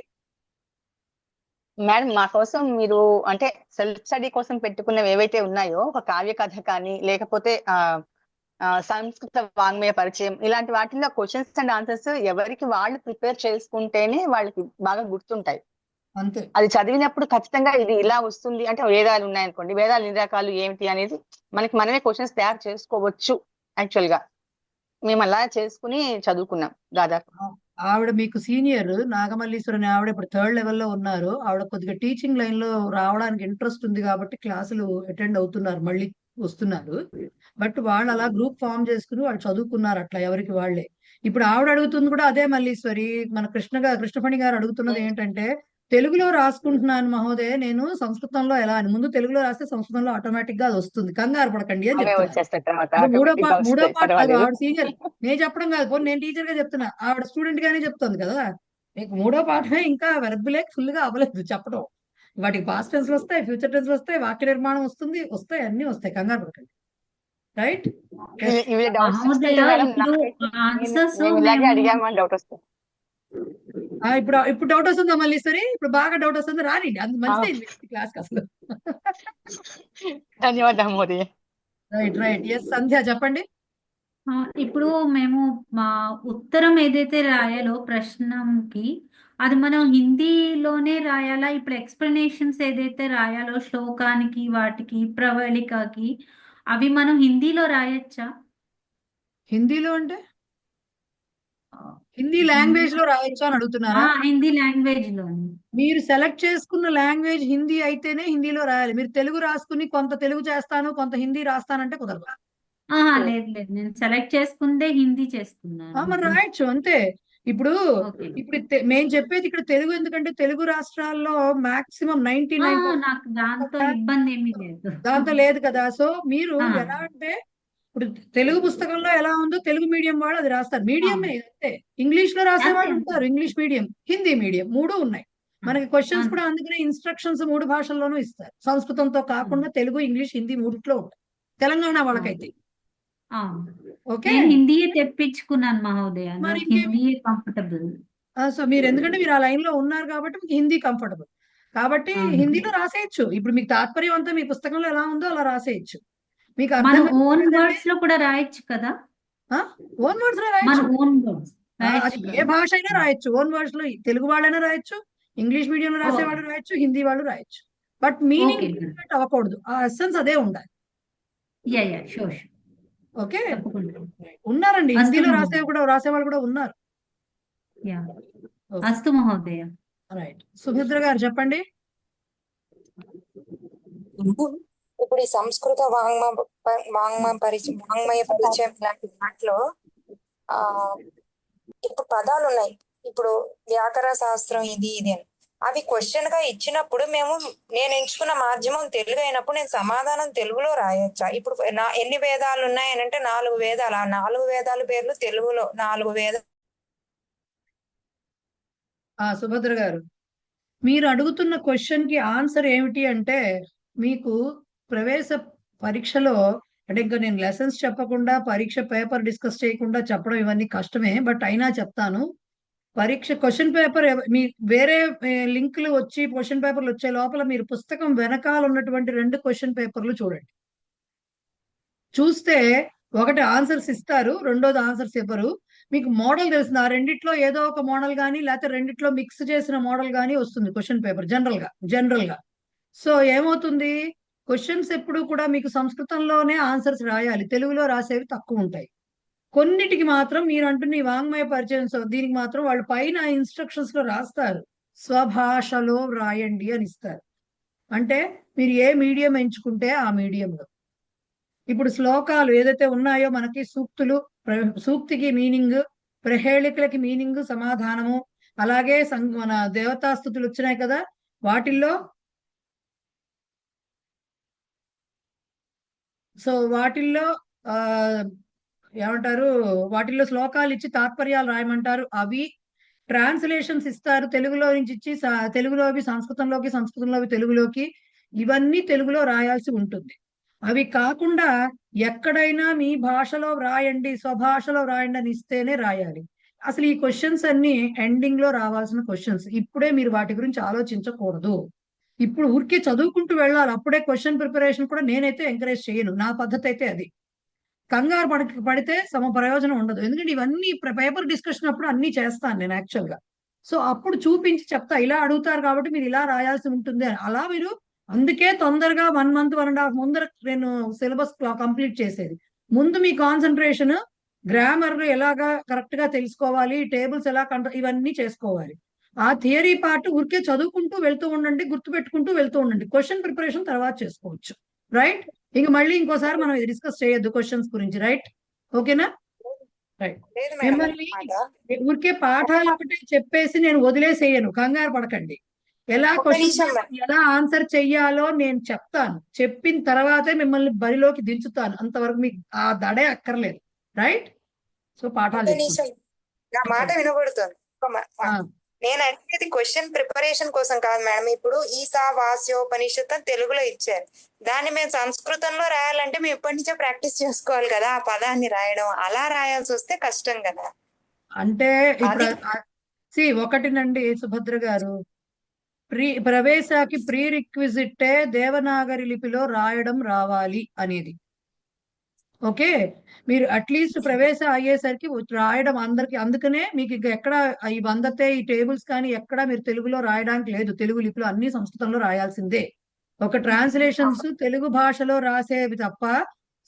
మేడం, మా కోసం మీరు అంటే సెల్ఫ్ స్టడీ కోసం పెట్టుకున్నవి ఏవైతే ఉన్నాయో, ఒక కావ్య కథ కానీ లేకపోతే సంస్కృత వాంగ్మయ పరిచయం ఇలాంటి వాటిల్లో క్వశ్చన్స్ అండ్ ఆన్సర్స్ ఎవరికి వాళ్ళు ప్రిపేర్ చేసుకుంటేనే వాళ్ళకి బాగా గుర్తుంటాయి. అంతే. అది చదివినప్పుడు ఖచ్చితంగా ఇది ఇలా వస్తుంది అంటే వేదాలు ఉన్నాయనుకోండి, వేదాలు ఎన్ని రకాలు ఏమిటి అనేది మనకి మనమే క్వశ్చన్స్ తయారు చేసుకోవచ్చు. యాక్చువల్ గా మేము అలా చేసుకుని చదువుకున్నాం దాదాపు. ఆవిడ మీకు సీనియర్ నాగమల్లీశ్వరి ఆవిడ ఇప్పుడు 3rd లెవెల్లో ఉన్నారు. ఆవిడ కొద్దిగా టీచింగ్ లైన్ లో రావడానికి ఇంట్రెస్ట్ ఉంది కాబట్టి క్లాసులు అటెండ్ అవుతున్నారు, మళ్ళీ వస్తున్నారు. బట్ వాళ్ళు అలా గ్రూప్ ఫామ్ చేసుకుని వాళ్ళు చదువుకున్నారు అట్లా ఎవరికి వాళ్ళే. ఇప్పుడు ఆవిడ అడుగుతుంది కూడా అదే మల్లీశ్వరి, మన కృష్ణఫణి గారు అడుగుతున్నది ఏంటంటే తెలుగులో రాసుకుంటున్నాను మహోదయ, నేను సంస్కృతంలో ఎలా అని. ముందు తెలుగులో రాస్తే సంస్కృతంలో ఆటోమేటిక్ గా అది వస్తుంది, కంగారు పడకండి అని అవే చెప్తున్నారు. వచ్చేస్తాయి తర్వాత అది మూడో ఆటోమేటిక్ గా వస్తాయి, పార్ట్. అది పర్వాలేదు. ఆవిడ సీనియర్, నేను చెప్పడం కాదు, పోనీ నేను టీచర్ గా చెప్తున్నా, ఆవిడ స్టూడెంట్ గానే చెప్తుంది కదా. మీకు మూడో పాఠమే ఇంకా వెర్బులే ఫుల్ గా అవ్వలేదు చెప్పడం. వాటికి పాస్ట్ టెన్స్ వస్తాయి, ఫ్యూచర్ టెన్స్ వస్తాయి, వాక్య నిర్మాణం వస్తాయి, అన్ని వస్తాయి, కంగారు పడకండి. రైట్. ఇవి డౌట్స్ మహోదయ వస్తుంటే మేడం ఇప్పుడు నాకైతే ఆన్సర్స్ మేము ఇలాగే మేము అడిగామని డౌట్ వస్తుంది. ఇప్పుడు డౌట్ వస్తుందా మళ్ళీ సరే? ఇప్పుడు బాగా డౌట్ వస్తుంది, రానిండి, అంత మంచిది క్లాస్ అసలు. ధన్యవాదాలు మోదీ. రైట్. ఎస్ సంధ్య చెప్పండి. ఇప్పుడు మేము మా ఉత్తరం ఏదైతే రాయాలో ప్రశ్నకి అది మనం హిందీలోనే రాయాలా? ఇప్పుడు ఎక్స్ప్లెనేషన్స్ ఏదైతే రాయాలో శ్లోకానికి వాటికి ప్రవళికకి అవి మనం హిందీలో రాయొచ్చా? హిందీలో అంటే హిందీ లాంగ్వేజ్ లో రాయొచ్చు అని అడుగుతున్నారా? హిందీ లాంగ్వేజ్ లోని మీరు సెలెక్ట్ చేసుకున్న లాంగ్వేజ్ హిందీ అయితేనే హిందీలో రాయాలి. మీరు తెలుగు రాసుకుని కొంత తెలుగు చేస్తాను కొంత హిందీ రాస్తానంటే కుదరదు. లేదు నేను సెలెక్ట్ చేసుకుందే హిందీ చేసుకున్నాను. మరి రాయొచ్చు అంతే. ఇప్పుడు ఓకే. మేము చెప్పేది ఇక్కడ తెలుగు, ఎందుకంటే తెలుగు రాష్ట్రాల్లో మాక్సిమం 99% నాకు దాంతో ఇబ్బంది ఏమీ లేదు. దాంతో లేదు కదా. సో మీరు ఆ. ఎలా అంటే ఇప్పుడు తెలుగు పుస్తకంలో ఎలా ఉందో తెలుగు మీడియం వాళ్ళు అది రాస్తారు, మీడియమే అంతే. ఇంగ్లీష్ లో రాసే వాళ్ళు ఉంటారు, ఇంగ్లీష్ మీడియం, హిందీ మీడియం, మూడు ఉన్నాయి. మనకి క్వశ్చన్స్ కూడా అందుకనే ఇన్స్ట్రక్షన్స్ 3 భాషల్లోనూ ఇస్తారు. సంస్కృతంతో కాకుండా తెలుగు, ఇంగ్లీష్, హిందీ మూడిట్లో ఉంటాయి తెలంగాణ వాళ్ళకైతే. ఓకే. నేను హిందీయే తెప్పించుకున్నాను మహోదయ, మరి నాకు హిందీయే కంఫర్టబుల్. సో మీరు ఎందుకంటే మీరు ఆ లైన్ లో ఉన్నారు కాబట్టి మీకు హిందీ కంఫర్టబుల్ కాబట్టి హిందీలో రాసేయచ్చు. ఇప్పుడు మీకు తాత్పర్యం అంతా మీ పుస్తకంలో ఎలా ఉందో అలా రాసేయచ్చు. మీకు మన అర్థం ఓన్ వర్డ్స్ లో కూడా రాయొచ్చు కదా? ఓన్ వర్డ్స్ లో మన రాయొచ్చు. ఓన్ వర్డ్స్ అది ఏ భాష అయినా రాయొచ్చు. ఓన్ వర్డ్స్ లో తెలుగు వాళ్ళైనా రాయొచ్చు, ఇంగ్లీష్ మీడియం లో రాసే వాళ్ళు రాయొచ్చు, హిందీ వాళ్ళు రాయొచ్చు. బట్ మీనింగ్ డిఫరెంట్ అవ్వకూడదు, ఆ ఎసెన్స్ అదే ఉండాలి. Sure okay. తప్పకుండా. ఉన్నారండి అస్తు హిందీలో మహోదయ. రాసేవాళ్ళు కూడా ఉన్నారు. అస్తు మహోదయ. రైట్. సుభద్ర గారు చెప్పండి. ఇప్పుడు ఈ సంస్కృత వాంగ్మయ పరిచయం లాంటి వాటిలో ఇప్పుడు పదాలు ఉన్నాయి. ఇప్పుడు వ్యాకరణ శాస్త్రం ఇది అని అవి క్వశ్చన్ గా ఇచ్చినప్పుడు నేను ఎంచుకున్న మాధ్యమం తెలుగు అయినప్పుడు నేను సమాధానం తెలుగులో రాయొచ్చా? ఇప్పుడు ఎన్ని వేదాలు ఉన్నాయని అంటే 4 వేదాలు. ఆ 4 వేదాల పేర్లు తెలుగులో 4 వేదాలు. సుభద్ర గారు, మీరు అడుగుతున్న క్వశ్చన్ కి ఆన్సర్ ఏమిటి అంటే, మీకు ప్రవేశ పరీక్షలో అంటే ఇంకా నేను లెసన్స్ చెప్పకుండా పరీక్ష పేపర్ డిస్కస్ చేయకుండా చెప్పడం ఇవన్నీ కష్టమే, బట్ అయినా చెప్తాను. పరీక్ష క్వశ్చన్ పేపర్ మీ వేరే లింకులు వచ్చి క్వశ్చన్ పేపర్లు వచ్చే లోపల మీరు పుస్తకం వెనకాల ఉన్నటువంటి 2 క్వశ్చన్ పేపర్లు చూడండి. చూస్తే ఒకటి ఆన్సర్స్ ఇస్తారు, రెండోది ఆన్సర్స్ ఇవ్వరు. మీకు మోడల్ తెలుస్తుంది, ఆ రెండిట్లో ఏదో ఒక మోడల్ కానీ లేకపోతే రెండిట్లో మిక్స్ చేసిన మోడల్ కానీ వస్తుంది క్వశ్చన్ పేపర్ జనరల్ గా. సో ఏమవుతుంది, క్వశ్చన్స్ ఎప్పుడు కూడా మీకు సంస్కృతంలోనే ఆన్సర్స్ రాయాలి, తెలుగులో రాసేవి తక్కువ ఉంటాయి. కొన్నిటికి మాత్రం మీరు అంటున్న ఈ వాంగ్మయ పరిచయం దీనికి మాత్రం వాళ్ళు పైన ఇన్స్ట్రక్షన్స్ లో రాస్తారు, స్వభాషలో రాయండి అని ఇస్తారు. అంటే మీరు ఏ మీడియం ఎంచుకుంటే ఆ మీడియంలో. ఇప్పుడు శ్లోకాలు ఏదైతే ఉన్నాయో మనకి సూక్తులు, సూక్తికి మీనింగ్, ప్రహేళికలకి మీనింగ్, సమాధానము, అలాగే మన దేవతాస్తుతులు వచ్చినాయి కదా, వాటిల్లో ఏమంటారు, వాటిల్లో శ్లోకాలు ఇచ్చి తాత్పర్యాలు రాయమంటారు. అవి ట్రాన్స్లేషన్స్ ఇస్తారు, తెలుగులో నుంచి ఇచ్చి తెలుగులోవి సంస్కృతంలోకి, సంస్కృతంలోవి తెలుగులోకి, ఇవన్నీ తెలుగులో రాయాల్సి ఉంటుంది. అవి కాకుండా ఎక్కడైనా మీ భాషలో రాయండి, స్వభాషలో రాయండి అని ఇస్తేనే రాయాలి. అసలు ఈ క్వశ్చన్స్ అన్ని ఎండింగ్ లో రావాల్సిన క్వశ్చన్స్. ఇప్పుడే మీరు వాటి గురించి ఆలోచించకూడదు. ఇప్పుడు ఊరికే చదువుకుంటూ వెళ్ళాలి. అప్పుడే క్వశ్చన్ ప్రిపరేషన్ కూడా నేనైతే ఎంకరేజ్ చేయను, నా పద్ధతి అయితే అది. కంగారు పడితే సమ ప్రయోజనం ఉండదు. ఎందుకంటే ఇవన్నీ పేపర్ డిస్కషన్ అప్పుడు అన్ని చేస్తాను నేను యాక్చువల్ గా. సో అప్పుడు చూపించి చెప్తా, ఇలా అడుగుతారు కాబట్టి మీరు ఇలా రాయాల్సి ఉంటుంది అని. అలా మీరు అందుకే తొందరగా 1 month 1.5 ముందర నేను సిలబస్ కంప్లీట్ చేసేది. ముందు మీ కాన్సన్ట్రేషన్ గ్రామర్ ఎలాగా కరెక్ట్ గా తెలుసుకోవాలి, టేబుల్స్ ఎలా ఇవన్నీ చేసుకోవాలి. ఆ థియరీ పార్ట్ ఊరికే చదువుకుంటూ వెళ్తూ ఉండండి, గుర్తు పెట్టుకుంటూ వెళ్తూ ఉండండి. క్వశ్చన్ ప్రిపరేషన్ తర్వాత చేసుకోవచ్చు. రైట్? ఇంక మళ్ళీ ఇంకోసారి మనం డిస్కస్ చేయొద్దు క్వశ్చన్స్ గురించి. రైట్? ఓకేనా? రైట్. లేదు మేడం మిమ్మల్ని మాట ఊరికే పాఠాలు ఒకటి చెప్పేసి నేను వదిలేసేయను, కంగారు పడకండి. ఎలా ఒక్క క్వశ్చన్ నిమిషం మేడం. ఎలా ఆన్సర్ చెయ్యాలో నేను చెప్తాను. చెప్పిన తర్వాతే మిమ్మల్ని బరిలోకి దించుతాను. అంతవరకు మీకు ఆ దడే అక్కర్లేదు. రైట్? సో పాఠాలు ఒక్క నిమిషం, నా మాట చెప్పండి. వినబడుతుంది. నేను అడిగేది క్వశ్చన్ ప్రిపరేషన్ కోసం కాదు మేడం. ఇప్పుడు ఈసా వాస్యోపనిషత్ అని తెలుగులో ఇచ్చారు, దాన్ని మేము సంస్కృతంలో రాయాలంటే మేము ఇప్పటి నుంచే ప్రాక్టీస్ చేసుకోవాలి కదా ఆ పదాన్ని రాయడం. అలా రాయాల్సి వస్తే కష్టం కదా. అంటే ఇప్పుడు ఒకటినండి సుభద్ర గారు, ప్రవేశకి ప్రీ రిక్విజిట్టే దేవనాగరి లిపిలో రాయడం రావాలి అనేది. ఓకే, మీరు అట్లీస్ట్ ప్రవేశ అయ్యేసరికి రాయడం అందరికి. అందుకనే మీకు ఇక ఎక్కడ ఈ వందతే ఈ టేబుల్స్ కానీ ఎక్కడ మీరు తెలుగులో రాయడానికి లేదు. తెలుగు లిపిలో అన్ని సంస్కృతంలో రాయాల్సిందే. ఒక ట్రాన్స్లేషన్స్ తెలుగు భాషలో రాసేవి తప్ప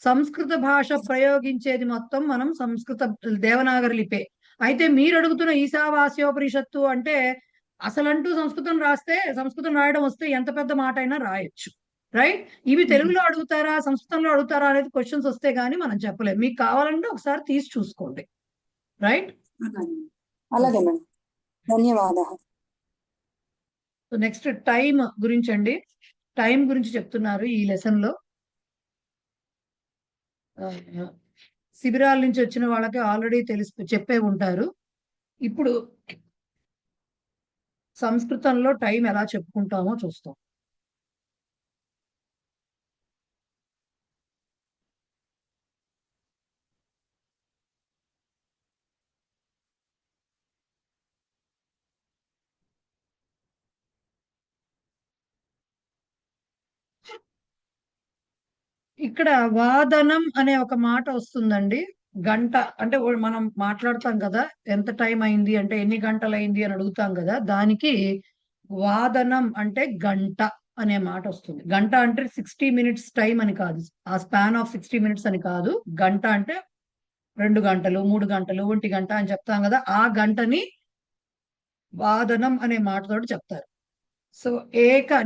సంస్కృత భాష ప్రయోగించేది మొత్తం మనం సంస్కృత దేవనాగరి లిపే. అయితే మీరు అడుగుతున్న ఈశావాస్యోపనిషత్తు అంటే అసలంటూ సంస్కృతం రాస్తే, సంస్కృతం రాయడం వస్తే ఎంత పెద్ద మాట అయినా రాయొచ్చు. రైట్? ఇవి తెలుగులో అడుగుతారా సంస్కృతంలో అడుగుతారా అనేది క్వశ్చన్స్ వస్తే గానీ మనం చెప్పలేము. మీకు కావాలంటే ఒకసారి తీసి చూసుకోండి. రైట్? అలాగే మేడం, ధన్యవాదాలు. సో నెక్స్ట్ టైం గురించి అండి. టైం గురించి చెప్తున్నారు ఈ లెసన్ లో. శిబిరాల నుంచి వచ్చిన వాళ్ళకి ఆల్రెడీ చెప్పే ఉంటారు. ఇప్పుడు సంస్కృతంలో టైం ఎలా చెప్పుకుంటామో చూస్తాం. ఇక్కడ వాదనం అనే ఒక మాట వస్తుందండి. గంట అంటే మనం మాట్లాడతాం కదా, ఎంత టైం అయింది అంటే ఎన్ని గంటలు అయింది అని అడుగుతాం కదా, దానికి వాదనం అంటే గంట అనే మాట వస్తుంది. గంట అంటే 60 minutes టైం అని కాదు, ఆ స్పాన్ ఆఫ్ 60 minutes అని కాదు. గంట అంటే 2 గంటలు 3 గంటలు 1 గంట అని చెప్తాం కదా, ఆ గంటని వాదనం అనే మాటతోటి చెప్తారు. సో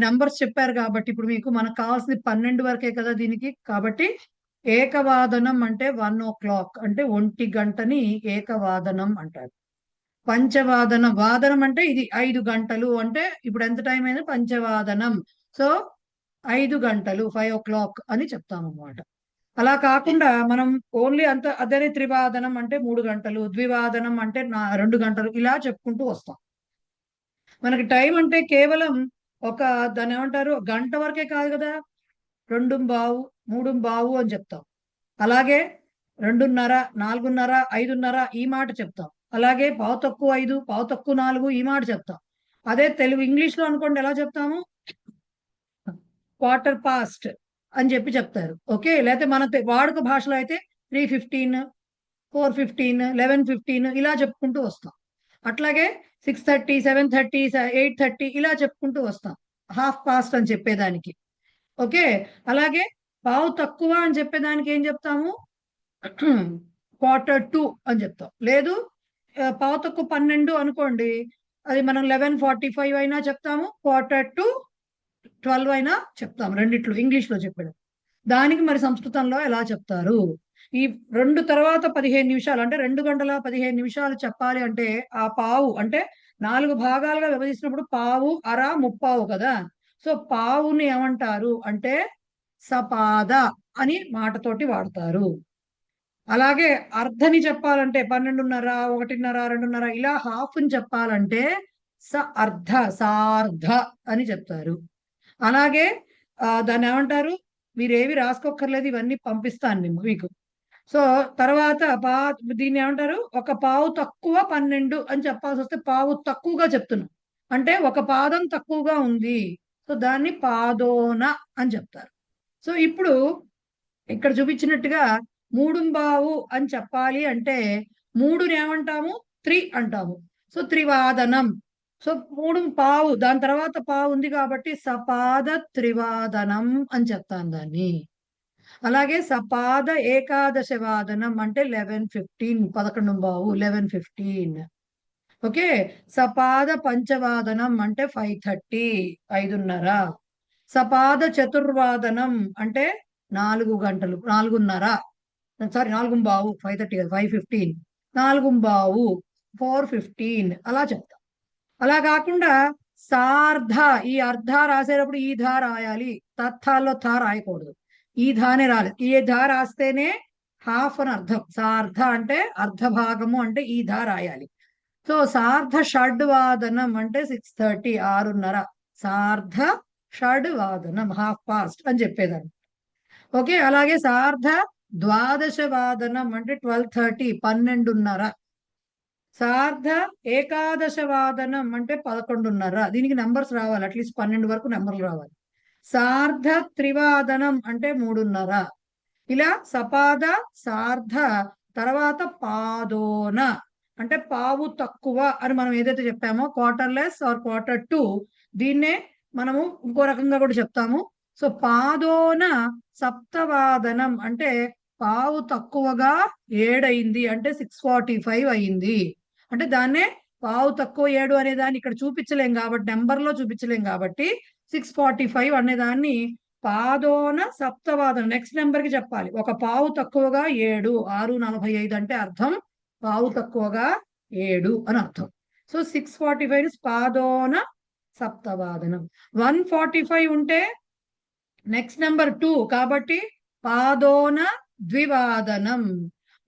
నంబర్స్ చెప్పారు కాబట్టి ఇప్పుడు మీకు మనకు కావాల్సింది 12 వరకే కదా దీనికి. కాబట్టి ఏకవాదనం అంటే 1 o'clock అంటే 1 గంటని ఏకవాదనం అంటారు. పంచవాదనం, వాదనం అంటే ఇది 5 గంటలు అంటే ఇప్పుడు ఎంత టైం అయింది పంచవాదనం. సో 5 గంటలు 5 o'clock అని చెప్తాం అన్నమాట. అలా కాకుండా మనం ఓన్లీ అదే త్రివాదనం అంటే 3 గంటలు, ద్వివాదనం అంటే 2 గంటలు, ఇలా చెప్పుకుంటూ వస్తాం. మనకి టైం అంటే కేవలం దాన్ని ఏమంటారు, గంట వరకే కాదు కదా, 2:15 3:15 అని చెప్తాం. అలాగే 2:30 4:30 5:30 ఈ మాట చెప్తాం. అలాగే 5:15 5:4 ఈ మాట చెప్తాం. అదే తెలుగు ఇంగ్లీష్ లో అనుకోండి ఎలా చెప్తాము, 1/4 అని చెప్తారు. ఓకే, లేకపోతే మన వాడుక భాషలో అయితే 3:15 4:15 11:15 ఇలా చెప్పుకుంటూ వస్తాం. అట్లాగే 6:30 7:30 8:30 ఇలా చెప్పుకుంటూ వస్తాం 1/2 అని చెప్పేదానికి. ఓకే, అలాగే 1/4 అని చెప్పేదానికి ఏం చెప్తాము 1:45 అని చెప్తాం. లేదు 11:15 అనుకోండి, అది మనం 11:45 అయినా చెప్తాము, 11:45 అయినా చెప్తాము. రెండిట్లో ఇంగ్లీష్ లో చెప్పాడు. దానికి మరి సంస్కృతంలో ఎలా చెప్తారు? ఈ 2 తర్వాత 15 నిమిషాలు అంటే 2 గంటల 15 నిమిషాలు చెప్పాలి అంటే ఆ పావు అంటే 4 భాగాలుగా విభజించినప్పుడు పావు అర ముప్పావు కదా. సో పావుని ఏమంటారు అంటే సపాద అని మాటతోటి వాడతారు. అలాగే అర్ధని చెప్పాలంటే 12:30 1:30 2:30 ఇలా హాఫ్ ని చెప్పాలంటే అర్ధ సార్ధ అని చెప్తారు. అలాగే దాన్ని ఏమంటారు, మీరేవి రాసుకోక్కర్లేదు, ఇవన్నీ పంపిస్తాను మీకు. సో తర్వాత దీన్ని ఏమంటారు, 1/4 అని చెప్పాల్సి వస్తే పావు తక్కువగా చెప్తున్నాం అంటే 1 పాదం తక్కువగా ఉంది, సో దాన్ని పాదోన అని చెప్తారు. సో ఇప్పుడు ఇక్కడ చూపించినట్టుగా మూడుంబావు అని చెప్పాలి అంటే మూడుని ఏమంటాము? అంటాము. సో త్రివాదనం. సో మూడు పావు, దాని తర్వాత పావు ఉంది కాబట్టి సపాద త్రివాదనం అని చెప్తాను దాన్ని. అలాగే సపాద ఏకాదశ వాదనం అంటే 11:15, 11:15, 11:15. ఓకే. సపాద పంచవాదనం అంటే 5:30, 5:30. సపాద చతుర్వాదనం అంటే 4 గంటలు, 4:30. సారీ 4:15, 5:30 కాదు, 5:15. 4:15, 4:15 అలా చెప్తాం. అలా కాకుండా సార్ధ, ఈ అర్ధ రాసేటప్పుడు ఈ ధా రాయాలి, తత్తాల్లో థా రాయకూడదు. ఈ ధానే రాలేదు. ఈ ధా రాస్తేనే హాఫ్ అని అర్థం. సార్ధ అంటే అర్ధ భాగము అంటే ఈ ధా రాయాలి. సో సార్ధ షడ్వాదనం అంటే 6:30, 6:30. సార్ధ షడ్వాదనం, హాఫ్ పాస్ట్ అని చెప్పేదాన్ని. ఓకే. అలాగే సార్ధ ద్వాదశ వాదనం అంటే 12:30, 12:30. సార్ధ ఏకాదశ వాదనం అంటే 11:30. దీనికి నెంబర్స్ రావాలి, అట్లీస్ట్ 12 వరకు నెంబర్లు రావాలి. సార్ధ త్రివాదనం అంటే 3:30. ఇలా సపాద, సార్ధ, తర్వాత పాదోన అంటే పావు తక్కువ అని మనం ఏదైతే చెప్పామో, క్వార్టర్లెస్ ఆర్ Q2, దీన్నే మనము ఇంకో రకంగా కూడా చెప్తాము. సో పాదోన సప్తవాదనం అంటే పావు తక్కువగా 7 అయింది అంటే 6:45 అయింది. అంటే దాన్నే పావు తక్కువ 7 అనే దాన్ని ఇక్కడ చూపించలేం కాబట్టి, నెంబర్లో చూపించలేం కాబట్టి 6:45 అనే దాన్ని పాదోన సప్తవాదనం నెక్స్ట్ నెంబర్ కి చెప్పాలి. ఒక పావు తక్కువగా 7, 6:45 అంటే అర్థం పావు తక్కువగా 7 అని అర్థం. సో 6:45 పాదోన సప్తవాదనం. 1:45 ఉంటే నెక్స్ట్ నెంబర్ 2 కాబట్టి పాదోన ద్వివాదనం.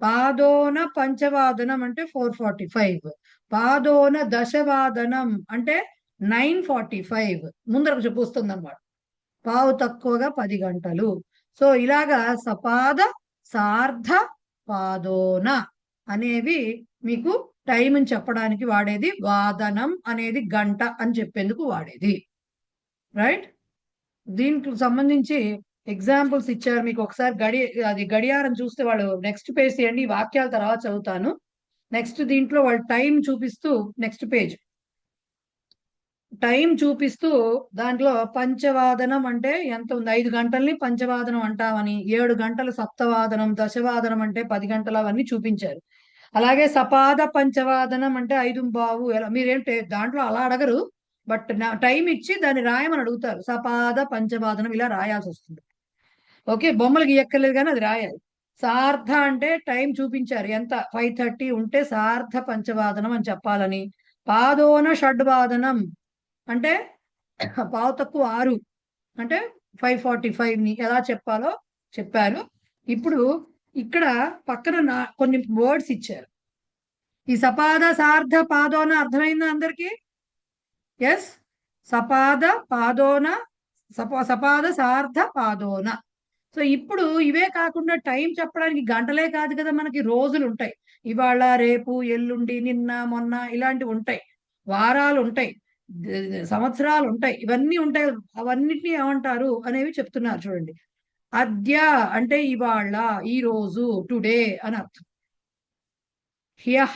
పాదోన పంచవాదనం అంటే 4:45. పాదోన దశవాదనం అంటే 9:45. ముందరకు చూపిస్తుంది అనమాట. పావు తక్కువగా 10 గంటలు. సో ఇలాగా సపాద, సార్ధ, పాదోన అనేవి మీకు టైం అని చెప్పడానికి వాడేది. వాదనం అనేది గంట అని చెప్పేందుకు వాడేది. రైట్. దీనికి సంబంధించి ఎగ్జాంపుల్స్ ఇచ్చారు మీకు. ఒకసారి గడియారం చూస్తే వాళ్ళు నెక్స్ట్ పేజ్ తీయండి. వాక్యాల తర్వాత చదువుతాను. నెక్స్ట్ దీంట్లో వాళ్ళు టైం చూపిస్తూ నెక్స్ట్ పేజ్ టైం చూపిస్తూ దాంట్లో పంచవాదనం అంటే ఎంత ఉంది, 5 గంటల్ని పంచవాదనం అంటామని, 7 గంటలు సప్తవాదనం, దశవాదనం అంటే 10 గంటలు, అవన్నీ చూపించారు. అలాగే సపాద పంచవాదనం అంటే 5:15. ఎలా మీరేంటే దాంట్లో అలా అడగరు, బట్ టైం ఇచ్చి దాన్ని రాయమని అడుగుతారు. సపాద పంచవాదనం ఇలా రాయాల్సి వస్తుంది. ఓకే. బొమ్మలు గీయక్కర్లేదు కానీ అది రాయాలి. సార్ధ అంటే టైం చూపించారు, ఎంత 5:30 ఉంటే సార్ధ పంచవాదనం అని చెప్పాలని. పాదోన షడ్వాదనం అంటే పావు తక్కువ 6 అంటే 5:45 ఎలా చెప్పాలో చెప్పారు. ఇప్పుడు ఇక్కడ పక్కన కొన్ని వర్డ్స్ ఇచ్చారు. ఈ సపాద, సార్ధ, పాదోన అర్థమైందా అందరికి? ఎస్. సపాద, పాదోన, సపాద, సార్ధ, పాదోన. సో ఇప్పుడు ఇవే కాకుండా టైం చెప్పడానికి గంటలే కాదు కదా, మనకి రోజులు ఉంటాయి. ఇవాళ, రేపు, ఎల్లుండి, నిన్న, మొన్న ఇలాంటివి ఉంటాయి. వారాలు ఉంటాయి, సంవత్సరాలు ఉంటాయి, ఇవన్నీ ఉంటాయి. అవన్నిటిని ఏమంటారు అనేవి చెప్తున్నారు చూడండి. అద్య అంటే ఇవాళ, ఈ రోజు, టుడే అని అర్థం. హ్యహ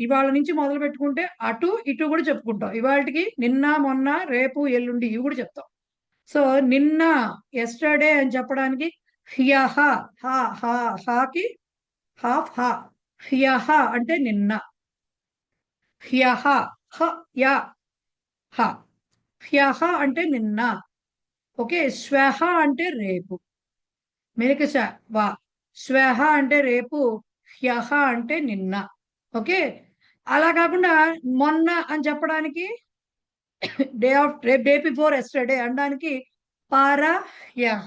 ఇవాళ నుంచి మొదలు పెట్టుకుంటే అటు ఇటు కూడా చెప్పుకుంటాం. ఇవాళకి నిన్న, మొన్న, రేపు, ఎల్లుండి ఇవి కూడా చెప్తాం. సో నిన్న ఎస్టర్డే అని చెప్పడానికి హ్యహ, హాకి హాఫ్ హ. హ్యహ అంటే నిన్న. హ్యహ, హ యా హ. హ్యహ అంటే నిన్న. ఓకే. శ్వహ అంటే రేపు. మెలిక వా. శ్వహ అంటే రేపు, హ్యహ అంటే నిన్న. ఓకే. అలా కాకుండా మొన్న అని చెప్పడానికి డే బిఫోర్ ఎస్టర్డే అనడానికి పరహ్యహ.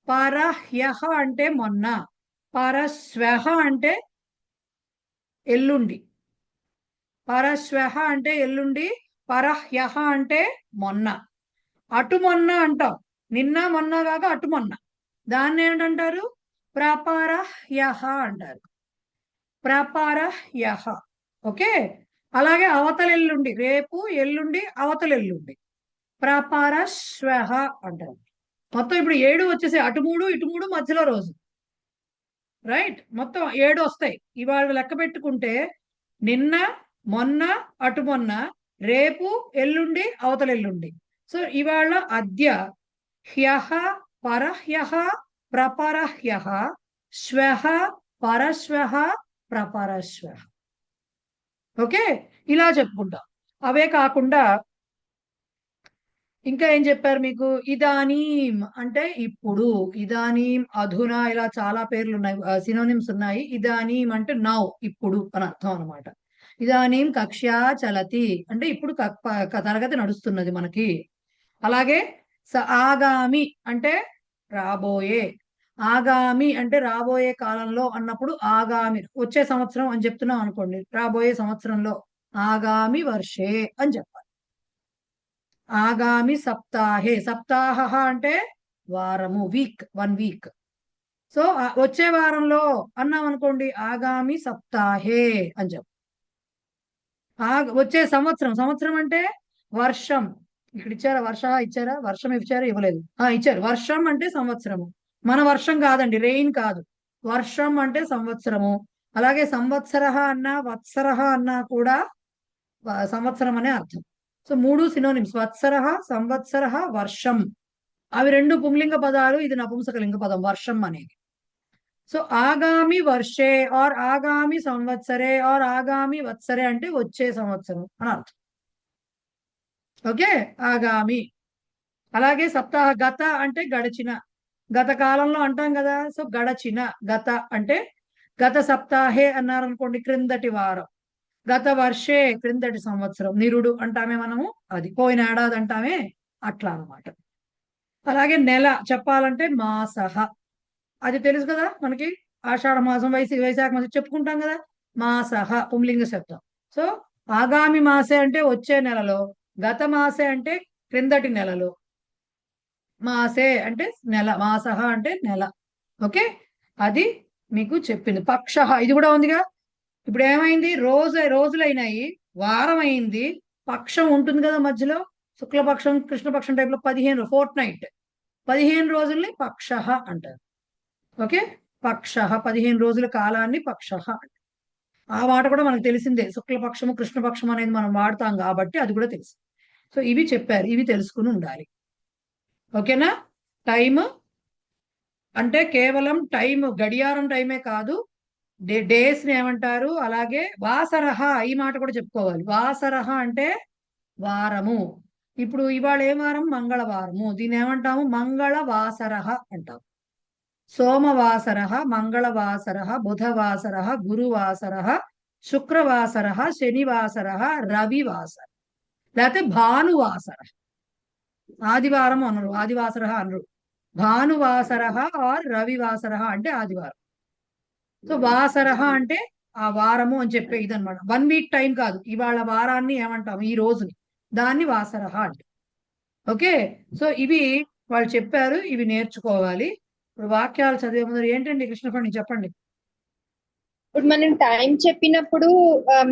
పరహ్యహ అంటే మొన్న. పరశ్వహ అంటే ఎల్లుండి. పరశ్వహ అంటే ఎల్లుండి. పరహ్యహ అంటే మొన్న. అటు మొన్న అంటాం. నిన్న మొన్న కాక అటు మొన్న. దాన్ని ఏంటంటారు? ప్రపరహ్యహ అంటారు. ప్రపరహ్యహ. ఓకే. అలాగే అవతల ఎల్లుండి, రేపు, ఎల్లుండి, అవతల ఎల్లుండి ప్రపరశ్వహ అంటారు. మొత్తం ఇప్పుడు 7 వచ్చేసి అటు 3 ఇటు 3 మధ్యలో రోజు. రైట్, మొత్తం 7 వస్తాయి. ఇవాళ లెక్క పెట్టుకుంటే నిన్న, మొన్న, అటు మొన్న, రేపు, ఎల్లుండి, అవతల ఎల్లుండి. సో ఇవాళ అద్య, హ్యః, పరహ్యః, ప్రపరహ్యః, శ్వః, పరశ్వః, ప్రపరశ్వః. ఓకే, ఇలా చెప్పుకుంటాం. అవే కాకుండా ఇంకా ఏం చెప్పారు మీకు? ఇదానీం అంటే ఇప్పుడు, ఇదానీం, అధునా, ఇలా చాలా పేర్లు ఉన్నాయి, సినోనిమ్స్ ఉన్నాయి. ఇదానీం అంటే నౌ, ఇప్పుడు అని అర్థం అనమాట. ఇదానీం కక్ష్యా చలతి అంటే ఇప్పుడు తరగతి నడుస్తున్నది మనకి. అలాగే ఆగామి అంటే రాబోయే, ఆగామి అంటే రాబోయే కాలంలో అన్నప్పుడు ఆగామి, వచ్చే సంవత్సరం అని చెప్తున్నాం అనుకోండి, రాబోయే సంవత్సరంలో ఆగామి వర్షే అని చెప్పాలి. ఆగామి సప్తాహే, సప్తాహ అంటే వారము, వీక్, 1 వీక్. సో వచ్చే వారంలో అన్నాం అనుకోండి, ఆగామి సప్తాహే అని చెప్పు. వచ్చే సంవత్సరం, సంవత్సరం అంటే వర్షం. ఇక్కడ ఇచ్చారా వర్ష, ఇచ్చారా వర్షం, ఇచ్చారా ఇవ్వలేదు, ఇచ్చారు. వర్షం అంటే సంవత్సరము, మన వర్షం కాదండి, రెయిన్ కాదు, వర్షం అంటే సంవత్సరము. అలాగే సంవత్సరః అన్నా వత్సరః అన్నా కూడా సంవత్సరం అనే అర్థం. సో 3 సినోనిమ్స్, వత్సరః, సంవత్సరః, వర్షం. అవి 2 పుంలింగ పదాలు, ఇది నపుంసకలింగ పదం వర్షం అనేది. సో ఆగామి వర్షే ఆర్ ఆగామి సంవత్సరే ఆర్ ఆగామి వత్సరే అంటే వచ్చే సంవత్సరం అని అర్థం. ఓకే, ఆగామి. అలాగే సప్తాహ, గత అంటే గడిచిన, గత కాలంలో అంటాం కదా. సో గడచిన, గత అంటే గత సప్తాహే అన్నారనుకోండి, క్రిందటి వారం. గత వర్షే క్రిందటి సంవత్సరం, నిరుడు అంటామే మనము, అది పోయిన ఏడాది అంటామే, అట్లా అన్నమాట. అలాగే నెల చెప్పాలంటే మాసః, అది తెలుసు కదా మనకి, ఆషాఢ మాసం, వైశాఖ మాసం చెప్పుకుంటాం కదా. మాసః పుంలింగ శబ్దం. సో ఆగామి మాసే అంటే వచ్చే నెలలో, గత మాసే అంటే క్రిందటి నెలలో, మాసే అంటే నెల, మాసః అంటే నెల. ఓకే, అది మీకు చెప్పింది. పక్షః ఇది కూడా ఉందిగా. ఇప్పుడు ఏమైంది, రోజులైనాయి, వారం అయింది, పక్షం ఉంటుంది కదా మధ్యలో, శుక్లపక్షం కృష్ణపక్షం టైప్ లో 15 ఫోర్ట్ నైట్, 15 రోజుల్ని పక్షః అంటారు. ఓకే, పక్షః 15 రోజుల కాలాన్ని పక్షః అంటారు. ఆ మాట కూడా మనకు తెలిసిందే, శుక్లపక్షము కృష్ణపక్షం అనేది మనం వాడతాం కాబట్టి అది కూడా తెలుసు. సో ఇవి చెప్పారు, ఇవి తెలుసుకుని ఉండాలి. ఓకేనా? టైం అంటే కేవలం టైం, గడియారం టైమే కాదు, డేస్ ని ఏమంటారు. అలాగే వాసరహ, ఈ మాట కూడా చెప్పుకోవాలి. వాసరహ అంటే వారము. ఇప్పుడు ఇవాళ ఏ వారం? మంగళవారము. దీన్ని ఏమంటాము? మంగళవాసరహ అంటాం. సోమవాసరహ, మంగళవాసరహ, బుధవాసరహ, గురువాసరహ, శుక్రవాసరహ, శనివాసరహ, రవివాసర, లేకపోతే భానువాసర. ఆదివారం అనరు, ఆదివాసరహ అనరు, భానువాసరహ ఆర్ రవివాసరహ అంటే ఆదివారం. సో వాసరహ అంటే ఆ వారము అని చెప్పే ఇదనమాట. 1 వీక్ టైం కాదు, ఇవాళ వారాన్ని ఏమంటాం, ఈ రోజుని, దాన్ని వాసరహ అంటే. ఓకే, సో ఇవి వాళ్ళు చెప్పారు, ఇవి నేర్చుకోవాలి. ఇప్పుడు వాక్యాలు చదివే ముందు ఏంటండి కృష్ణపండి చెప్పండి. ఇప్పుడు మనం టైం చెప్పినప్పుడు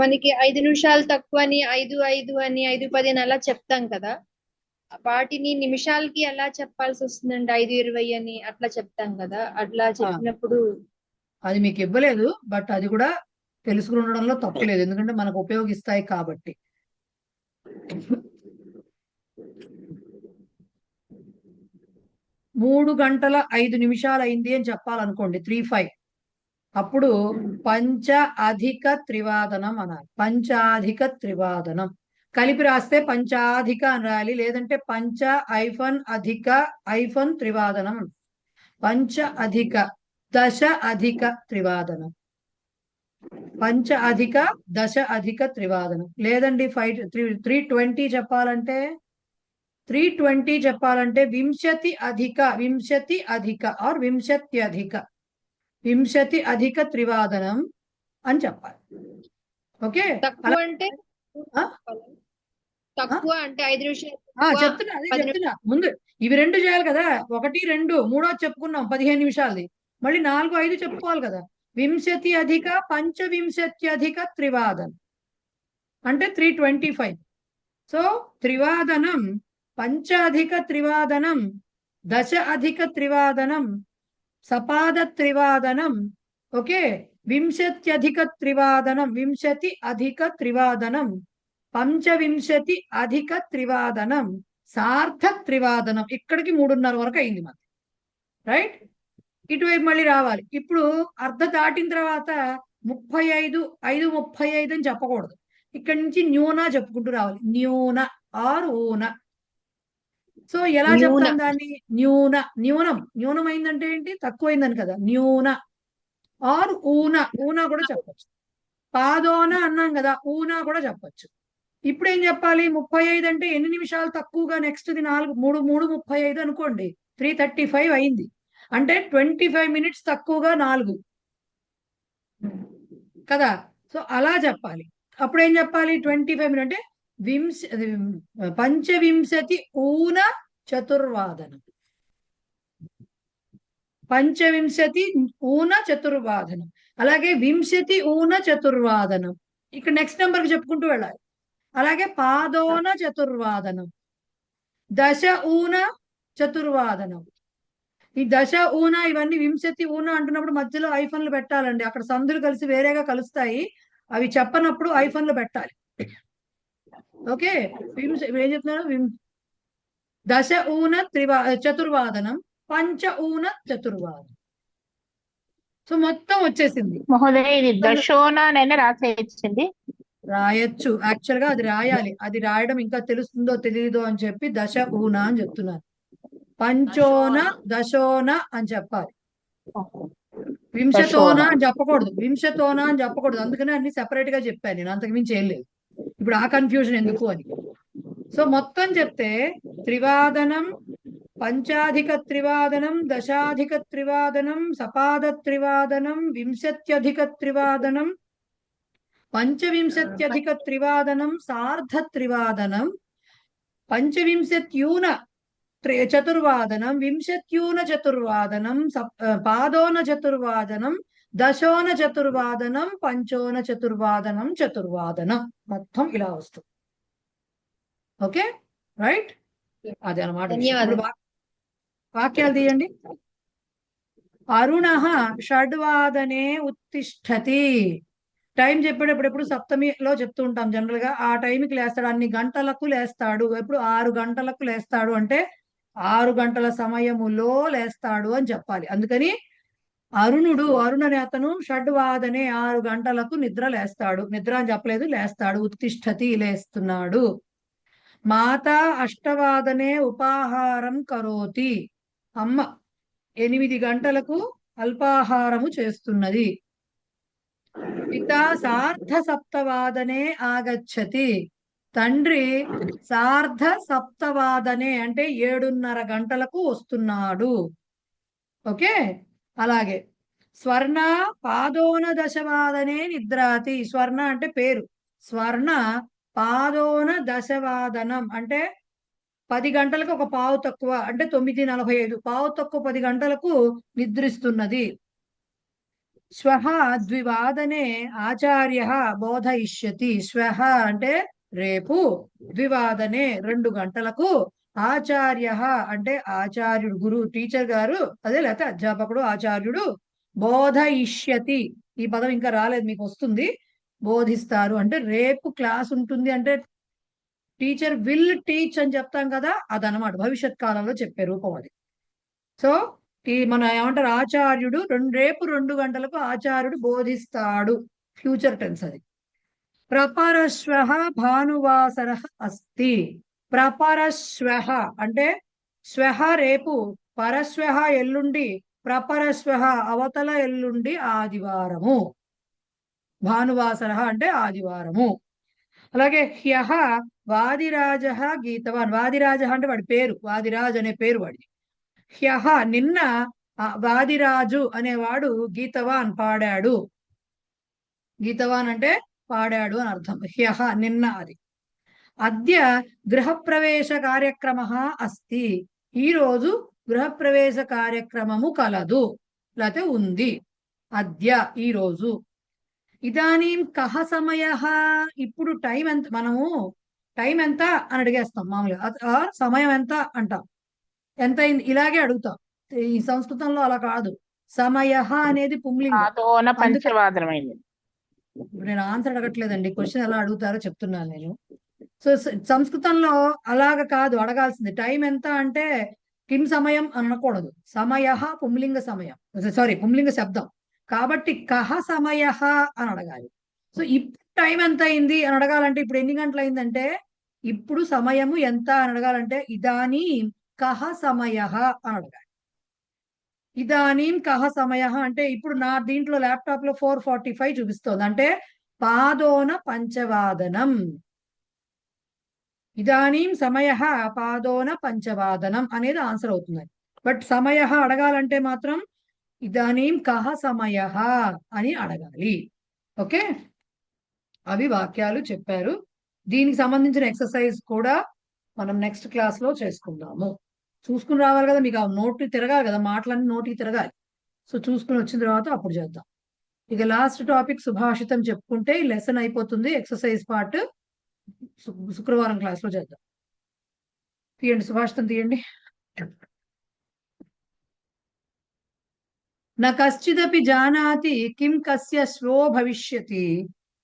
మనకి 5 నిమిషాలు తక్కువ అని, 5:05 అని, 5:10 అని అలా చెప్తాం కదా. వాటిని నిమిషాలకి ఎలా చెప్పాల్సి వస్తుందండి? 5:20 అని అట్లా చెప్తాం కదా. అట్లా చెప్పినప్పుడు అది మీకు ఇవ్వలేదు, బట్ అది కూడా తెలుసుకుని ఉండడంలో తప్పు లేదు, ఎందుకంటే మనకు ఉపయోగిస్తాయి కాబట్టి. 3 గంటల 5 నిమిషాలు అయింది అని చెప్పాలనుకోండి, 3:05, అప్పుడు పంచ అధిక త్రివాదనం అనాలి. పంచాధిక త్రివాదనం కలిపి రాస్తే పంచాధిక అని రాయాలి, లేదంటే పంచ -అధిక -త్రివాదనం. పంచ అధిక, దశ అధిక త్రివాదనం, పంచ అధిక, దశ అధిక త్రివాదనం. లేదండి 320 చెప్పాలంటే, 320 చెప్పాలంటే వింశతి అధిక ఆర్ వింశత్యధిక, వింశతి అధిక త్రివాదనం అని చెప్పాలి. ఓకే, తక్కువ అంటే తక్కువ అంటే 5 నిమిషాలు చెప్తున్నా, అదే చెప్తున్నా. ముందు ఇవి 2 చేయాలి కదా, 1, 2, 3 చెప్పుకున్నాం 15 నిమిషాలది, మళ్ళీ 4, 5 చెప్పుకోవాలి కదా. వింశతి అధిక పంచవింశత్యధిక త్రివాదనం అంటే 325. సో త్రివాదనం, పంచాధిక త్రివాదనం, దశ అధిక త్రివాదనం, సపాద త్రివాదనం. ఓకే, 20+3 20+3 25+3 సార్ధ 3 ఇక్కడికి 3:30 వరకు అయింది మనకి. రైట్, ఇటువైపు మళ్ళీ రావాలి. ఇప్పుడు అర్ధ దాటిన తర్వాత 35 5:35 అని చెప్పకూడదు. ఇక్కడి నుంచి న్యూన చెప్పుకుంటూ రావాలి. న్యూన ఆర్ ఊన. సో ఎలా చెప్తాం దాన్ని? న్యూనం అయిందంటే ఏంటి? తక్కువైందని కదా. న్యూన ఆర్ ఊన. ఊన కూడా చెప్పచ్చు. పాదోన అన్నాం కదా, ఊన కూడా చెప్పచ్చు. ఇప్పుడు ఏం చెప్పాలి? 35 అంటే ఎన్ని నిమిషాలు తక్కువగా? నెక్స్ట్ ది 3:35 అనుకోండి, 3:35 అయింది అంటే 25 minutes తక్కువగా 4 కదా. సో అలా చెప్పాలి. అప్పుడు ఏం చెప్పాలి? 25 minutes అంటే 25 ఊన చతుర్వాదనం. 25 ఊన చతుర్వాదనం. అలాగే 20 ఊన చతుర్వాదనం. ఇక్కడ నెక్స్ట్ నెంబర్కి చెప్పుకుంటూ వెళ్ళాలి. అలాగే పాదోన చతుర్వాదనం, దశ ఊన చతుర్వాదనం. ఈ దశ ఊన ఇవన్నీ 20 ఊన అంటున్నప్పుడు మధ్యలో ఐఫన్లు పెట్టాలండి. అక్కడ సందులు కలిసి వేరేగా కలుస్తాయి, అవి చెప్పనప్పుడు ఐఫన్లు పెట్టాలి. ఓకే, ఏం చెప్తున్నారు? దశ ఊన చతుర్వాదనం, పంచ ఊన చతుర్వాదనం. సో మొత్తం వచ్చేసింది. మహోదయ ఇది దశోనైనా రాసేయచ్చింది. రాయొచ్చు, యాక్చువల్ గా అది రాయాలి. అది రాయడం ఇంకా తెలుస్తుందో తెలియదో అని చెప్పి దశ ఊన అని చెప్తున్నారు. పంచోన దశోన అని చెప్పాలి. వింశతోన అని చెప్పకూడదు. వింశతోన అని చెప్పకూడదు. అందుకనే అన్ని సెపరేట్ గా చెప్పాను నేను, అంతకుమించి ఏం లేదు. ఇప్పుడు ఆ కన్ఫ్యూజన్ ఎందుకు అని. సో మొత్తం చెప్తే త్రివాదనం, పంచాధిక-త్రివాదనం, దశాధిక-త్రివాదనం, సపాద-త్రివాదనం, 20+3 పంచవింశత్యధిక-3 సార్ధ-3 పంచవింశత్యూన చతుర్వాదనం, 20యూన-చతుర్వాదనం, పాదోన-చతుర్వాదనం, దశోన-చతుర్వాదనం, పంచోన-చతుర్వాదనం, చతుర్వాదనం. మొత్తం ఇలా వస్తుంది. Okay, right. అదే అన్నమాట. ఇప్పుడు వాక్యాలు తీయండి. అరుణః షడ్వాదనే ఉత్తిష్టతి. టైం చెప్పేటప్పుడు ఎప్పుడు సప్తమిలో చెప్తూ ఉంటాం జనరల్ గా. ఆ టైంకి లేస్తాడు, అన్ని గంటలకు లేస్తాడు. ఎప్పుడు 6 గంటలకు లేస్తాడు అంటే 6 గంటల సమయములో లేస్తాడు అని చెప్పాలి. అందుకని అరుణుడు అనే అతను షడ్వాదనే 6 గంటలకు నిద్ర లేస్తాడు. నిద్ర అని చెప్పలేదు, లేస్తాడు. ఉత్తిష్టతి లేస్తున్నాడు. మాత అష్టవాదనే ఉపాహారం కరోతి. అమ్మ 8 గంటలకు అల్పాహారము చేస్తున్నది. పిత సార్ధ-7 ఆగచ్చతి. తండ్రి సార్ధ-7 అంటే 7:30 గంటలకు వస్తున్నాడు. ఓకే, అలాగే స్వర్ణ పాదోన దశవాదనే నిద్రాతి. స్వర్ణ అంటే పేరు. స్వర్ణ పాదోన దశవాదనం అంటే 10 గంటలకు ఒక పావు తక్కువ అంటే 9:45. పావు తక్కువ 10 గంటలకు నిద్రిస్తున్నది. శ్వః ద్వివాదనే ఆచార్యః బోధయిష్యతి. శ్వః అంటే రేపు, ద్వివాదనే 2 గంటలకు, ఆచార్యః అంటే ఆచార్యుడు, గురువు, టీచర్ గారు, అదే లేకపోతే అధ్యాపకుడు, ఆచార్యుడు, బోధయిష్యతి. ఈ పదం ఇంకా రాలేదు, మీకు వస్తుంది. బోధిస్తారు అంటే రేపు క్లాస్ ఉంటుంది అంటే టీచర్ విల్ టీచ్ అని చెప్తాం కదా, అదనమాట. భవిష్యత్ కాలంలో చెప్పే రూపం అది. సో మన ఏమంటారు, ఆచార్యుడు రేపు 2 గంటలకు ఆచార్యుడు బోధిస్తాడు. ఫ్యూచర్ టెన్స్ అది. ప్రపరశ్వః భానువాసరః అస్తి. ప్రపరశ్వః అంటే శ్వః రేపు, పరశ్వః ఎల్లుండి, ప్రపరశ్వః అవతల ఎల్లుండి ఆదివారము. భానువాసరః అంటే ఆదివారము. అలాగే హ్యః వాదిరాజః గీతవాన్. వాదిరాజ అంటే వాడి పేరు, వాదిరాజ్ అనే పేరు వాడి. హ్యః నిన్న వాదిరాజు అనేవాడు గీతవాన్ పాడాడు. గీతవాన్ అంటే పాడాడు అని అర్థం. హ్యః నిన్న అది. అద్య గృహప్రవేశ కార్యక్రమః అస్తి. ఈ రోజు గృహప్రవేశ కార్యక్రమము కలదు, లేకపోతే ఉంది. అద్య ఈ రోజు. ఇదానీం కః సమయః. ఇప్పుడు టైం ఎంత, మనము టైం ఎంత అని అడిగేస్తాం మామూలుగా. సమయం ఎంత అంటాం, ఎంత అయింది ఇలాగే అడుగుతాం. ఈ సంస్కృతంలో అలా కాదు. సమయః అనేది పుంలింగం. ధాతోన అందుకే పంచవాదనమైంది. ఇప్పుడు నేను ఆన్సర్ అడగట్లేదండి, క్వశ్చన్ ఎలా అడుగుతారో చెప్తున్నాను నేను. సో సంస్కృతంలో అలాగ కాదు అడగాల్సింది. టైం ఎంత అంటే కిం సమయం అనకూడదు, సమయః పుంలింగ సమయం, సారీ పుంలింగ శబ్దం కాబట్టి కహ సమయః అని అడగాలి. సో ఇప్పుడు టైం ఎంత అయింది అని అడగాలంటే ఇప్పుడు ఎన్ని గంటలు అయిందంటే ఇప్పుడు సమయము ఎంత అని అడగాలంటే ఇదానీం కహ సమయః అని అడగాలి. ఇదానీం కహ సమయః అంటే ఇప్పుడు నా దీంట్లో ల్యాప్టాప్ లో 4:45 చూపిస్తోంది, అంటే పాదోన పంచవాదనం. ఇదానీం సమయః పాదోన పంచవాదనం అనేది ఆన్సర్ అవుతుంది. బట్ సమయః అడగాలంటే మాత్రం ఇదానీం కహ సమయః అని అడగాలి. ఓకే, అవి వాక్యాలు చెప్పారు. దీనికి సంబంధించిన ఎక్సర్సైజ్ కూడా మనం నెక్స్ట్ క్లాస్ లో చేసుకుందాము. చూసుకుని రావాలి కదా, మీకు ఆ నోటికి తిరగాలి కదా, మాటలన్నీ నోటికి తిరగాలి. సో చూసుకుని వచ్చిన తర్వాత అప్పుడు చేద్దాం. ఇక లాస్ట్ టాపిక్ సుభాషితం చెప్పుకుంటే లెసన్ అయిపోతుంది. ఎక్సర్సైజ్ పార్ట్ శుక్రవారం క్లాస్ లో చేద్దాం. తీయండి సుభాషితం తీయండి. న కశ్చిదపి జానాతి కిం కస్య శ్వో భవిష్యతి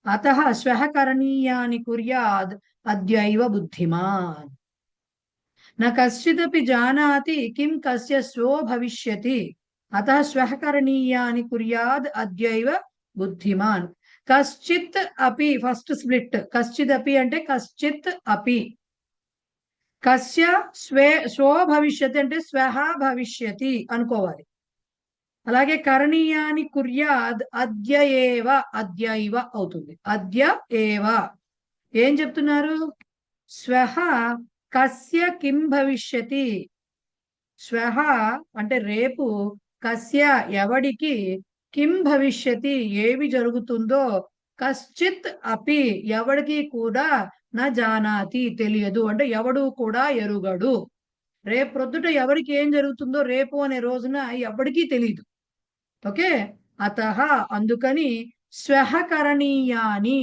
అతః శ్వః కరణీయాని కుర్యాద్ అద్యైవ బుద్ధిమాన్. న కశ్చిదపి జానాతి కిం కస్య శ్వో భవిష్యతి అతః శ్వః కరణీయాని కుర్యాద్ అద్యైవ బుద్ధిమాన్. కశ్చిత్ అపి, ఫస్ట్ స్ప్లిట్. కశ్చిత్ అపి అంటే కశ్చిత్ అపి, కస్య శ్వో భవిష్యతి అంటే శ్వః భవిష్యతి అనుకోవాలి. అలాగే కరణీయాని కుర్యాద్ అద్య ఏవ, అద్యైవ అవుతుంది. అద్య ఏవ ఏం చెప్తున్నారు? శ్వః కస్య కిం భవిష్యతి, శ్వః అంటే రేపు, కస్య ఎవడికి, కిం భవిష్యతి ఏవి జరుగుతుందో, కశ్చిత్ అపి ఎవడికి కూడా, నా జానాతి తెలియదు అంటే ఎవడు కూడా ఎరుగడు. రేపు ప్రొద్దుట ఎవరికి ఏం జరుగుతుందో రేపు అనే రోజున ఎవడికి తెలియదు. ఓకే, అతః అందుకని శ్వః కరణీయాని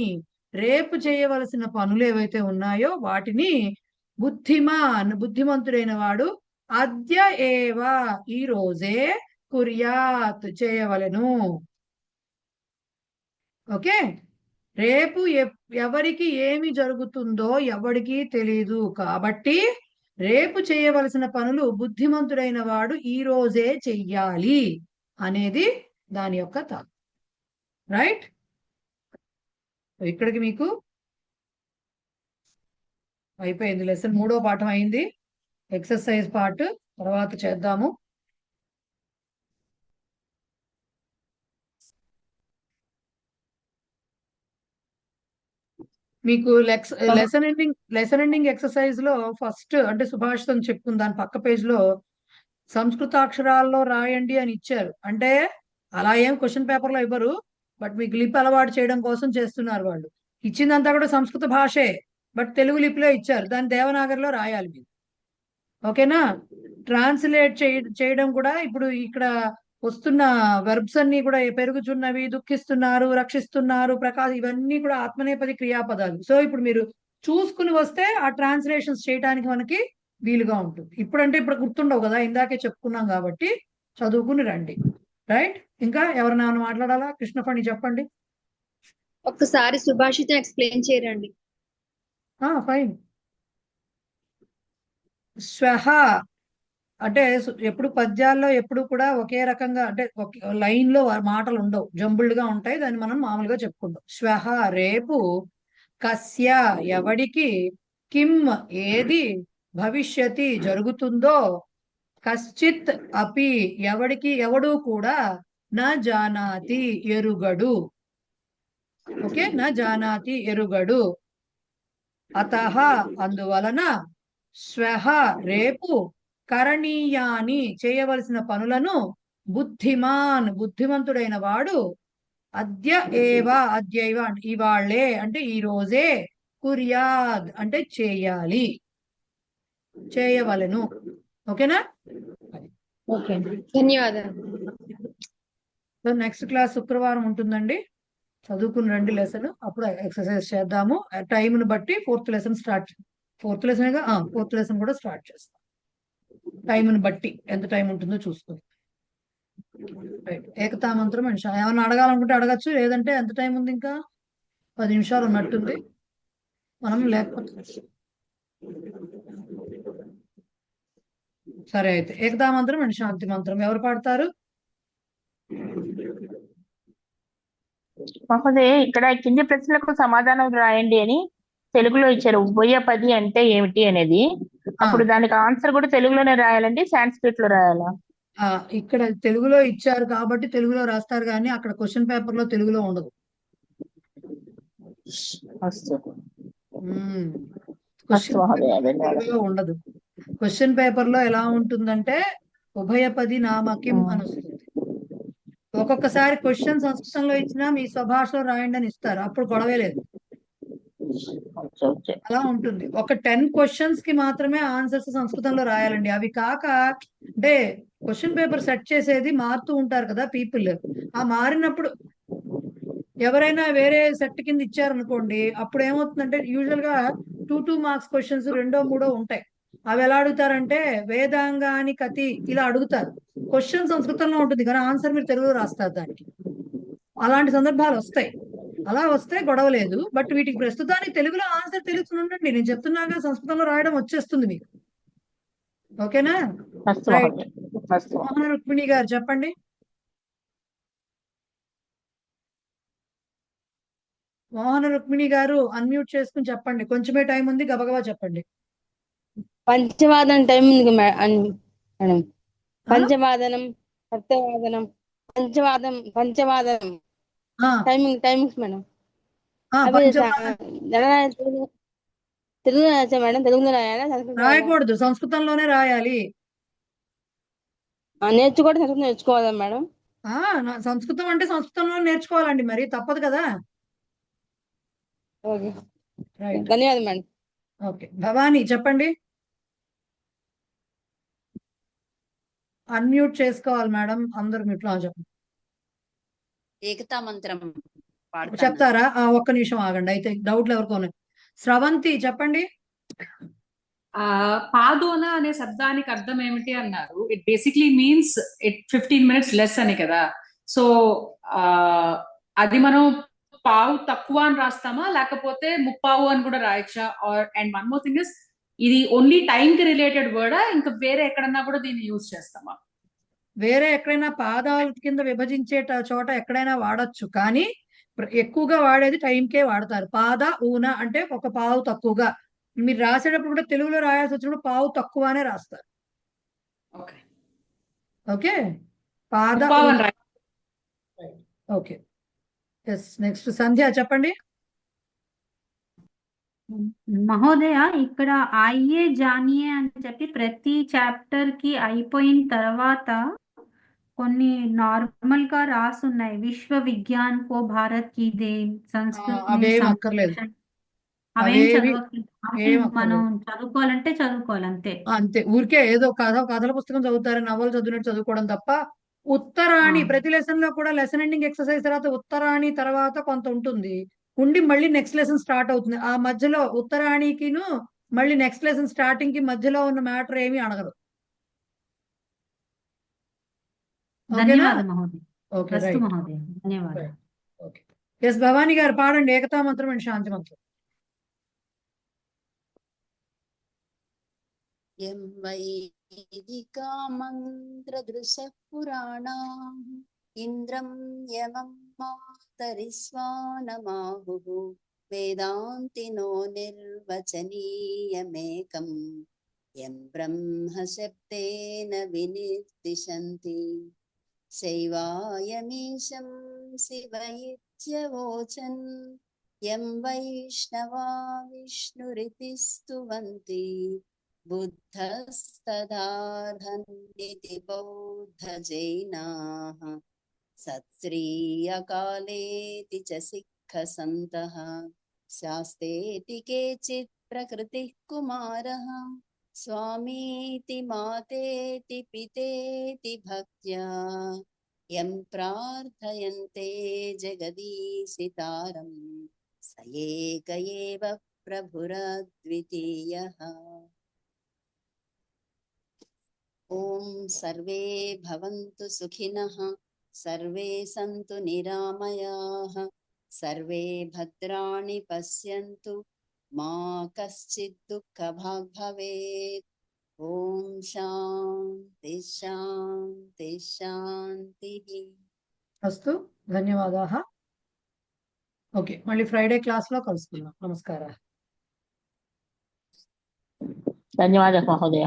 రేపు చేయవలసిన పనులు ఏవైతే ఉన్నాయో వాటిని బుద్ధిమాన్ బుద్ధిమంతుడైన వాడు అద్య ఏవ ఈ రోజే కుర్యాత్ చేయవలెను. ఓకే, రేపు ఎవరికి ఏమి జరుగుతుందో ఎవరికి తెలియదు కాబట్టి రేపు చేయవలసిన పనులు బుద్ధిమంతుడైన వాడు ఈ రోజే చెయ్యాలి అనేది దాని యొక్క తాత్పర్యం. రైట్, ఇక్కడికి మీకు అయిపోయింది. లెసన్ 3వ పాఠం అయింది. ఎక్సర్సైజ్ పార్ట్ తర్వాత చేద్దాము. మీకు లెసన్ ఎండింగ్ ఎక్సర్సైజ్ లో ఫస్ట్ అంటే సుభాషితం చెప్పుకుని దాని పక్క పేజ్ లో సంస్కృత అక్షరాల్లో రాయండి అని ఇచ్చారు. అంటే అలా ఏం క్వశ్చన్ పేపర్ లో ఇవ్వరు, బట్ మీకు లిపి అలవాటు చేయడం కోసం చేస్తున్నారు వాళ్ళు. ఇచ్చిందంతా కూడా సంస్కృత భాషే, బట్ తెలుగు లిపిలో ఇచ్చారు, దాన్ని దేవనాగరిలో రాయాలి మీరు. ఓకేనా, ట్రాన్స్లేట్ చేయడం కూడా ఇప్పుడు ఇక్కడ వస్తున్న వెర్బ్స్ అన్ని కూడా పెరుగుచున్నవి, దుఃఖిస్తున్నారు, రక్షిస్తున్నారు, ఇవన్నీ కూడా ఆత్మనేపది క్రియాపదాలు. సో ఇప్పుడు మీరు చూసుకుని వస్తే ఆ ట్రాన్స్లేషన్స్ చేయడానికి మనకి వీలుగా ఉంటుంది. ఇప్పుడంటే ఇప్పుడు గుర్తుండవు కదా, ఇందాకే చెప్పుకున్నాం కాబట్టి చదువుకుని రండి. రైట్, ఇంకా ఎవరైనా మాట్లాడాలా? కృష్ణఫణి చెప్పండి. ఒక్కసారి సుభాషితం ఎక్స్ప్లెయిన్ చేయరండి. ఫైన్. శ్వః అంటే ఎప్పుడు పద్యాల్లో ఎప్పుడు కూడా ఒకే రకంగా అంటే లైన్ లో మాటలు ఉండవు, జంబుల్డ్ గా ఉంటాయి. దాన్ని మనం మామూలుగా చెప్పుకుంటాం. శ్వః రేపు, కస్య ఎవడికి, కిం ఏది, భవిష్యతి జరుగుతుందో, కశ్చిత్ అపి ఎవడికి ఎవడు కూడా, నా జానాతి ఎరుగడు. ఓకే, నా జానాతి ఎరుగడు. అతః అందువలన, శ్వః రేపు, కరణీయాని చేయవలసిన పనులను, బుద్ధిమాన్ బుద్ధిమంతుడైన వాడు, అద్య ఏవ అద్యైవ ఇవాళ్లే అంటే ఈ రోజే, కుర్యాద్ అంటే చేయాలి, చేయవలెను. ఓకేనా? ఓకే, ధన్యవాదాలు. నెక్స్ట్ క్లాస్ శుక్రవారం ఉంటుందండి. చదువుకుని రండి లెసన్, అప్పుడు ఎక్సర్సైజ్ చేద్దాము. టైంను బట్టి ఫోర్త్ లెసన్ కూడా స్టార్ట్ చేస్తాం. టైంను బట్టి ఎంత టైం ఉంటుందో చూసుకుని. రైట్. ఏకతామంత్రం అండ్ ఏమన్నా అడగాలనుకుంటే అడగచ్చు, లేదంటే ఎంత టైం ఉంది? ఇంకా 10 నిమిషాలు ఉన్నట్టుంది. మనం లేకపోతే సరే, అయితే ఏకతామంత్రం అండ్ శాంతి మంత్రం ఎవరు పాడతారు? మహోదయ, ఇక్కడ కింది ప్రశ్నలకు సమాధానం రాయండి అని తెలుగులో ఇచ్చారు. ఉభయపది అంటే ఏమిటి అనేది. అప్పుడు దానికి ఆన్సర్ కూడా తెలుగులోనే రాయాలండి, సాంస్క్రిట్ లో రాయాలా? ఇక్కడ తెలుగులో ఇచ్చారు కాబట్టి తెలుగులో రాస్తారు, కానీ అక్కడ క్వశ్చన్ పేపర్ లో తెలుగులో ఉండదు. తెలుగులో ఉండదు. క్వశ్చన్ పేపర్ లో ఎలా ఉంటుందంటే ఉభయపది నామకిం అని వస్తుంది. ఒక్కొక్కసారి క్వశ్చన్ సంస్కృతంలో ఇచ్చినా మీ స్వభాషలో రాయండి అని ఇస్తారు, అప్పుడు గొడవే లేదు. అలా ఉంటుంది. ఒక 10 క్వశ్చన్స్ కి మాత్రమే ఆన్సర్స్ సంస్కృతంలో రాయాలండి. అవి కాక అంటే క్వశ్చన్ పేపర్ సెట్ చేసేది మారుతూ ఉంటారు కదా పీపుల్. ఆ మారినప్పుడు ఎవరైనా వేరే సెట్ కింద ఇచ్చారనుకోండి, అప్పుడు ఏమవుతుందంటే యూజువల్ గా 2 మార్క్స్ క్వశ్చన్స్ 2 3 ఉంటాయి. అవి ఎలా అడుగుతారంటే వేదాంగాని కతి ఇలా అడుగుతారు. క్వశ్చన్ సంస్కృతంలో ఉంటుంది కానీ ఆన్సర్ మీరు తెలుగులో రాస్తారు దానికి. అలాంటి సందర్భాలు వస్తాయి. అలా వస్తే గొడవ లేదు. బట్ వీటికి ప్రస్తుతానికి తెలుగులో ఆన్సర్ తెలుసుకుని ఉండండి. నేను చెప్తున్నాగా సంస్కృతంలో రాయడం వచ్చేస్తుంది మీకు. ఓకేనా? రైట్. మోహన రుక్మిణి గారు చెప్పండి. మోహన రుక్మిణి గారు అన్మ్యూట్ చేసుకుని చెప్పండి. కొంచెమే టైం ఉంది, గబగబా చెప్పండి. పంచవాదనం టైం ఉంది మేడం. పంచవాదనం, సప్తవాదనం, పంచవాదనం టైమింగ్స్ మేడం. తెలుగులో రాయచ్చా మేడం? తెలుగులో రాయాలా, రాయకూడదు, సంస్కృతంలోనే రాయాలి. నేర్చుకోవడం సంస్కృతం నేర్చుకోవాలా మేడం? సంస్కృతం అంటే సంస్కృతంలో నేర్చుకోవాలండి, మరి తప్పదు కదా. ధన్యవాదాలు మేడం. ఓకే, భవానీ చెప్పండి. అన్మ్యూట్ చేసుకోవాలి మేడం, అందరు మ్యూట్లో చెప్పండి. ఏకతా మంత్రం చెప్తారా? ఒక్క నిమిషం ఆగండి, అయితే డౌట్లు ఎవరికో ఉన్నాయి. స్రవంతి చెప్పండి. పాదోన అనే శబ్దానికి అర్థం ఏమిటి అన్నారు? It basically means 15 minutes less అని కదా. సో అది మనం పావు తక్కువ అని రాస్తామా, లేకపోతే ముప్పావు అని కూడా రాయచ్చా? And one more thing is, ఇది ఓన్లీ టైం కి రిలేటెడ్ వర్డా, ఇంకా వేరే ఎక్కడన్నా కూడా దీన్ని యూజ్ చేస్తామా? వేరే ఎక్కడైనా పాదాల కింద విభజించే చోట ఎక్కడైనా వాడచ్చు, కానీ ఎక్కువగా వాడేది టైంకే వాడతారు. పాద ఊన అంటే ఒక పావు తక్కువగా. మీరు రాసేటప్పుడు కూడా తెలుగులో రాయాల్సి వచ్చినప్పుడు పావు తక్కువనే రాస్తారు. ఓకే, పాద. Okay, yes. నెక్స్ట్ సంధ్య చెప్పండి. మహోదయ, ఇక్కడ అయ్యే జానియే అని చెప్పి ప్రతి చాప్టర్ కి అయిపోయిన తర్వాత కొన్ని నార్మల్ గా రాసున్నాయి. విశ్వ విజ్ఞాన్ కో భారత్ కి దే సంస్కృత్ అవేం అక్కర్లేదు. అవేం చదవకూడదు. మనం చదువుకోవాలంటే చదువుకోవాలి అంతే. అంతే, ఊరికే ఏదో కథల పుస్తకం చదువుతారు, నవలు చదివినట్టు చదువుకోవడం తప్ప. ఉత్తరాణి ప్రతి లెసన్ లో కూడా లెసన్ ఎండింగ్ ఎక్సర్సైజ్ తర్వాత ఉత్తరాణి తర్వాత కొంత ఉంటుంది, ఉండి మళ్ళీ నెక్స్ట్ లెసన్ స్టార్ట్ అవుతుంది. ఆ మధ్యలో ఉత్తరాణికిను మళ్ళీ నెక్స్ట్ లెసన్ స్టార్టింగ్ కి మధ్యలో ఉన్న మ్యాటర్ ఏమీ అడగరు. ధన్యవాదాలు మహోదయ. Okay, right. ధన్యవాదాలు. Okay, yes. భవానీ గారు పాడండి ఏకతా మంత్రం అండ్ శాంతి మంత్రం. యం వైదికా మంత్రదృశః పురాణాః ఇంద్రం యమం మాతరిస్వానమాహుః వేదాంతినో నిర్వచనీయమేకం యం బ్రహ్మ శబ్దేన వినిర్దిశంతి శైవాయమీశం శివయిత్యవోచన్ యం వైష్ణవా విష్ణురితి స్తువంతి బుద్ధస్తదార్హన్నితి బౌద్ధ జైనాః సత్శ్రీయకాలేతి చ సిక్ఖ సంతః శాస్తేతి కేచిత్ ప్రకృతిః కుమారః స్వామీతి మాతేతి పితేతి భక్త్యా యం ప్రార్థయంతే జగదీశితారం స ఏక ఏవ ప్రభురద్వితీయః. ॐ सर्वे भवन्तु सुखिनः सर्वे सन्तु निरामयाः सर्वे भद्राणि पश्यन्तु मा कश्चित् दुःखभाग् भवेत् ॐ शान्ति शान्ति शान्तिः అస్తు, ధన్యవాదాः. ఓకే, మళ్ళీ ఫ్రైడే క్లాస్ లో కలుసుకుందాం. నమస్కారం. ధన్యవాదాలు మహోదయ.